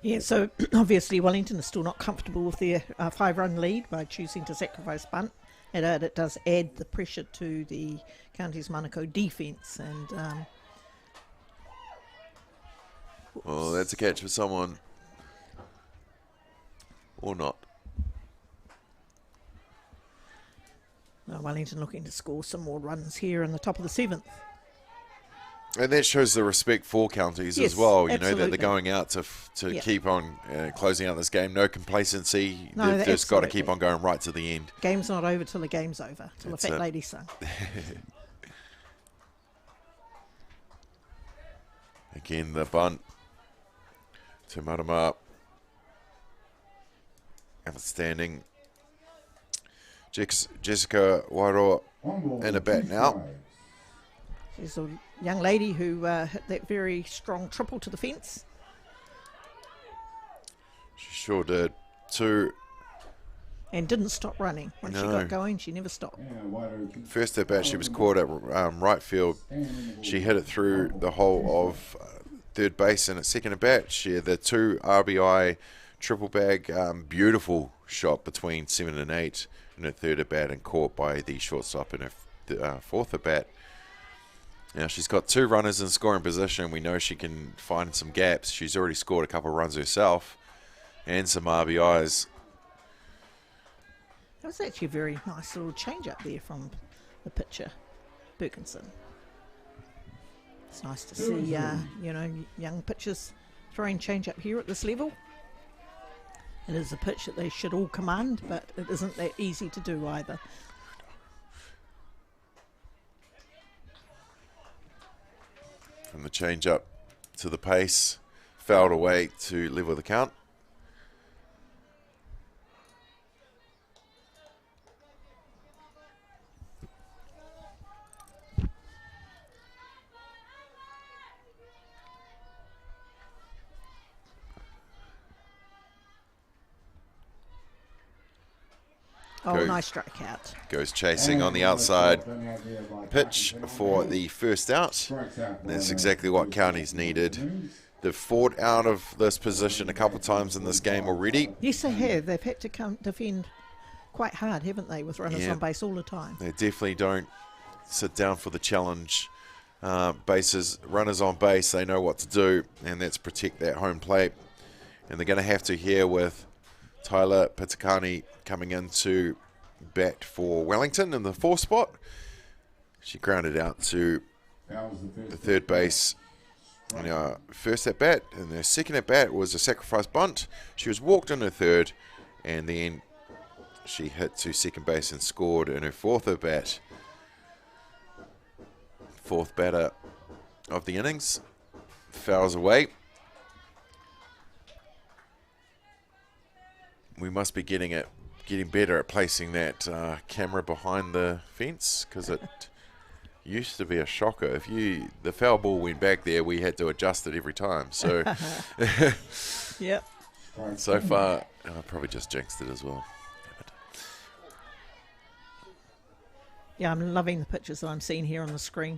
Yeah, so obviously Wellington is still not comfortable with their 5-run lead by choosing to sacrifice bunt. And it does add the pressure to the Counties Manukau defence. And
well, that's a catch for someone. Or not.
Wellington looking to score some more runs here in the top of the 7th.
And that shows the respect for counties
Yes,
as well. You know, that
absolutely.
they're going out to keep on closing out this game. No complacency.
No,
They've just got to
absolutely.
keep on going right to the end.
Game's not over till the game's over, till
That's
the fat
it.
lady sung.
Again, the bunt to Marama. Outstanding. Jessica Wairoa in a bat now.
She's a young lady who hit that very strong triple to the fence.
She sure did. 2.
And didn't stop running. Once she got going, she never stopped.
First at bat, she was caught at right field. She hit it through the hole of third base, and at second at bat, she had the 2 RBI triple bag. Beautiful shot between 7 and 8 in her third at bat, and caught by the shortstop in her fourth at bat. Now she's got 2 runners in scoring position. We know she can find some gaps. She's already scored a couple of runs herself and some RBIs.
That was actually a very nice little change up there from the pitcher, Birkinson. It's nice to see, young pitchers throwing change up here at this level. It is a pitch that they should all command, but it isn't that easy to do either.
From the change up to the pace, fouled away to level the count.
Oh, nice strikeout.
Goes chasing on the outside pitch for the first out. That's exactly what Counties needed. They've fought out of this position a couple of times in this game already.
Yes, they have. They've had to come defend quite hard, haven't they, with runners on base all the time.
They definitely don't sit down for the challenge. Runners on base, they know what to do, and that's protect that home plate. And they're going to have to here with Tyler Pitakani coming in to bat for Wellington in the 4th spot. She grounded out to the third base in her first at bat, and her second at bat was a sacrifice bunt. She was walked in her third, and then she hit to second base and scored in her 4th at bat. 4th batter of the innings, fouls away. We must be getting better at placing that camera behind the fence, because it used to be a shocker. If the foul ball went back there, we had to adjust it every time. So,
yep.
So far, I probably just jinxed it as well.
Yeah, I'm loving the pictures that I'm seeing here on the screen.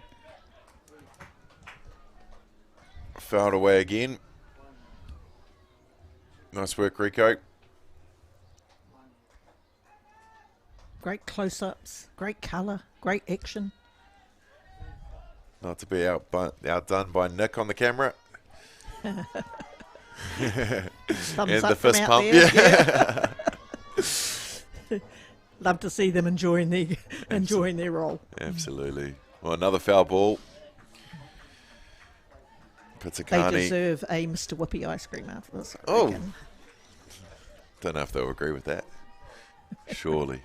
Fouled away again. Nice work, Rico.
Great close-ups, great colour, great action.
Not to be outdone by Nick on the camera.
Thumbs
and
up
the fist
from out
pump.
there.
Yeah.
Love to see them enjoying their role.
Absolutely. Well, another foul ball. Pitakani.
They deserve a Mr. Whippy ice cream after this. I reckon.
Don't know if they'll agree with that. Surely.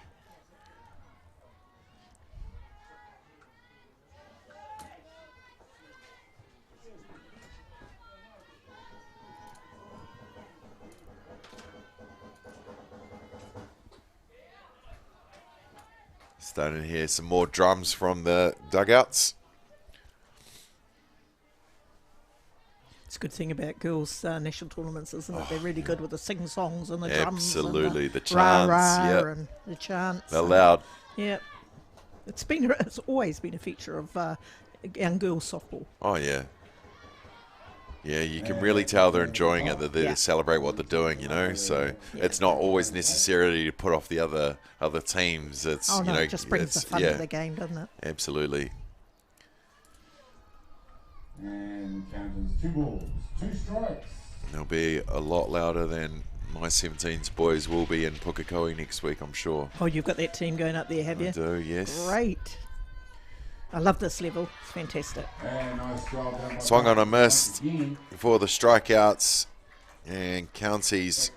Starting to hear some more drums from the dugouts.
It's a good thing about girls' national tournaments, isn't it? They're really good with the sing-songs and the drums.
Absolutely,
and
the chants.
Rah-rah and the chants.
They're loud.
Yep. It's always been a feature of young girls' softball.
Oh, yeah. Yeah, you can really tell they're enjoying it, that they celebrate what they're doing, So it's not always necessarily to put off the other teams. It's
it just brings the fun to the game, doesn't it?
Absolutely.
And count as 2 balls, 2 strikes.
They'll be a lot louder than my 17's boys will be in Pukekohe next week, I'm sure.
Oh, you've got that team going up there, have you?
I do, yes.
Great. I love this level. It's fantastic.
Nice job.
Swung on a miss for the strikeouts, and Counties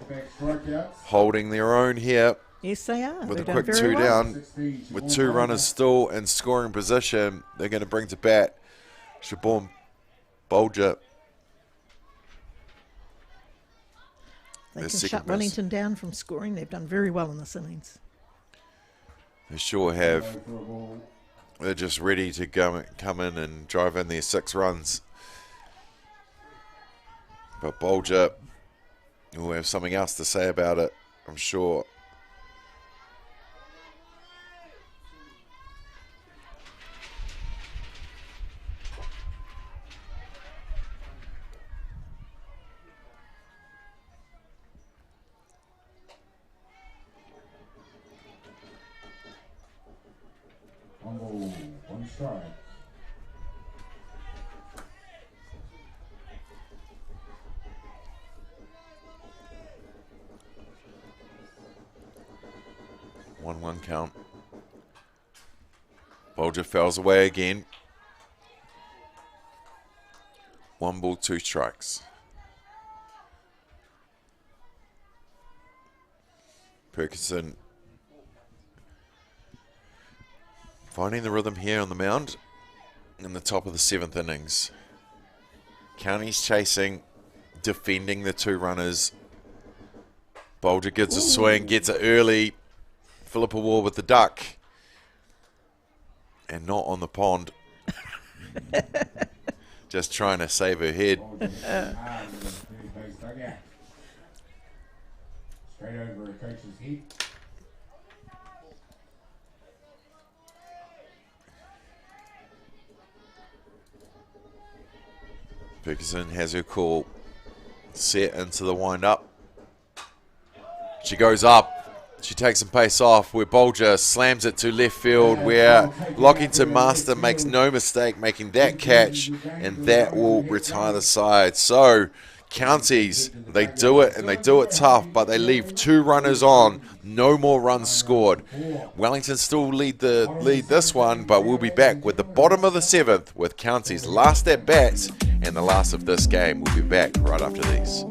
holding their own here.
Yes, they are.
With
They're
a quick 2 down, with 2 runners still in scoring position, they're going to bring to bat Siobhan Bolger.
They can shut Wellington down from scoring. They've done very well in this innings.
They sure have. They're just ready to come in and drive in their 6 runs. But Bolger will have something else to say about it, I'm sure.
One strike.
One count. Bolger fouls away again. 1 ball, 2 strikes. Perkinson finding the rhythm here on the mound in the top of the 7th innings. County's chasing, defending the 2 runners. Bolger gets a swing, gets it early. Philippa Ward with the duck. And not on the pond. Just trying to save her head.
Straight over a coach's heat.
Ferguson has her call set into the wind-up. She goes up. She takes some pace off where Bolger slams it to left field where Lockington Master makes no mistake making that catch, and that will retire the side. So Counties, they do it and they do it tough, but they leave 2 runners on, no more runs scored. Wellington still lead this one, but we'll be back with the bottom of the 7th with Counties last at bat and the last of this game. We'll be back right after these.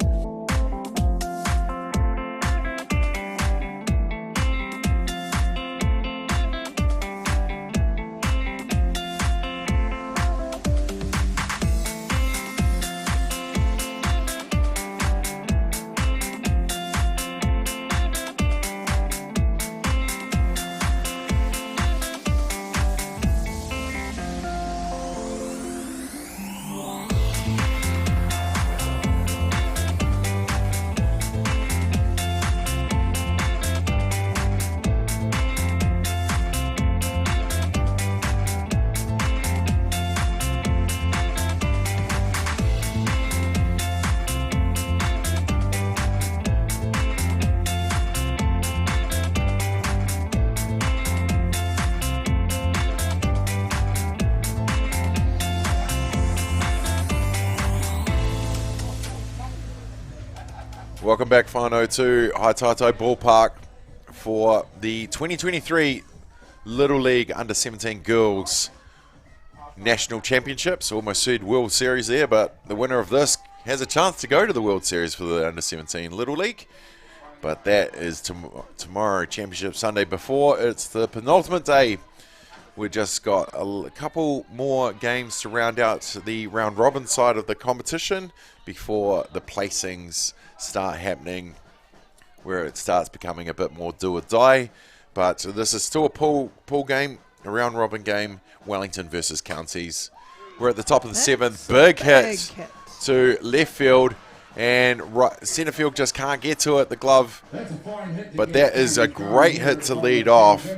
Welcome back, whānau, to Hataitai Ballpark for the 2023 Little League Under-17 Girls National Championships. Almost said World Series there, but the winner of this has a chance to go to the World Series for the Under-17 Little League. But that is tomorrow, Championship Sunday. Before, it's the penultimate day. We've just got a couple more games to round out the round-robin side of the competition before the placings start happening, where it starts becoming a bit more do or die. But this is still a pool game, a round-robin game, Wellington versus Counties. We're at the top of the 7th. Big hit to left field, and centre field just can't get to it, the glove. But that is a great hit to lead off.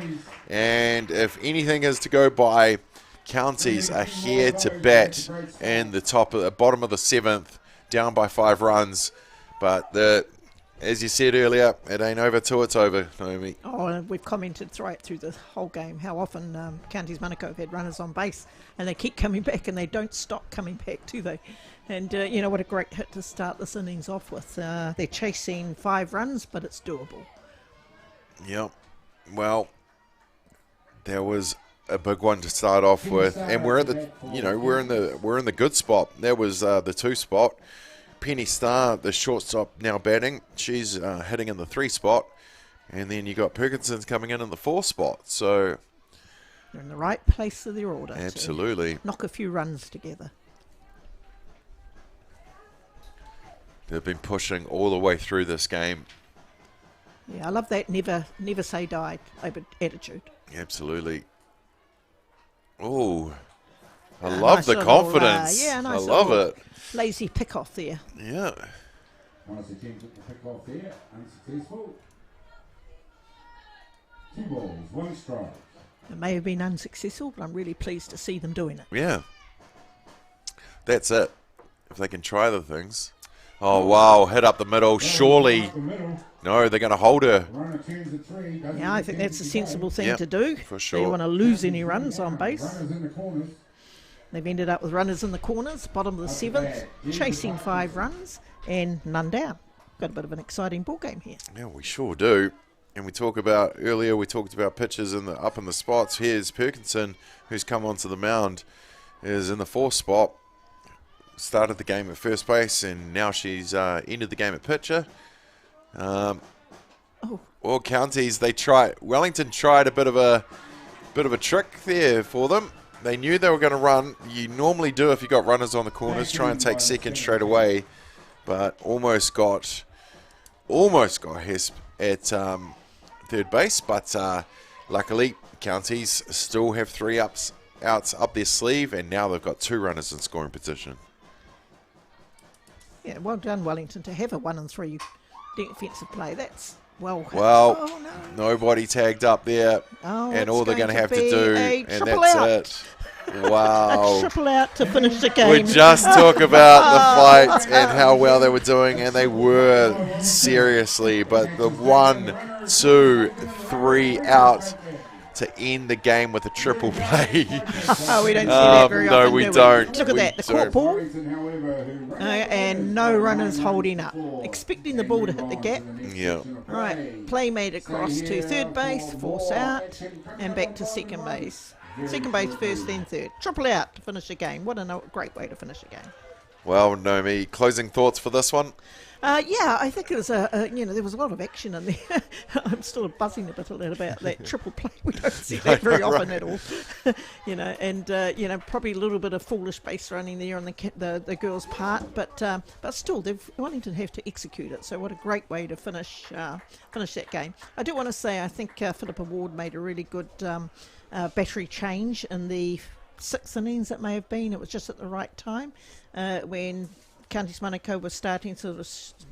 And if anything is to go by, Counties are here to bat in the bottom of the 7th, down by 5 runs. But as you said earlier, it ain't over till it's over, Naomi.
Oh, and we've commented right through the whole game how often Counties Manukau have had runners on base, and they keep coming back, and they don't stop coming back, do they? And you know what a great hit to start this innings off with. They're chasing 5 runs, but it's doable.
Yep. Well, there was a big one to start off with, and we're at we're in the good spot. That was the 2 spot. Penny Starr, the shortstop, now batting. She's hitting in the 3 spot. And then you got Perkinson's coming in the 4 spot. So
they're in the right place of their order.
Absolutely.
Knock a few runs together.
They've been pushing all the way through this game.
Yeah, I love that never say die attitude.
Absolutely. Oh, I
Nice
love the
little,
confidence.
nice
I love
little
it.
Lazy pick off there.
Yeah.
One of the teams took the pick off there, unsuccessful. 2 balls, 1 strike.
It may have been unsuccessful, but I'm really pleased to see them doing it.
Yeah. That's it. If they can try the things. Oh, wow. Hit up the middle. Surely.
Up the middle.
No, they're going to hold her.
Runner turns at 3. doesn't
Yeah, I
get
think
the
that's a
extra
sensible
ball.
thing
Yep,
to do.
for
They
sure.
don't want to lose any runs on base.
Runners in the corners.
They've ended up with runners in the corners, bottom of the 7th, chasing 5 runs and none down. Got a bit of an exciting ball game here.
Yeah, we sure do. And we talked about pitches up in the spots. Here's Perkinson, who's come onto the mound, is in the 4th spot. Started the game at first base, and now she's ended the game at pitcher. All counties, Wellington tried a bit of a trick there for them. They knew they were going to run. You normally do if you got runners on the corners, try and take second straight away, but almost got Hesp at third base. But luckily, counties still have 3 outs up their sleeve, and now they've got 2 runners in scoring position.
Yeah, well done, Wellington, to have a 1 and 3 defensive play. That's well hit.
Well,
Oh, no.
nobody tagged up there,
Oh,
and
it's
all they're going to have to
be
do,
a
and
triple
that's
out.
it. Wow.
A triple out to finish the game.
We just talk about the fight and how well they were doing, and they were seriously. But the 1, 2, 3 out to end the game with a triple play.
Oh, we don't see that very often.
No, we
do
don't.
Look at
We
that, the
don't.
caught ball,
Wellington, however, who
and no runners holding up. Expecting the ball to hit the gap.
Yeah.
Right, play made across to third base, force out, and back to second base. Second base first, then third. Triple out to finish the game. What a great way to finish a game.
Well, Naomi, closing thoughts for this one?
Yeah, I think it was there was a lot of action in there. I'm still buzzing a bit about that triple play. We don't see that very often at all. Probably a little bit of foolish base running there on the girls' part, but still, Wellington have to execute it. So what a great way to finish that game. I do want to say I think Philippa Ward made a really good battery change in the 6th innings. It may have been. It was just at the right time when Counties Manukau was starting to sort of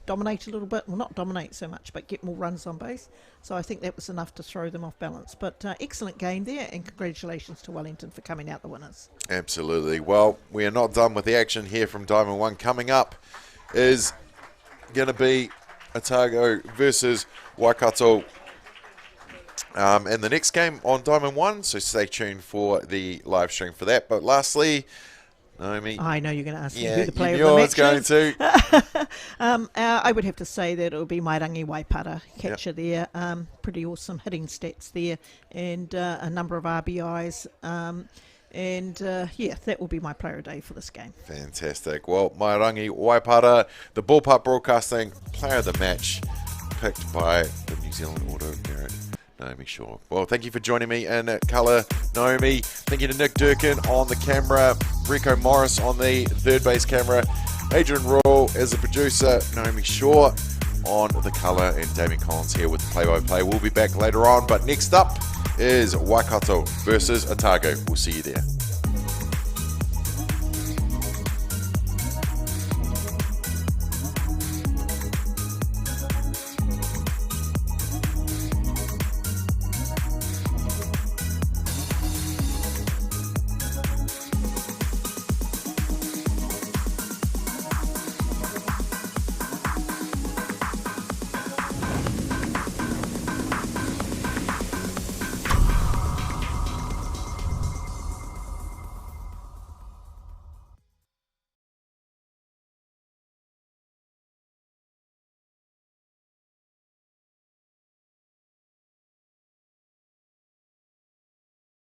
dominate a little bit. Well, not dominate so much, but get more runs on base. So I think that was enough to throw them off balance. But excellent game there, and congratulations to Wellington for coming out the winners.
Absolutely. Well, we are not done with the action here from Diamond 1. Coming up is going to be Otago versus Waikato in the next game on Diamond 1. So stay tuned for the live stream for that. But lastly, Naomi,
I know you're going to ask me who the player
you
of
knew
the
I was going to.
I would have to say that it will be Mairangi Waipara, catcher there. Pretty awesome hitting stats there, and a number of RBIs. That will be my player of the day for this game.
Fantastic. Well, Mairangi Waipara, the Ballpark Broadcasting player of the match, picked by the New Zealand Auto Merit, Naomi Shaw. Well, thank you for joining me in colour, Naomi. Thank you to Nick Durkin on the camera, Rico Morris on the third base camera, Adrian Rule as a producer, Naomi Shaw on the colour, and Damien Collins here with the play-by-play. We'll be back later on, but next up is Waikato versus Otago. We'll see you there.